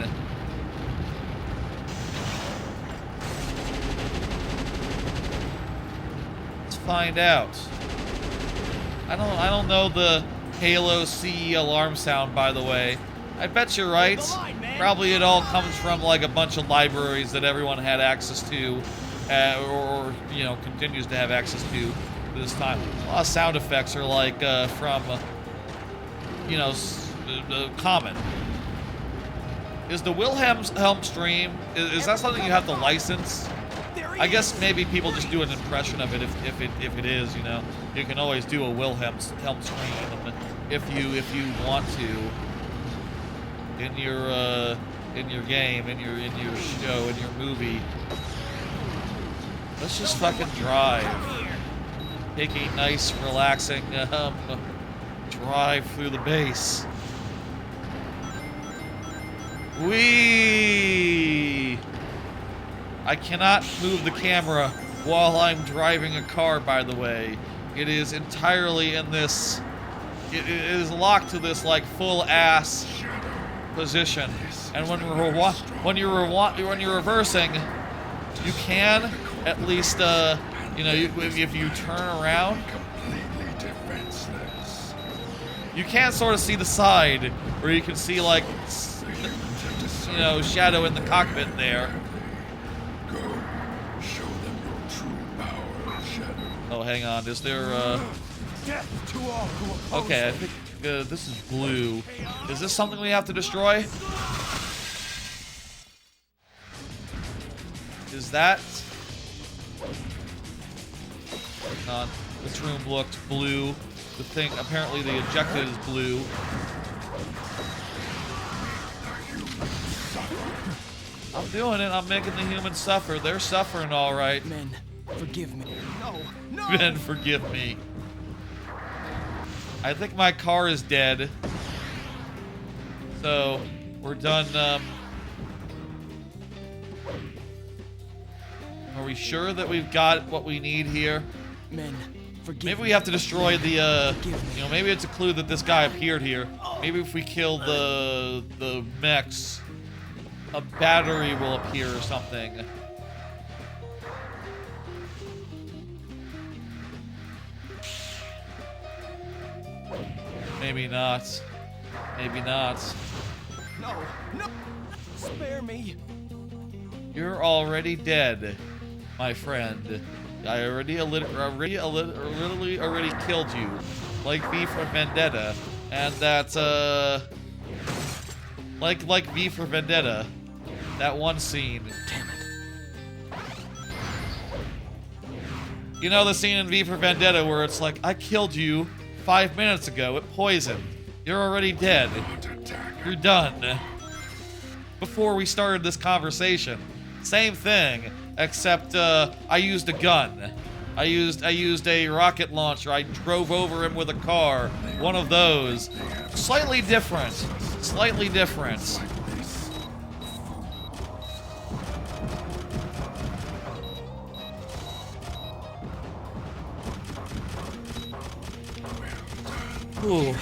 [SPEAKER 1] Let's find out. I don't know the Halo CE alarm sound, by the way. I bet you're right. Probably it all comes from like a bunch of libraries that everyone had access to, or you know, continues to have access to this time. A lot of sound effects are like from, you know, common. Is the Wilhelm stream? Is that something you have to license? I guess maybe people just do an impression of it if it is, you know. You can always do a Wilhelm stream if you want to in your game, in your show, in your movie. Let's just fucking drive. Take a nice, relaxing drive through the base. Whee! I cannot move the camera while I'm driving a car, by the way. It is entirely in this... It is locked to this, like, full-ass position. And when you're reversing, you can at least, you know, if you turn around, you can sort of see the side, where you can see, like, you know, Shadow in the cockpit there. Oh, hang on. Is there, okay, I think this is blue. Is this something we have to destroy? Is that... Hang on. This room looked blue. The thing, apparently the objective is blue. I'm doing it. I'm making the humans suffer. They're suffering all right.
[SPEAKER 3] Men, forgive me. No, no.
[SPEAKER 1] Men, forgive me. I think my car is dead. So, we're done. Are we sure that we've got what we need here?
[SPEAKER 3] Men, forgive
[SPEAKER 1] Maybe we have to destroy the, you know, maybe it's a clue that this guy appeared here. Maybe if we kill the mechs, a battery will appear or something. Maybe not. Maybe not.
[SPEAKER 3] No, no. Spare me.
[SPEAKER 1] You're already dead, my friend. I already killed you, like V for Vendetta, and that's like V for Vendetta, that one scene.
[SPEAKER 3] Damn it.
[SPEAKER 1] You know the scene in V for Vendetta where it's like, I killed you 5 minutes ago. It poisoned. You're already dead. You're done. Before we started this conversation, same thing. except I used a gun. I used a rocket launcher. I drove over him with a car. One of those. Slightly different. Slightly different. Ooh.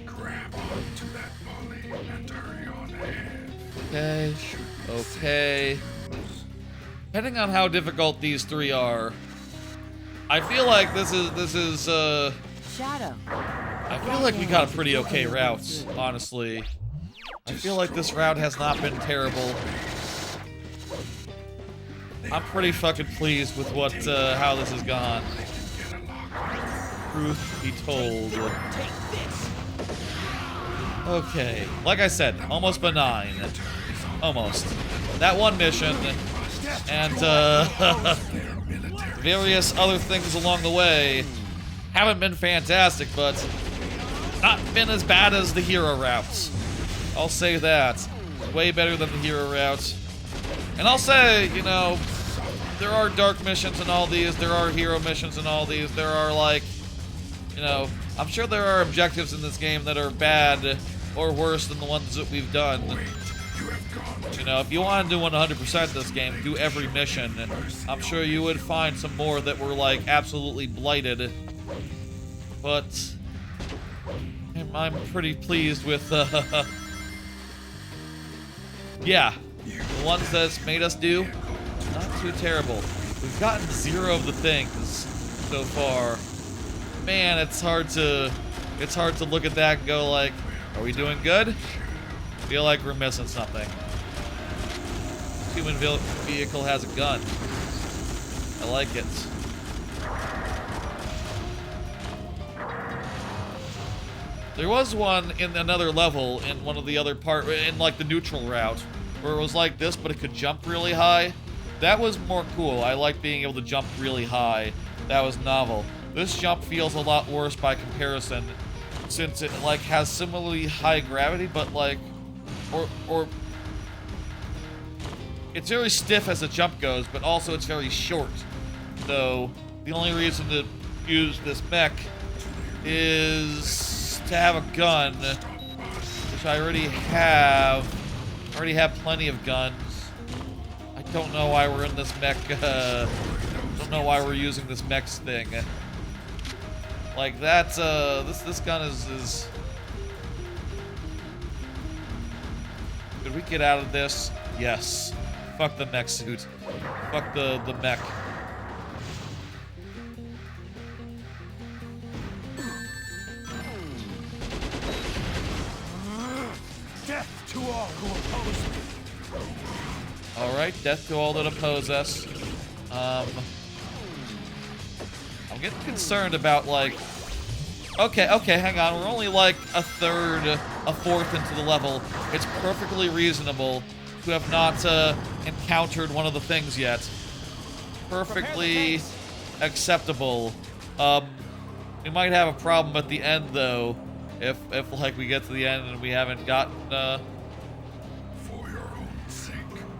[SPEAKER 6] Grab onto that volley and hurry on ahead.
[SPEAKER 1] Okay. Okay. Depending on how difficult these three are, I feel like this is
[SPEAKER 7] Shadow.
[SPEAKER 1] I feel like we got a pretty okay route, honestly. I feel like this route has not been terrible. I'm pretty fucking pleased with what how this has gone. Truth be told. Okay, like I said, almost benign. Almost. That one mission, and various other things along the way haven't been fantastic, but not been as bad as the hero routes. I'll say that. Way better than the hero route. And I'll say, you know, there are dark missions in all these, there are hero missions in all these, there are, like, you know, I'm sure there are objectives in this game that are bad or worse than the ones that we've done. You know, if you want to do 100% this game, do every mission, and I'm sure you would find some more that were, like, absolutely blighted. But I'm pretty pleased with, yeah, the ones that's made us do, not too terrible. We've gotten 0 of the things so far. Man, it's hard to look at that and go like, are we doing good? I feel like we're missing something. Human vehicle has a gun. I like it. There was one in another level in one of the other in like the neutral route, where it was like this, but it could jump really high. That was more cool. I like being able to jump really high. That was novel. This jump feels a lot worse by comparison, since it like has similarly high gravity, but like, or it's very stiff as the jump goes, but also it's very short. So the only reason to use this mech is to have a gun, which I already have. I already have plenty of guns. I don't know why we're in this mech. Don't know why we're using this mech thing. Like that's this gun is. Could we get out of this? Yes. Fuck the mech suit. Fuck the mech.
[SPEAKER 11] Death to all who oppose me.
[SPEAKER 1] Alright, death to all that oppose us. I'm getting concerned about, like... Okay, hang on. We're only, like, a fourth into the level. It's perfectly reasonable to have not encountered one of the things yet. Perfectly acceptable. We might have a problem at the end, though, if like, we get to the end and we haven't gotten,
[SPEAKER 6] For your own sake,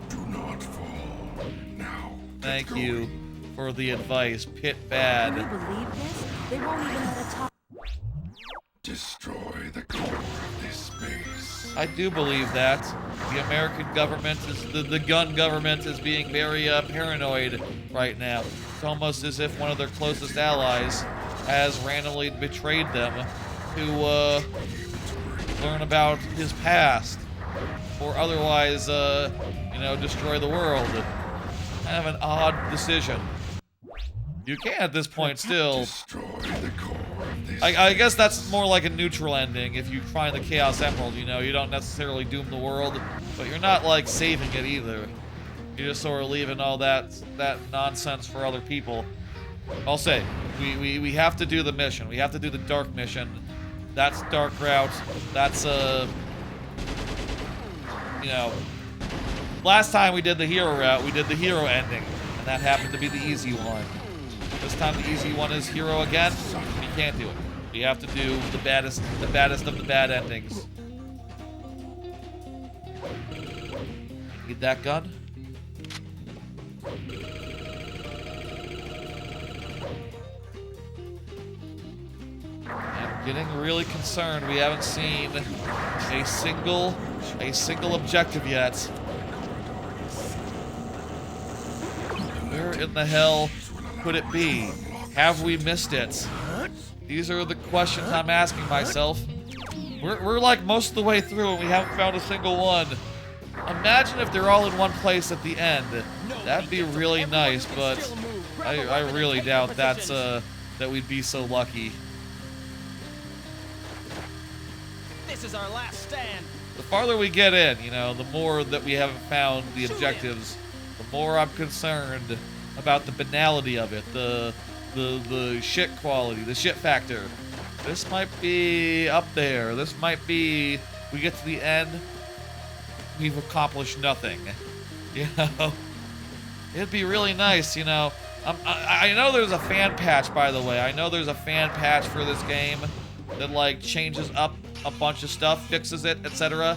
[SPEAKER 6] do not fall. Now,
[SPEAKER 1] thank you for the advice. Pit bad.
[SPEAKER 7] Can you believe this? They won't even let a top.
[SPEAKER 6] destroy the core of this space.
[SPEAKER 1] I do believe that. The American government the gun government is being very paranoid right now. It's almost as if one of their closest allies has randomly betrayed them to learn about his past, or otherwise, you know, destroy the world. Kind of an odd decision. You can at this point still.
[SPEAKER 6] Destroy the core of this
[SPEAKER 1] I guess that's more like a neutral ending. If you find the Chaos Emerald, you know, you don't necessarily doom the world, but you're not like saving it either. You're just sort of leaving all that nonsense for other people. I'll say, we have to do the mission. We have to do the dark mission. That's dark route. That's you know, last time we did the hero route, we did the hero ending, and that happened to be the easy one. This time the easy one is hero again. You can't do it. You have to do the baddest of the bad endings. Need that gun? I'm getting really concerned. We haven't seen a single objective yet. Where in the hell could it be? Have we missed it? These are the questions I'm asking myself. We're like most of the way through and we haven't found a single one. Imagine if they're all in one place at the end. That'd be really nice, but I really doubt that's that we'd be so lucky.
[SPEAKER 3] This is our last stand.
[SPEAKER 1] The farther we get in, you know, the more that we haven't found the objectives, the more I'm concerned about the banality of it, the shit quality, the shit factor. This might be up there. This might be, we get to the end, we've accomplished nothing. You know? It'd be really nice, you know. I know there's a fan patch, by the way. I know there's a fan patch for this game that, like, changes up a bunch of stuff, fixes it, etc.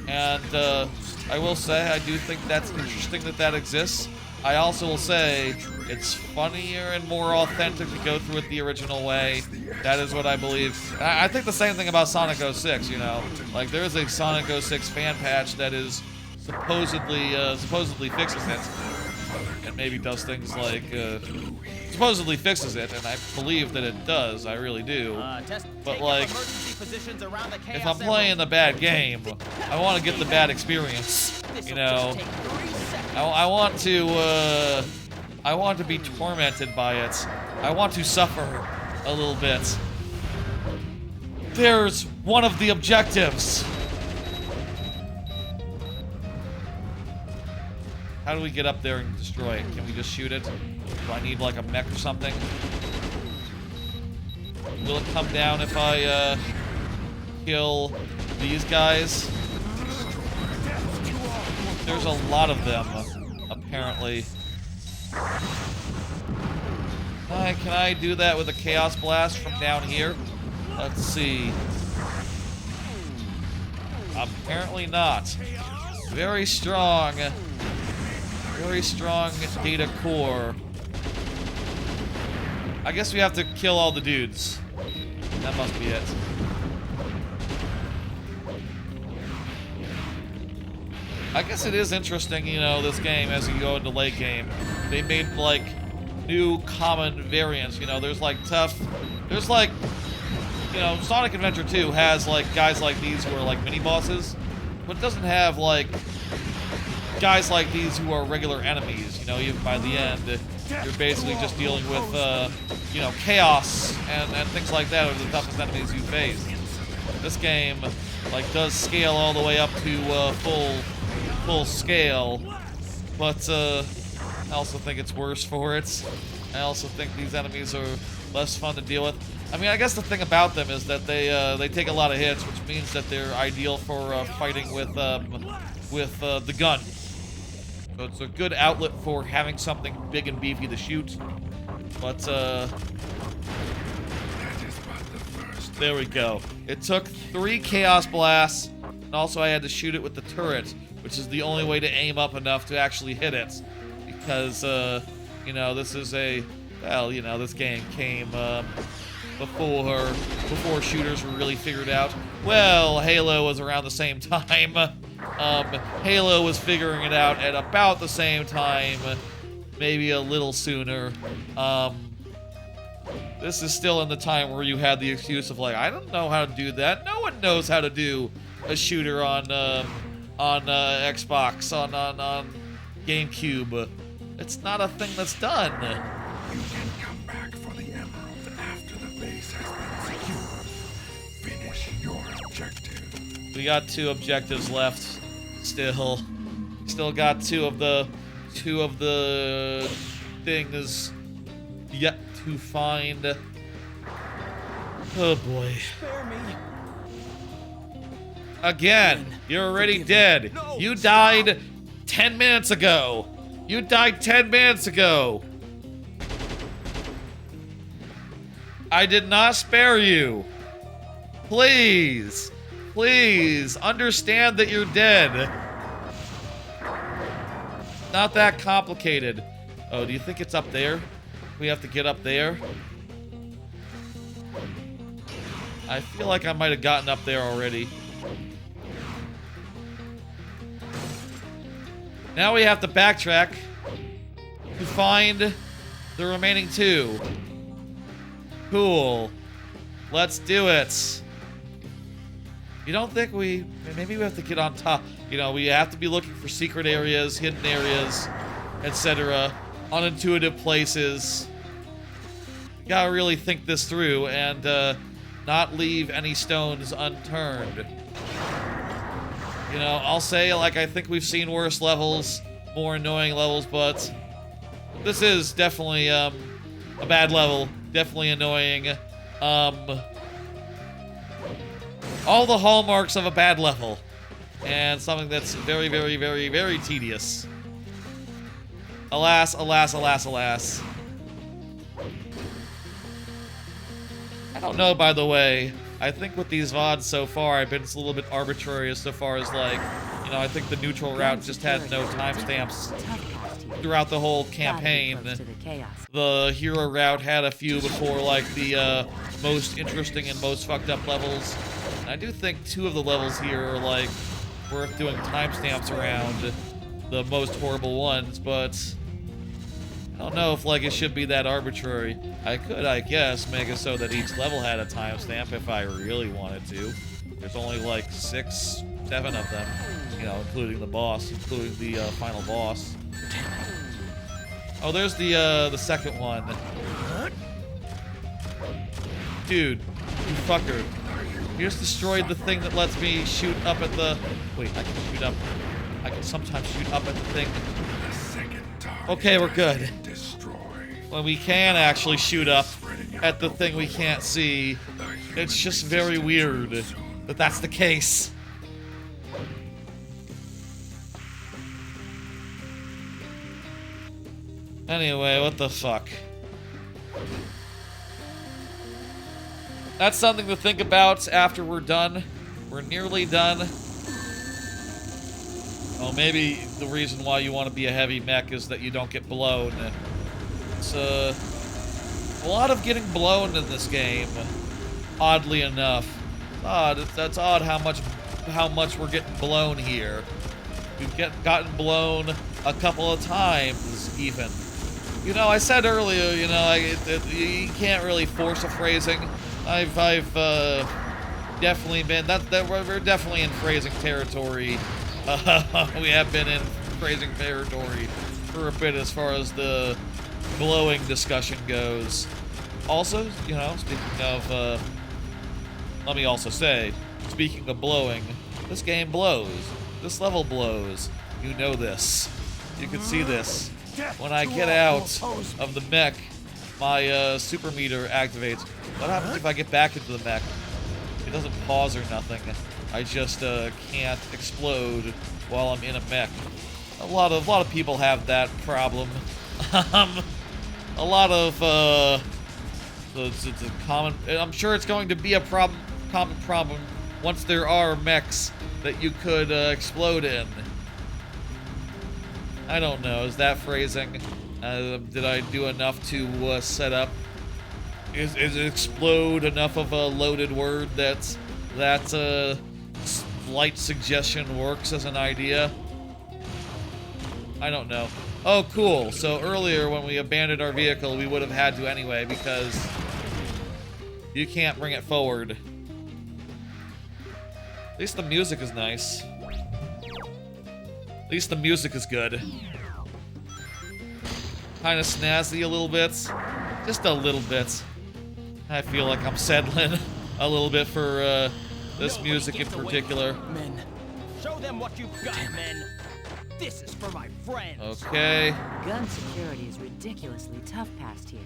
[SPEAKER 1] And I will say, I do think that's interesting that that exists. I also will say, it's funnier and more authentic to go through it the original way. That is what I believe. I think the same thing about Sonic 06, you know. Like, there is a Sonic 06 fan patch that is supposedly fixes it. And maybe does things like, supposedly fixes it, and I believe that it does, I really do. But like, if I'm playing the bad game, I want to get the bad experience, you know. I want to be tormented by it. I want to suffer a little bit. There's one of the objectives. How do we get up there and destroy it? Can we just shoot it? Do I need like a mech or something? Will it come down if I kill these guys? There's a lot of them, apparently. Can I do that with a Chaos Blast from down here? Let's see. Apparently not. Very strong data core. I guess we have to kill all the dudes. That must be it. I guess it is interesting, you know, this game, as you go into late game, they made, like, new common variants, you know, there's, like, there's, like, you know, Sonic Adventure 2 has, like, guys like these who are, like, mini-bosses, but it doesn't have, like, guys like these who are regular enemies, you know, even by the end, you're basically just dealing with, you know, chaos and things like that are the toughest enemies you face. This game, like, does scale all the way up to, full scale, but, I also think it's worse for it. I also think these enemies are less fun to deal with. I mean, I guess the thing about them is that they take a lot of hits, which means that they're ideal for, fighting with the gun. So it's a good outlet for having something big and beefy to shoot. But, there we go. It took 3 Chaos Blasts, and also I had to shoot it with the turret, which is the only way to aim up enough to actually hit it. Because, you know, this is well, you know, this game came, before shooters were really figured out. Well, Halo was around the same time. Halo was figuring it out at about the same time, maybe a little sooner. This is still in the time where you had the excuse of like, I don't know how to do that. No one knows how to do a shooter on Xbox, on GameCube. It's not a thing that's done.
[SPEAKER 6] You can come back for the emerald after the base has been secured. Finish your objective.
[SPEAKER 1] We got 2 objectives left. Still got two of the things yet to find. Oh boy.
[SPEAKER 3] Spare me.
[SPEAKER 1] Again, you're already dead. You died 10 minutes ago. You died 10 minutes ago. I did not spare you. Please, please understand that you're dead. not that complicated. Oh, do you think it's up there? We have to get up there? I feel like I might have gotten up there already. Now we have to backtrack to find the remaining 2. Cool. Let's do it. You don't think maybe we have to get on top. You know, we have to be looking for secret areas, hidden areas, etc. Unintuitive places. You gotta really think this through and not leave any stones unturned. You know, I'll say, like, I think we've seen worse levels, more annoying levels, but this is definitely a bad level. Definitely annoying. All the hallmarks of a bad level. And something that's very, very, very, very tedious. Alas, alas, alas, alas. I don't know, by the way. I think with these VODs so far, I've been a little bit arbitrary as far as, like, you know, I think the neutral route just had no timestamps throughout the whole campaign. The hero route had a few before, like, the most interesting and most fucked up levels. And I do think 2 of the levels here are, like, worth doing timestamps around the most horrible ones, but I don't know if, like, it should be that arbitrary. I could, I guess, make it so that each level had a timestamp if I really wanted to. There's only, like, 6, 7 of them, you know, including the boss, including the final boss. Oh, there's the second one. Dude, you fucker. You just destroyed the thing that lets me shoot up at the... Wait, I can shoot up... I can sometimes shoot up at the thing. Okay, we're good. When we can actually shoot up at the thing we can't see, it's just very weird that that's the case. Anyway, what the fuck? That's something to think about after we're done. We're nearly done. Oh, maybe the reason why you want to be a heavy mech is that you don't get blown. It's a lot of getting blown in this game, oddly enough. Odd. That's odd how much we're getting blown here. We've gotten blown a couple of times, even. You know, I said earlier, you know, you can't really force a phrasing. I've definitely been we're definitely in phrasing territory. We have been in phrasing territory for a bit as far as the blowing discussion goes. Also, you know, speaking of, let me also say, speaking of blowing, this game blows. This level blows. You know this. You can see this. When I get out of the mech, my super meter activates. What happens if I get back into the mech? It doesn't pause or nothing. I just can't explode while I'm in a mech. A lot of people have that problem. A lot of it's a common. I'm sure it's going to be a common problem once there are mechs that you could explode in. I don't know. Is that phrasing? Did I do enough to set up? Is explode enough of a loaded word that slight suggestion works as an idea? I don't know. Oh, cool. So earlier when we abandoned our vehicle, we would have had to anyway because you can't bring it forward. At least the music is nice. At least the music is good. Kind of snazzy a little bit. Just a little bit. I feel like I'm settling a little bit for this music in particular.
[SPEAKER 3] Men. Show them what you've got, men. This is for my friends.
[SPEAKER 1] Okay.
[SPEAKER 7] Gun security is ridiculously tough past here.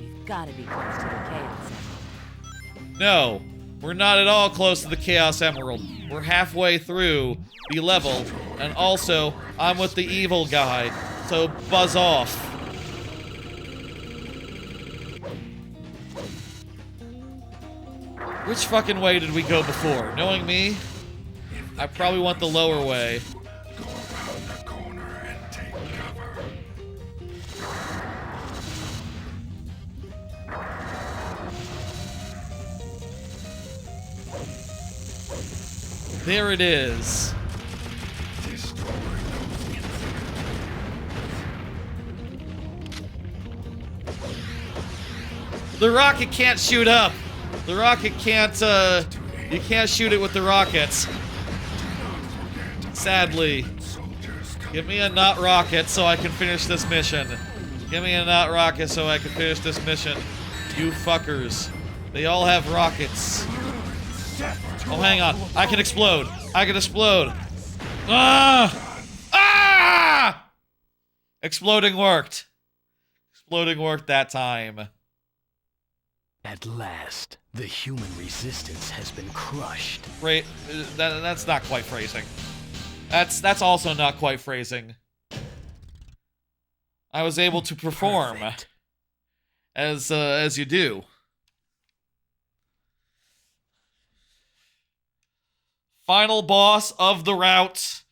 [SPEAKER 7] We've got to be close to the Chaos Emerald.
[SPEAKER 1] No, we're not at all close to the Chaos Emerald. We're halfway through the level, and also, I'm with the evil guy, so buzz off. Which fucking way did we go before? Knowing me, I probably want the lower way.
[SPEAKER 6] Go around the corner and take
[SPEAKER 1] There it is. The rocket can't shoot up. The rocket can't, you can't shoot it with the rockets. Sadly. Give me a not rocket so I can finish this mission. Give me a not rocket so I can finish this mission. You fuckers. They all have rockets. Oh, hang on. I can explode. I can explode. Ah! Ah! Exploding worked. Exploding worked that time.
[SPEAKER 2] At last, the human resistance has been crushed.
[SPEAKER 1] Right, that's not quite phrasing. That's also not quite phrasing. I was able to perform. Perfect. As you do. Final boss of the route.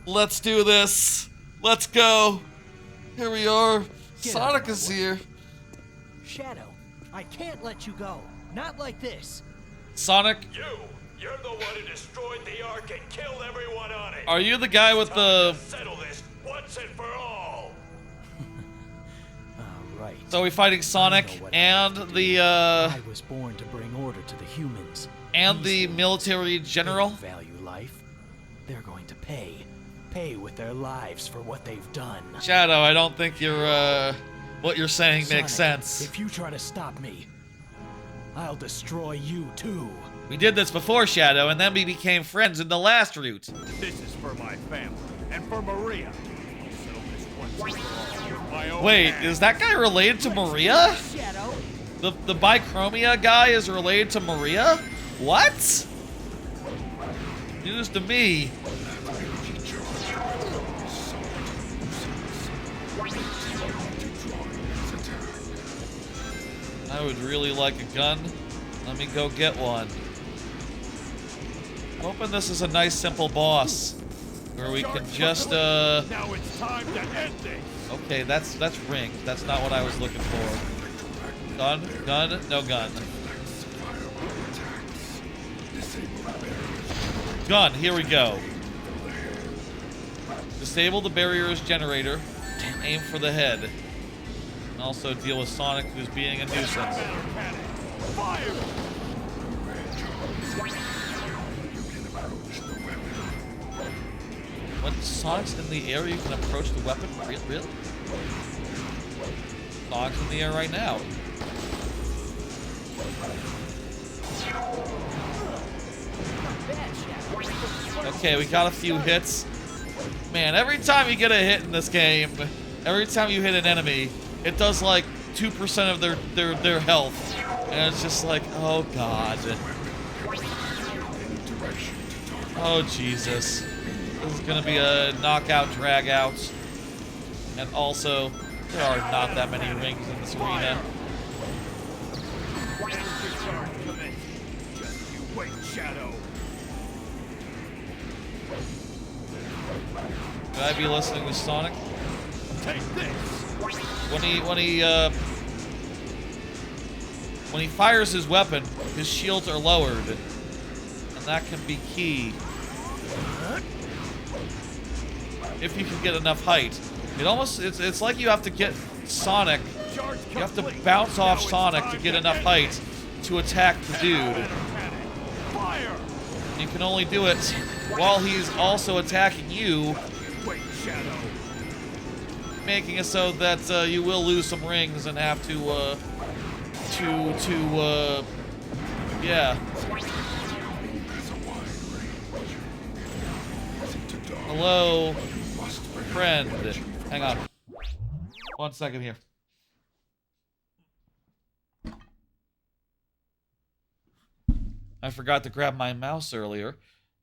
[SPEAKER 1] Let's do this. Let's go. Here we are. Sonic is here.
[SPEAKER 3] Shadow, I can't let you go. Not like this.
[SPEAKER 1] Sonic.
[SPEAKER 11] You're the one who destroyed the Ark and killed everyone on it.
[SPEAKER 1] Are you the guy with the...
[SPEAKER 11] Settle this once and for all.
[SPEAKER 2] Right.
[SPEAKER 1] So we're fighting Sonic and the
[SPEAKER 2] I was born to bring order to the humans.
[SPEAKER 1] And the military general.
[SPEAKER 2] They don't value life. They're going to pay with their lives for what they've done.
[SPEAKER 1] Shadow, I don't think what you're saying
[SPEAKER 2] Sonic,
[SPEAKER 1] makes sense.
[SPEAKER 2] If you try to stop me, I'll destroy you too.
[SPEAKER 1] We did this before, Shadow, and then we became friends in the last route.
[SPEAKER 11] This is for my family and for Maria. I'll settle this once and for all with my own
[SPEAKER 1] Wait,
[SPEAKER 11] hand.
[SPEAKER 1] is that guy related to Maria?
[SPEAKER 3] Shadow.
[SPEAKER 1] The Bichromia guy is related to Maria? What? News to me. I would really like a gun. Let me go get one. I'm hoping this is a nice simple boss where we can just
[SPEAKER 11] Now it's time to end this.
[SPEAKER 1] Okay, that's ring. That's not what I was looking for. Gun, no gun. Gun, here we go. Disable the barrier's generator. Aim for the head. And also deal with Sonic, who's being a nuisance.
[SPEAKER 11] Fire!
[SPEAKER 1] When Sonic's in the air, you can approach the weapon? Really? Sonic's in the air right now. Okay, we got a few hits. Man, every time you get a hit in this game, every time you hit an enemy, it does like 2% of their health. And it's just like, oh god. Oh Jesus. This is gonna be a knockout drag out. And also, there are not that many rings in this arena.
[SPEAKER 11] Just you wait, Shadow.
[SPEAKER 1] Could I be listening to Sonic?
[SPEAKER 11] Take this.
[SPEAKER 1] When he fires his weapon, his shields are lowered, and that can be key. If you can get enough height. It's like you have to get Sonic, you have to bounce off Sonic to get enough height to attack the dude. You can only do it while he's also attacking you, making it so that you will lose some rings and have to yeah. Hello, friend. Hang on. 1 second here. I forgot to grab my mouse earlier.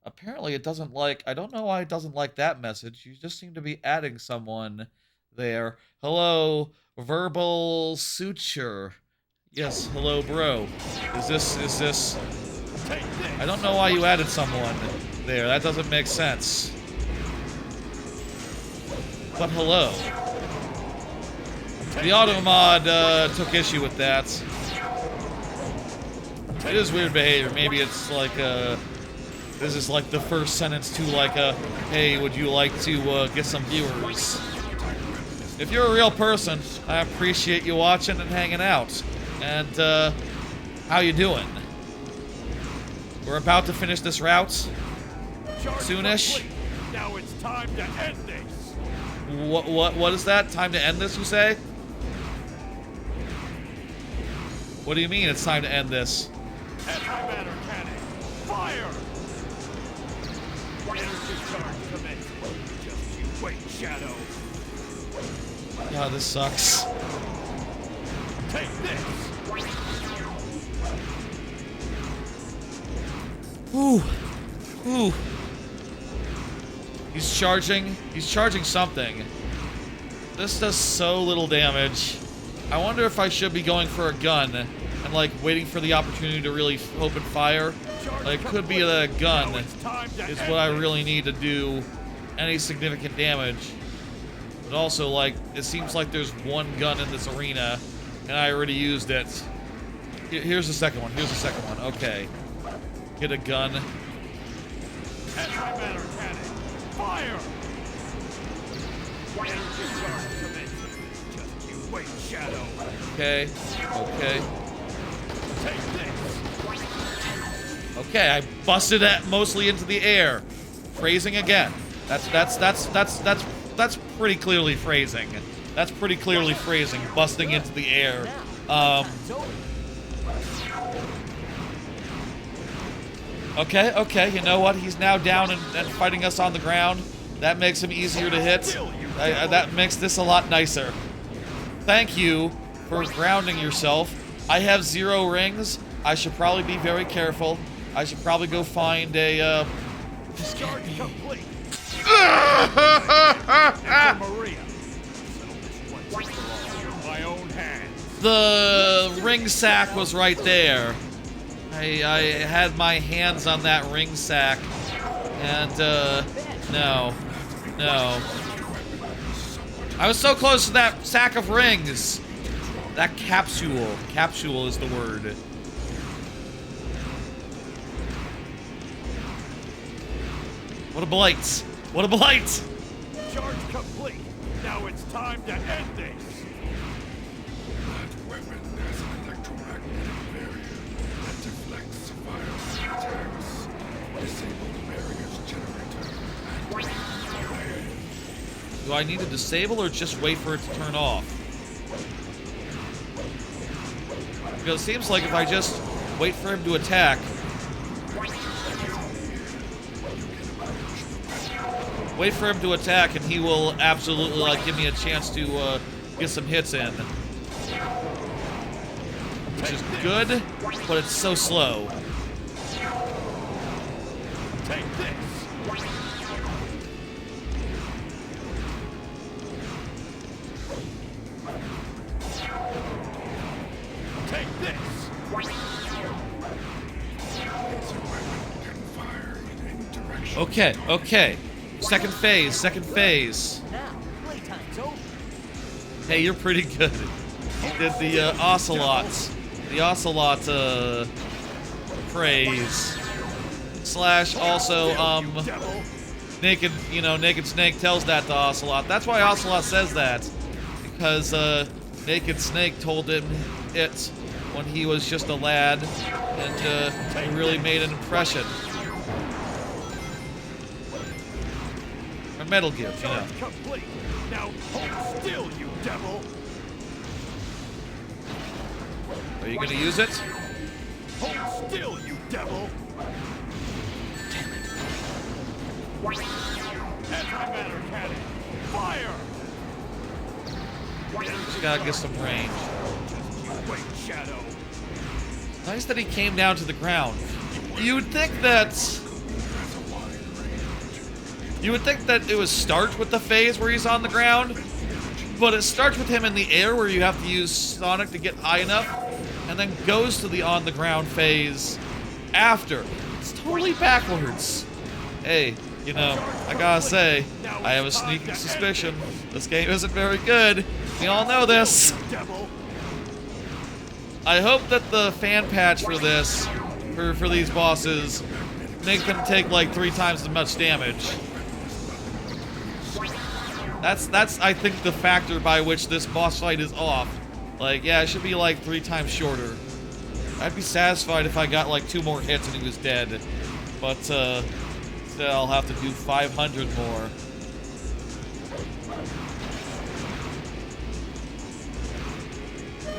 [SPEAKER 1] Apparently it doesn't like, I don't know why it doesn't like that message. You just seem to be adding someone there. Hello, verbal suture. Yes, hello, bro. Is this... I don't know why you added someone there. That doesn't make sense. But hello. The automod took issue with that. It is weird behavior. Maybe it's like This is like the first sentence to like a, hey, would you like to get some viewers? If you're a real person, I appreciate you watching and hanging out. And how you doing? We're about to finish this route soonish.
[SPEAKER 11] Now it's time to end this.
[SPEAKER 1] What is that? Time to end this, you say? What do you mean it's time to end this?
[SPEAKER 11] Antimatter cannon. Fire! Energy charge commencing. Just you wait, Shadow.
[SPEAKER 1] God, this sucks.
[SPEAKER 11] Take this.
[SPEAKER 1] Ooh. Ooh. He's charging something. This does so little damage. I wonder if I should be going for a gun and like waiting for the opportunity to really open fire. Like, it could be that a gun is what I really need to do any significant damage. But also, like, it seems like there's one gun in this arena and I already used it. Here's the second one. Here's the second one. Okay. Get a gun.
[SPEAKER 11] Antimatter cannon. Fire! Energy charge commencing. Just you wait, Shadow.
[SPEAKER 1] Okay. Okay.
[SPEAKER 11] Take this.
[SPEAKER 1] Okay, I busted it mostly into the air. Phrasing again. That's pretty clearly phrasing. That's pretty clearly phrasing. Busting into the air. Okay, you know what? He's now down and fighting us on the ground. That makes him easier to hit. That makes this a lot nicer. Thank you for grounding yourself. I have 0 rings. I should probably be very careful. I should probably go find a,
[SPEAKER 11] Discharge complete. Maria. My own hands.
[SPEAKER 1] The ring sack was right there. I had my hands on that ring sack. And, no. I was so close to that sack of rings. That capsule. Capsule is the word. What a blight. What a blight.
[SPEAKER 11] Charge complete. Now it's time to end this.
[SPEAKER 6] That weapon has an electromagnetic barrier that deflects violent attacks. Disable the barrier's generator and fire.
[SPEAKER 1] Do I need to disable or just wait for it to turn off? Because it seems like if I just wait for him to attack. Wait for him to attack and he will absolutely like give me a chance to get some hits in. Which is good, but it's so slow.
[SPEAKER 11] Take this. Take this.
[SPEAKER 1] Okay. Second phase.
[SPEAKER 3] Now, playtime's over.
[SPEAKER 1] Hey, you're pretty good. You did the ocelot. The ocelot praise. Slash also Naked Snake tells that to Ocelot. That's why Ocelot says that. Because Naked Snake told him it when he was just a lad and it really made an impression. Or Metal Gear, you know.
[SPEAKER 11] Complete. Now hold still, you devil.
[SPEAKER 1] Are you gonna use it?
[SPEAKER 11] Hold still, you devil.
[SPEAKER 2] Damn it.
[SPEAKER 11] Antimatter cannon. Fire.
[SPEAKER 1] Just gotta get some range.
[SPEAKER 11] You wait, Shadow.
[SPEAKER 1] Nice that he came down to the ground. You would think that it would start with the phase where he's on the ground, but it starts with him in the air where you have to use Sonic to get high enough, and then goes to the on the ground phase after. It's totally backwards. Hey, you know, I gotta say, I have a sneaking suspicion this game isn't very good. We all know this. I hope that the fan patch for this, for these bosses, make them take like 3 times as much damage. That's I think the factor by which this boss fight is off. Like, yeah, it should be like 3 times shorter. I'd be satisfied if I got like 2 more hits and he was dead. But still, I'll have to do 500 more.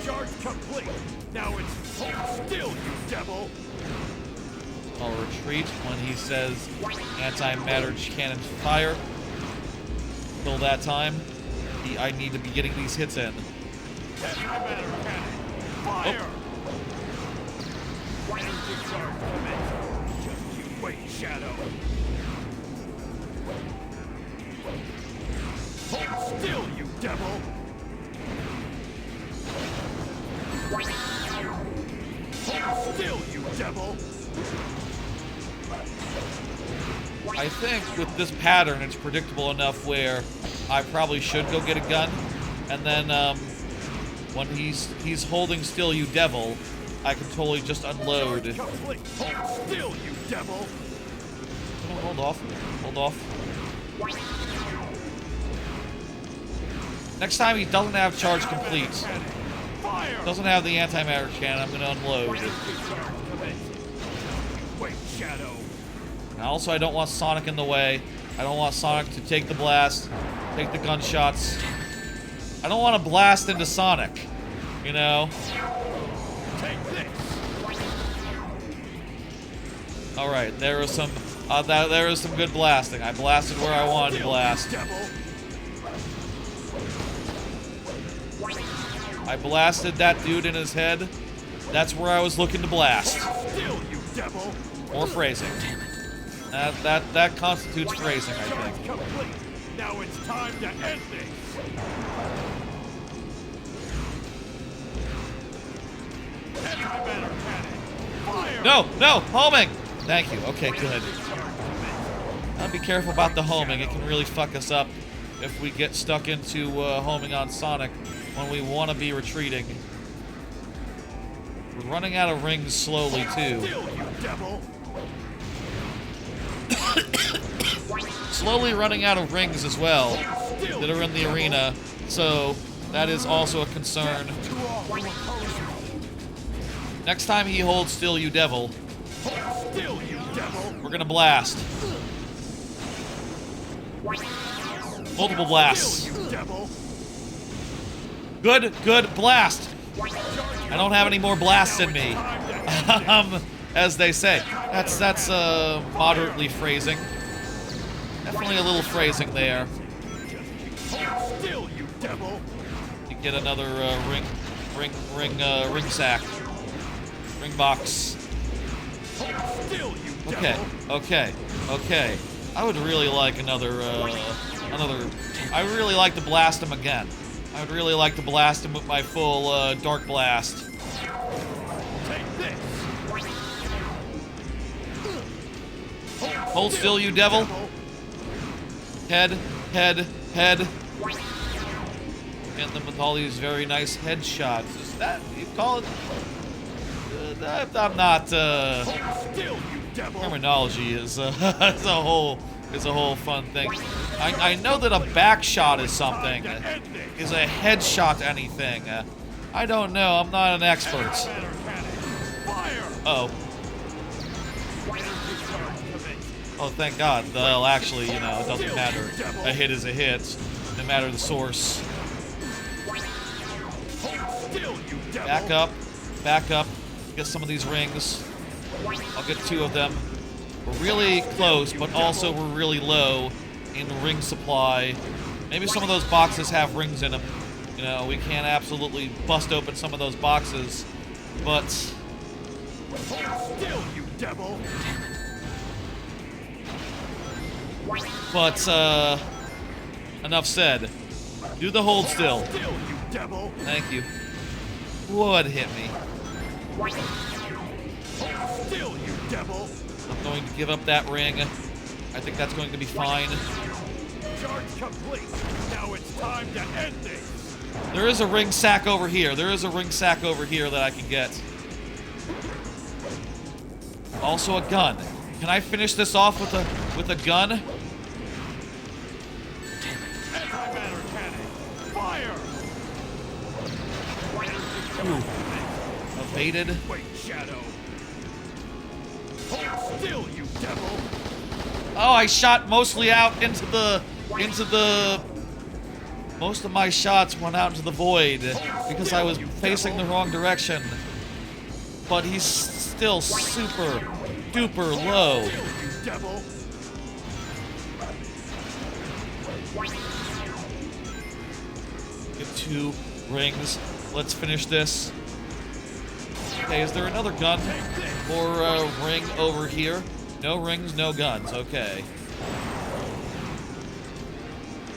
[SPEAKER 11] Charge complete. Now it's hold still, you devil.
[SPEAKER 1] I'll retreat when he says antimatter cannon fire. Till that time, I need to be getting these hits in.
[SPEAKER 11] Antimatter cannon fire. Energy charge commence. Just you wait, Shadow. Hold still, you devil. Hold still, you devil.
[SPEAKER 1] I think with this pattern, it's predictable enough where I probably should go get a gun, and then when he's holding still, you devil, I can totally just unload.
[SPEAKER 11] Hold still, you devil.
[SPEAKER 1] Oh, hold off. Hold off. Next time he doesn't have charge complete. Doesn't have the antimatter cannon, I'm gonna unload.
[SPEAKER 11] Wait, Shadow.
[SPEAKER 1] And also, I don't want Sonic in the way. I don't want Sonic to take the blast, take the gunshots. I don't want to blast into Sonic, you know?
[SPEAKER 11] Take this.
[SPEAKER 1] Alright, there was some there was some good blasting. I blasted where I wanted to blast. I blasted that dude in his head. That's where I was looking to blast. More phrasing. That constitutes phrasing, I think.
[SPEAKER 11] Now it's time to end this.
[SPEAKER 1] No, no, homing! Thank you. Okay, good. I'll be careful about the homing. It can really fuck us up if we get stuck into homing on Sonic when we want to be retreating. We're running out of rings slowly, too. Slowly running out of rings as well that are in the arena, so that is also a concern. Next time he holds still, you devil, we're gonna blast. Multiple blasts. Good, good blast. I don't have any more blasts in me, as they say. That's moderately phrasing. Definitely a little phrasing there. You get another ring sack, ring box. Okay, okay, okay. I would really like another. I would really like to blast him again. I would really like to blast him with my full dark blast. Hold still, you devil. Head, head, head. And them with all these very nice headshots. Is that you call it? I'm not. Terminology is a whole fun thing. I know that a back shot is something. Is a headshot anything? I don't know. I'm not an expert. Oh. Oh, thank God. Well, actually, you know, it doesn't matter. A hit is a hit, no matter the source. Back up. Back up. Get some of these rings. I'll get 2 of them. We're really close, but also we're really low in ring supply. Maybe some of those boxes have rings in them. You know, we can't absolutely bust open some of those boxes, but...
[SPEAKER 11] Still, you devil.
[SPEAKER 1] But, enough said. Do the hold still. Thank you. Would hit me.
[SPEAKER 11] Still, you devil.
[SPEAKER 1] I'm going to give up that ring. I think that's going to be fine.
[SPEAKER 11] Charge complete. Now it's time to end this.
[SPEAKER 1] There is a ring sack over here. There is a ring sack over here that I can get. Also a gun. Can I finish this off with a gun?
[SPEAKER 11] Antimatter cannon! Fire!
[SPEAKER 1] Evaded.
[SPEAKER 11] Wait, Shadow. Hold still, you devil!
[SPEAKER 1] Oh, I shot mostly out into the... Most of my shots went out into the void because I was facing the wrong direction. But he's still super duper low.
[SPEAKER 11] Devil!
[SPEAKER 1] Get 2 rings. Let's finish this. Okay, is there another gun or ring over here? No rings, no guns. Okay.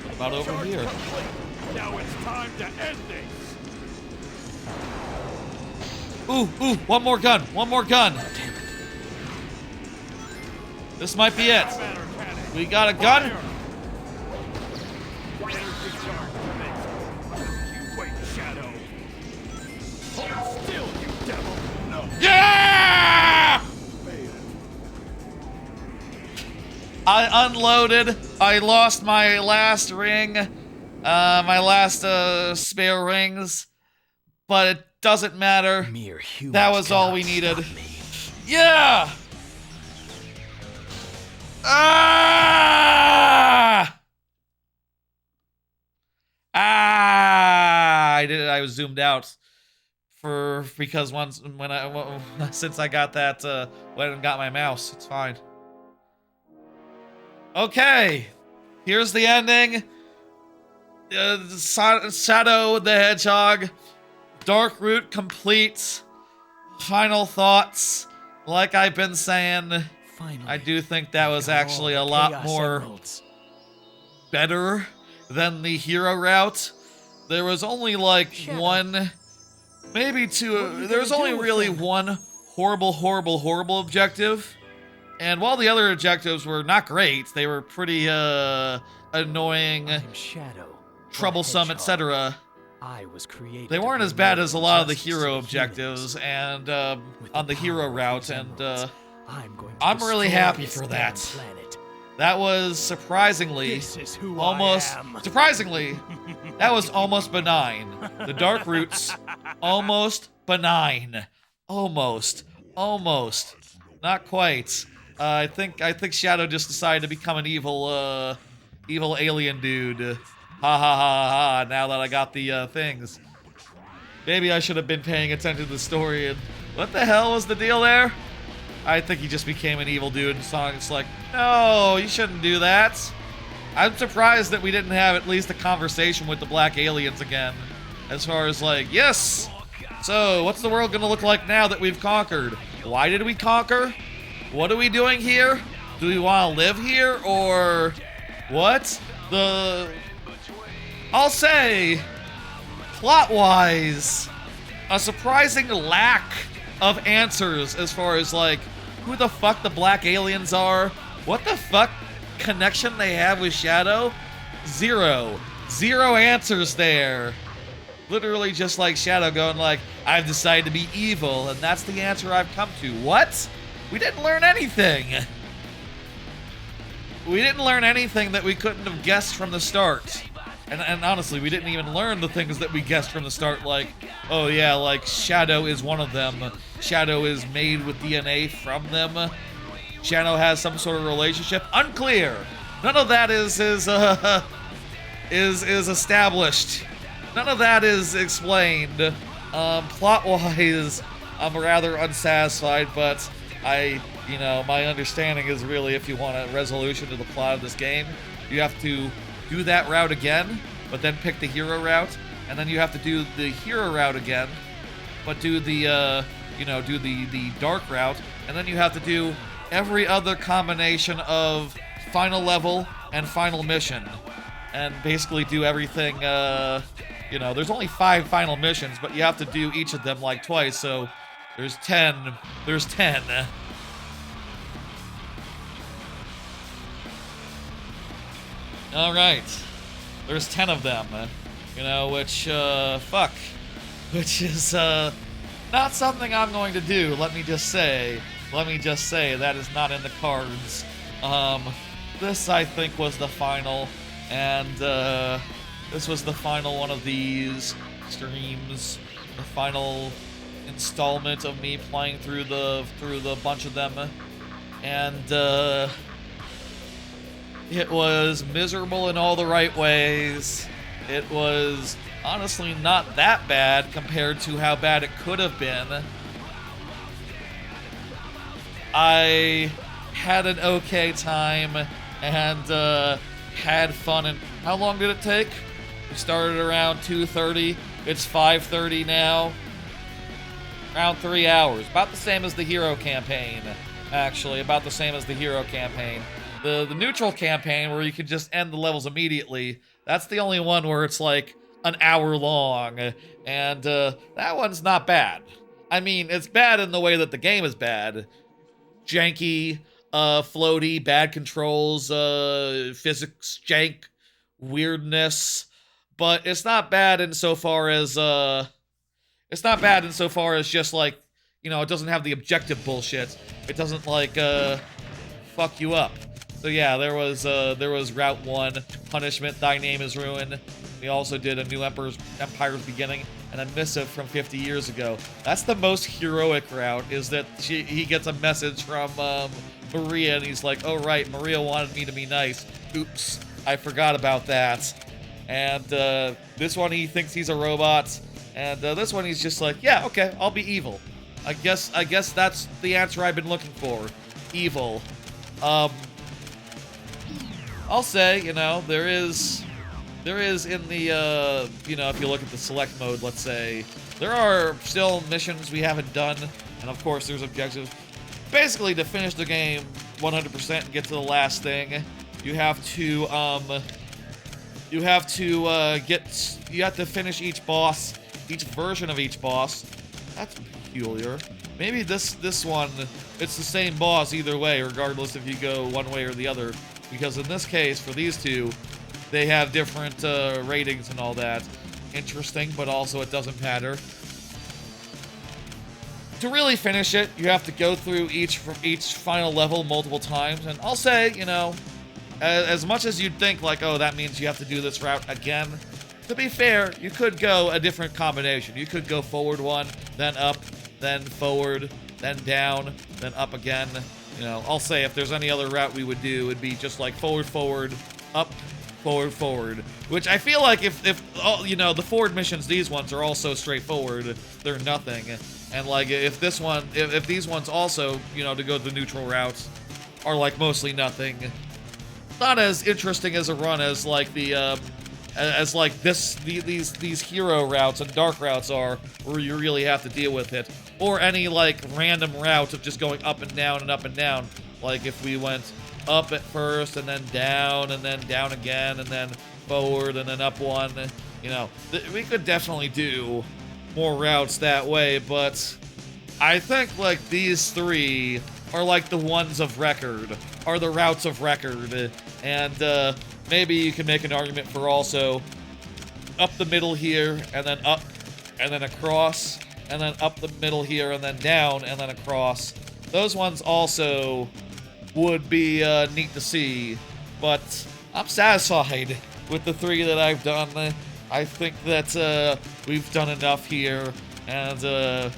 [SPEAKER 1] What about over here?
[SPEAKER 11] Now it's time to end this!
[SPEAKER 1] Ooh, one more gun, one more gun. This might be it. We got a gun.
[SPEAKER 11] Energy charge commenced. You wait, Shadow. Hold still, you devil! No!
[SPEAKER 1] Yeah! I unloaded. I lost my last ring, my last spare rings, but it doesn't matter.
[SPEAKER 2] Mere humans
[SPEAKER 1] That was all we
[SPEAKER 2] cannot
[SPEAKER 1] needed.
[SPEAKER 2] stop me.
[SPEAKER 1] Yeah! Ah! Ah! I did it. I was zoomed out because since I got that went and got my mouse. It's fine. Okay, here's the ending. Shadow the Hedgehog, Dark Route complete. Final thoughts. Like I've been saying,
[SPEAKER 2] Finally,
[SPEAKER 1] I do think that was actually a lot more better than the hero route. There was only like one, maybe two. There was only really one horrible objective. And while the other objectives were not great, they were pretty annoying,
[SPEAKER 2] Shadow,
[SPEAKER 1] troublesome, etc.
[SPEAKER 2] I was created.
[SPEAKER 1] They weren't as bad as a lot of the hero objectives and on the hero route, and I'm really happy for that. That was surprisingly, that was almost benign. The dark routes, almost benign, almost, not quite. I think Shadow just decided to become an evil alien dude. Ha ha ha ha! Now that I got the things, maybe I should have been paying attention to the story. And what the hell was the deal there? I think he just became an evil dude. And Sonic's like, no, you shouldn't do that. I'm surprised that we didn't have at least a conversation with the black aliens again. As far as like, yes. So what's the world gonna look like now that we've conquered? Why did we conquer? What are we doing here? Do we want to live here, or what? I'll say, plot-wise, a surprising lack of answers as far as, like, who the fuck the black aliens are, what the fuck connection they have with Shadow. Zero answers there. Literally just like Shadow going like, I've decided to be evil, and that's the answer I've come to. What? We didn't learn anything. We didn't learn anything that we couldn't have guessed from the start. And honestly, we didn't even learn the things that we guessed from the start, like, oh yeah, like Shadow is one of them. Shadow is made with DNA from them. Shadow has some sort of relationship. Unclear. None of that is established. None of that is explained. Plot-wise, I'm rather unsatisfied, but my understanding is really, if you want a resolution to the plot of this game, you have to do that route again, but then pick the hero route, and then you have to do the hero route again, but do the the dark route, and then you have to do every other combination of final level and final mission, and basically do everything. There's only 5 final missions, but you have to do each of them like twice, so there's 10. There's 10. All right, there's 10 of them, which is not something I'm going to do, let me just say. let me just say that is not in the cards. This, I think, was the final, and this was the final one of these streams, the final installment of me playing through the bunch of them, and it was miserable in all the right ways. It was honestly not that bad compared to how bad it could have been. I had an okay time and had fun. And how long did it take? We started around 2:30. It's 5:30 now. Around 3 hours. About the same as the hero campaign, actually. About the same as the hero campaign. The neutral campaign, where you can just end the levels immediately, that's the only one where it's like an hour long. And that one's not bad. I mean, it's bad in the way that the game is bad. Janky, floaty, bad controls, physics jank, weirdness. But it's not bad insofar as just like, you know, it doesn't have the objective bullshit. It doesn't like fuck you up. So yeah, there was Route 1, Punishment, Thy Name is Ruin. We also did a new Empire's Beginning and a missive from 50 years ago. That's the most heroic route, is that he gets a message from Maria, and he's like, oh right, Maria wanted me to be nice. Oops, I forgot about that. And this one he thinks he's a robot, and this one he's just like, yeah, okay, I'll be evil. I guess that's the answer I've been looking for. Evil. I'll say, you know, there is in the, you know, if you look at the select mode, let's say, there are still missions we haven't done, and of course there's objectives. Basically, to finish the game 100% and get to the last thing, you have to finish each boss, each version of each boss. That's peculiar. Maybe this one, it's the same boss either way, regardless if you go one way or the other. Because in this case, for these two, they have different ratings and all that. Interesting, but also it doesn't matter. To really finish it, you have to go through each final level multiple times. And I'll say, you know, as much as you'd think, like, oh, that means you have to do this route again, to be fair, you could go a different combination. You could go forward one, then up, then forward, then down, then up again. You know, I'll say if there's any other route we would do, it'd be just like forward, forward, up, forward, forward. Which I feel like if you know, the forward missions, these ones are also straightforward. They're nothing. And like if these ones also, you know, to go the neutral routes, are like mostly nothing. Not as interesting as a run as like the these hero routes and dark routes are, where you really have to deal with it. Or any like random route of just going up and down and up and down. Like if we went up at first and then down again and then forward and then up one, you know, we could definitely do more routes that way, but I think like these three are like the ones of record, are the routes of record, and maybe you can make an argument for also up the middle here and then up and then across, and then up the middle here, and then down, and then across. Those ones also would be neat to see, but I'm satisfied with the three that I've done. I think that we've done enough here, and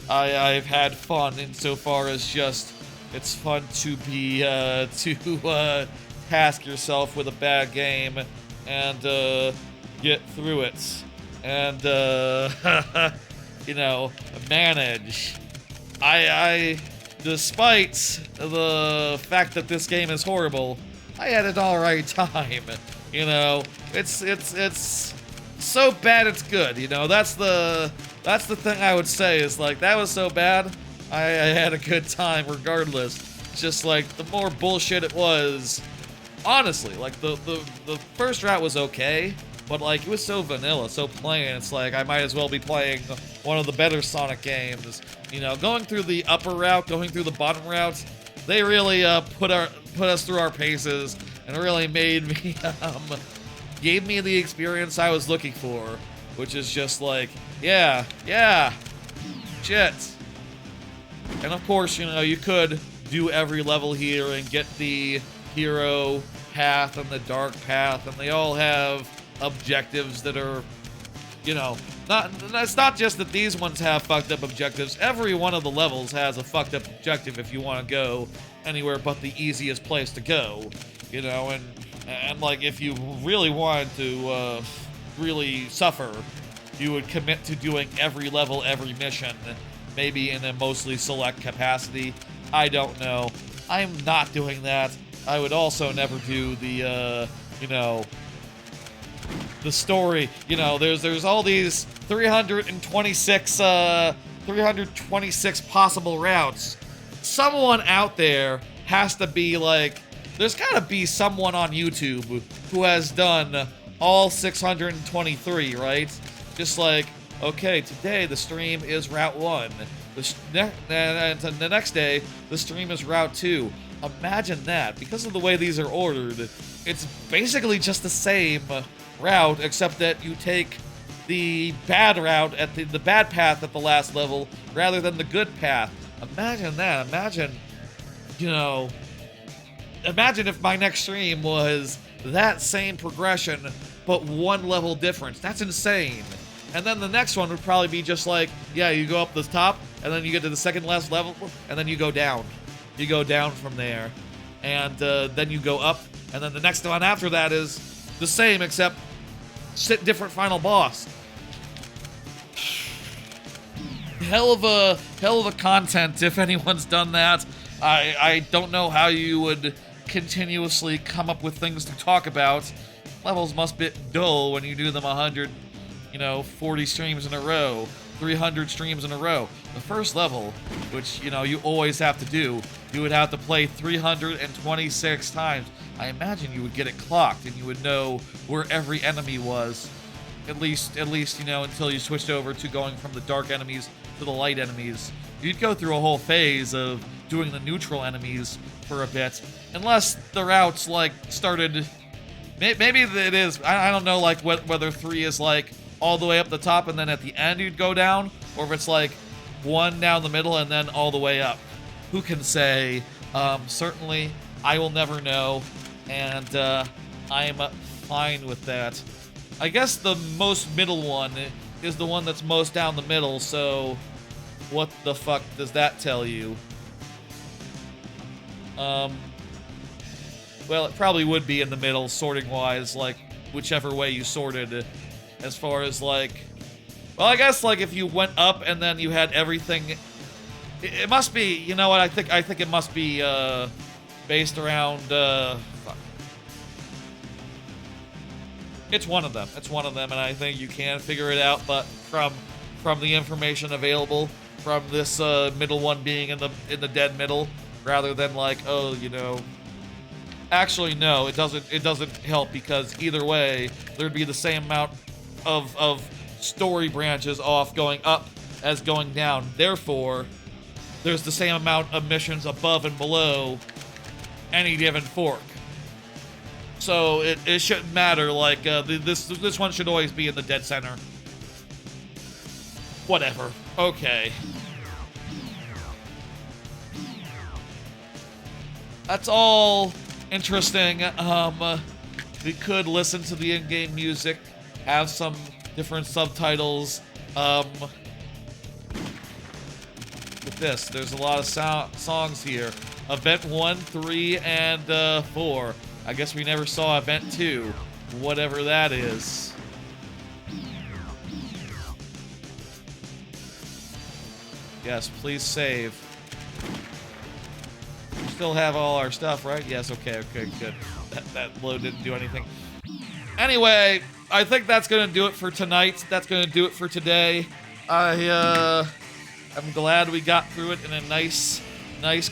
[SPEAKER 1] I've had fun insofar as just, it's fun to be, task yourself with a bad game and get through it. And, you know, manage. I despite the fact that this game is horrible, I had an alright time. You know, it's so bad it's good. You know, that's the thing I would say, is like, that was so bad, I had a good time regardless. It's just like, the more bullshit it was, honestly, like the first route was okay, but like it was so vanilla, so plain. It's like I might as well be playing one of the better Sonic games. You know, going through the upper route, going through the bottom routes, they really put us through our paces and really made me gave me the experience I was looking for, which is just like, yeah, shit. And of course, you know, you could do every level here and get the hero path and the dark path, and they all have objectives that are, you know, it's not just that these ones have fucked up objectives. Every one of the levels has a fucked up objective if you want to go anywhere but the easiest place to go, you know, and like if you really wanted to really suffer, you would commit to doing every level, every mission, maybe in a mostly select capacity. I don't know. I'm not doing that. I would also never do the, you know, the story. You know, there's all these 326 possible routes. Someone out there has to be like, there's gotta be someone on YouTube who has done all 623, right? Just like, okay, today the stream is Route 1. And the next day, the stream is Route 2. Imagine that. Because of the way these are ordered, it's basically just the same route, except that you take the bad route at the bad path at the last level rather than the good path. Imagine that. Imagine, you know, imagine if my next stream was that same progression, but one level difference. That's insane. And then the next one would probably be just like, yeah, you go up the top, and then you get to the second last level, and then you go down. You go down from there, and then you go up, and then the next one after that is the same, except different final boss. Hell of a content if anyone's done that. I don't know how you would continuously come up with things to talk about. Levels must be dull when you do them 100, you know, 40 streams in a row, 300 streams in a row. The first level, which, you know, you always have to do, you would have to play 326 times. I imagine you would get it clocked and you would know where every enemy was. At least, you know, until you switched over to going from the dark enemies to the light enemies. You'd go through a whole phase of doing the neutral enemies for a bit. Unless the routes, like, started... Maybe it is, I don't know, like, whether 3 is, like, all the way up the top and then at the end you'd go down, or if it's, like, 1 down the middle and then all the way up. Who can say? Certainly, I will never know, and I'm fine with that. I guess the most middle one is the one that's most down the middle, so what the fuck does that tell you? Well, it probably would be in the middle, sorting-wise, like, whichever way you sorted, as far as, like... Well, I guess, like, if you went up and then you had everything... It must be, you know what, I think it must be, based around, fuck. It's one of them, and I think you can figure it out, but from the information available, from this, middle one being in the dead middle, rather than, like, oh, you know... Actually, no, it doesn't help, because either way, there'd be the same amount of story branches off going up as going down. Therefore, there's the same amount of missions above and below any given fork. So it shouldn't matter, like, this one should always be in the dead center. Whatever. Okay. That's all interesting. We could listen to the in-game music, have some different subtitles. With this, there's a lot of songs here. Event 1, 3, and 4. I guess we never saw Event 2, whatever that is. Yes, please save. We still have all our stuff, right? Yes, okay, good. That load didn't do anything. Anyway, I think that's gonna do it for tonight. That's gonna do it for today. I'm glad we got through it in a nice,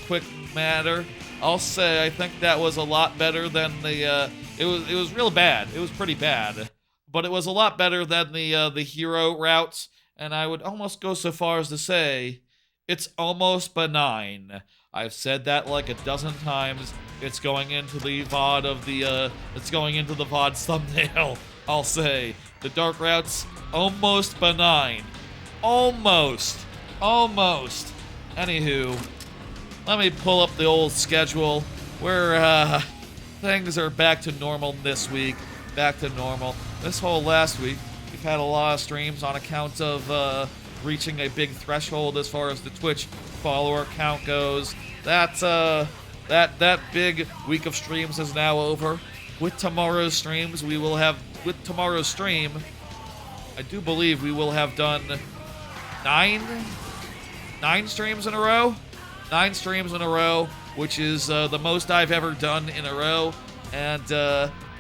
[SPEAKER 1] quick manner. I'll say I think that was a lot better than the. It was real bad. It was pretty bad, but it was a lot better than the hero routes. And I would almost go so far as to say it's almost benign. I've said that like a dozen times. It's going into the VOD of the. It's going into the VOD thumbnail. I'll say the dark routes almost benign, almost. Anywho, let me pull up the old schedule where things are back to normal this week. Back to normal. This whole last week, we've had a lot of streams on account of reaching a big threshold as far as the Twitch follower count goes. That big week of streams is now over. With tomorrow's streams, with tomorrow's stream, I do believe we will have done 9 streams in a row. 9 streams in a row, which is the most I've ever done in a row, and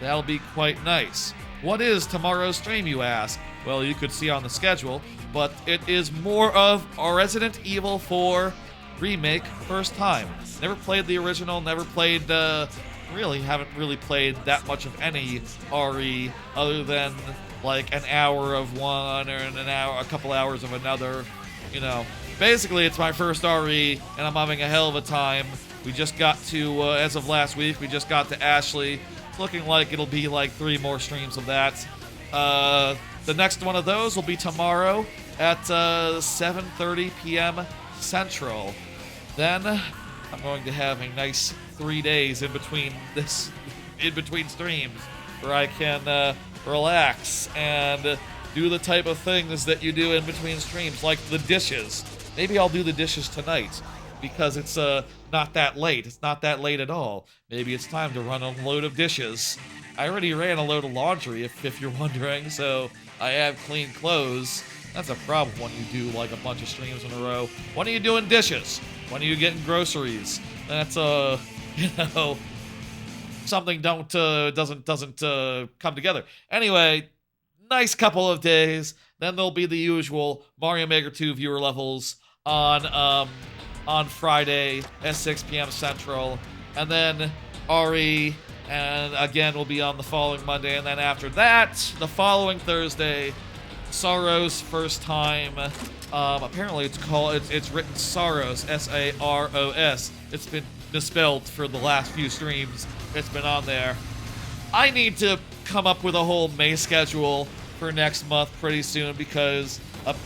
[SPEAKER 1] that'll be quite nice. What is tomorrow's stream, you ask? Well, you could see on the schedule, but it is more of a Resident Evil 4 remake, first time. Never played the original, never played, haven't really played that much of any RE other than like an hour of one or a couple hours of another, you know. Basically, it's my first RE, and I'm having a hell of a time. We just got to, as of last week, we just got to Ashley. It's looking like it'll be like 3 more streams of that. The next one of those will be tomorrow at 7:30 p.m. Central. Then I'm going to have a nice 3 days in between streams where I can relax and do the type of things that you do in between streams, like the dishes. Maybe I'll do the dishes tonight because it's not that late. It's not that late at all. Maybe it's time to run a load of dishes. I already ran a load of laundry, if you're wondering, so I have clean clothes. That's a problem when you do like a bunch of streams in a row. When are you doing dishes? When are you getting groceries? That's something doesn't come together. Anyway, nice couple of days. Then there'll be the usual Mario Maker 2 viewer levels on Friday at 6 p.m. Central, and then RE, and again will be on the following Monday, and then after that, the following Thursday, Sorrow's first time. Apparently it's written Saros, S-A-R-O-S. It's been misspelled for the last few streams. It's been on there. I need to come up with a whole May schedule for next month pretty soon because,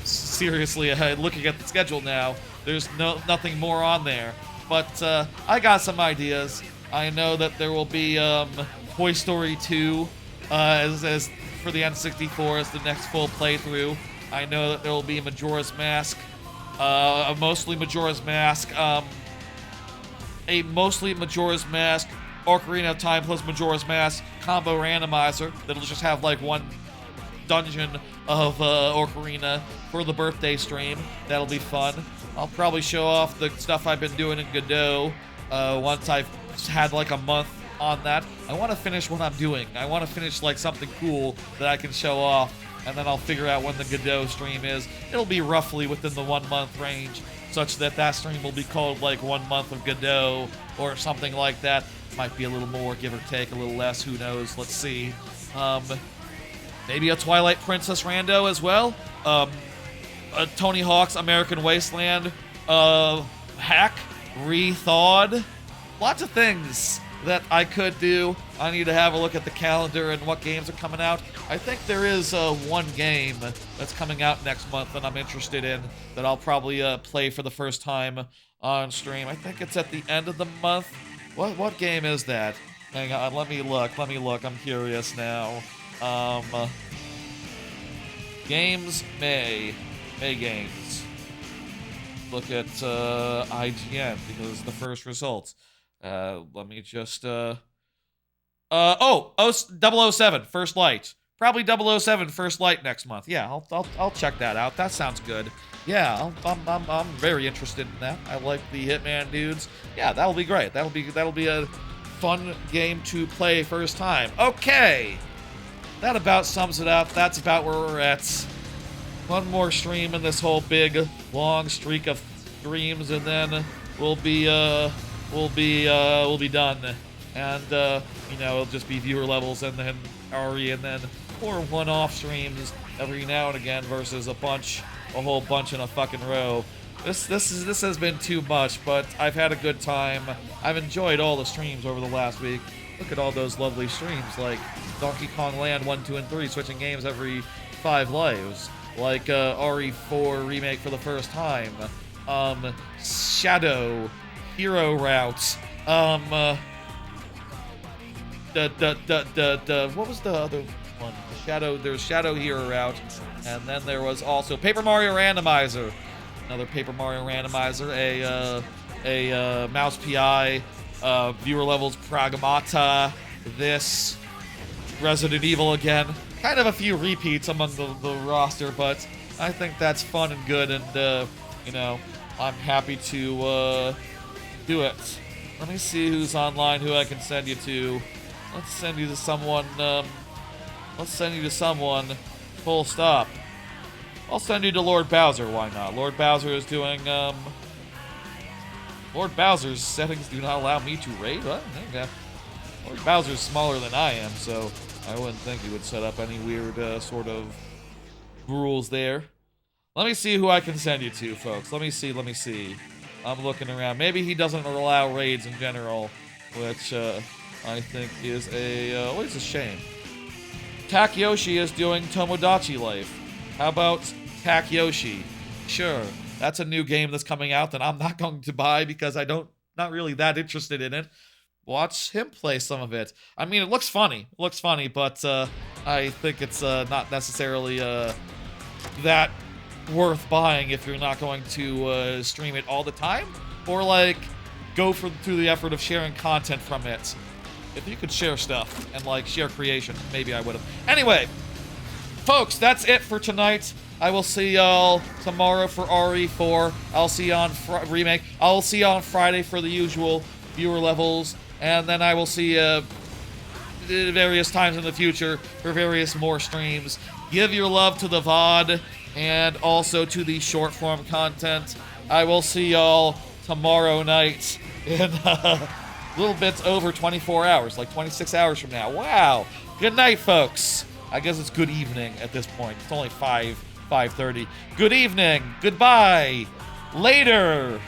[SPEAKER 1] seriously, looking at the schedule now, there's nothing more on there. But I got some ideas. I know that there will be Toy Story 2 as for the N64 as the next full playthrough. I know that there will be Majora's Mask, mostly Majora's Mask, Ocarina of Time plus Majora's Mask combo randomizer that'll just have like one dungeon of Ocarina for the birthday stream. That'll be fun. I'll probably show off the stuff I've been doing in Godot once I've had like a month on that. I want to finish what I'm doing. I want to finish like something cool that I can show off, and then I'll figure out when the Godot stream is. It'll be roughly within the 1 month range, such that that stream will be called like 1 month of Godot or something like that. Might be a little more, give or take, a little less, who knows, let's see. Maybe a Twilight Princess rando as well. A Tony Hawk's American Wasteland hack, rethawed. Lots of things that I could do. I need to have a look at the calendar and what games are coming out. I think there is one game that's coming out next month that I'm interested in that I'll probably play for the first time on stream. I think it's at the end of the month. What game is that? Hang on, let me look. I'm curious now. Games May games. Look at IGN because the first results. Let me just 007 First Light. Probably 007 First Light next month. Yeah, I'll check that out. That sounds good. Yeah, I'm very interested in that. I like the Hitman dudes. Yeah, that'll be great. That'll be a fun game to play first time. Okay. That about sums it up. That's about where we're at. One more stream in this whole big long streak of streams, and then we'll be done. And it'll just be viewer levels and then RE and then more one-off streams every now and again versus a whole bunch in a fucking row. This has been too much, but I've had a good time. I've enjoyed all the streams over the last week. Look at all those lovely streams, like Donkey Kong Land 1, 2, and 3, switching games every 5 lives. Like RE4 remake for the first time. Shadow Hero route. What was the other one? There's Shadow Hero route, and then there was also Paper Mario Randomizer. Another Paper Mario Randomizer, a Mouse PI, viewer levels Pragmata, this, Resident Evil again. Kind of a few repeats among the roster, but I think that's fun and good, and, you know, I'm happy to do it. Let me see who's online, who I can send you to. Let's send you to someone, full stop. I'll send you to Lord Bowser, why not? Lord Bowser is doing, Lord Bowser's settings do not allow me to raid? What? Okay. Lord Bowser's smaller than I am, so I wouldn't think he would set up any weird, sort of rules there. Let me see who I can send you to, folks. Let me see. I'm looking around. Maybe he doesn't allow raids in general, which, I think is always a shame. Takyoshi is doing Tomodachi Life. How about Takyoshi? Sure, that's a new game that's coming out that I'm not going to buy because not really that interested in it. Watch him play some of it. I mean, it looks funny. But I think it's not necessarily that worth buying if you're not going to stream it all the time, or like go through the effort of sharing content from it. If you could share stuff and like share creation, maybe I would have. Anyway, folks, that's it for tonight. I will see y'all tomorrow for RE4. I'll see you on Remake. I'll see you on Friday for the usual viewer levels, and then I will see you various times in the future for various more streams. Give your love to the VOD and also to the short form content. I will see y'all tomorrow night in little bits over 24 hours, like 26 hours from now. Wow. Good night, folks. I guess it's good evening at this point. It's only 5:30. Good evening. Goodbye. Later.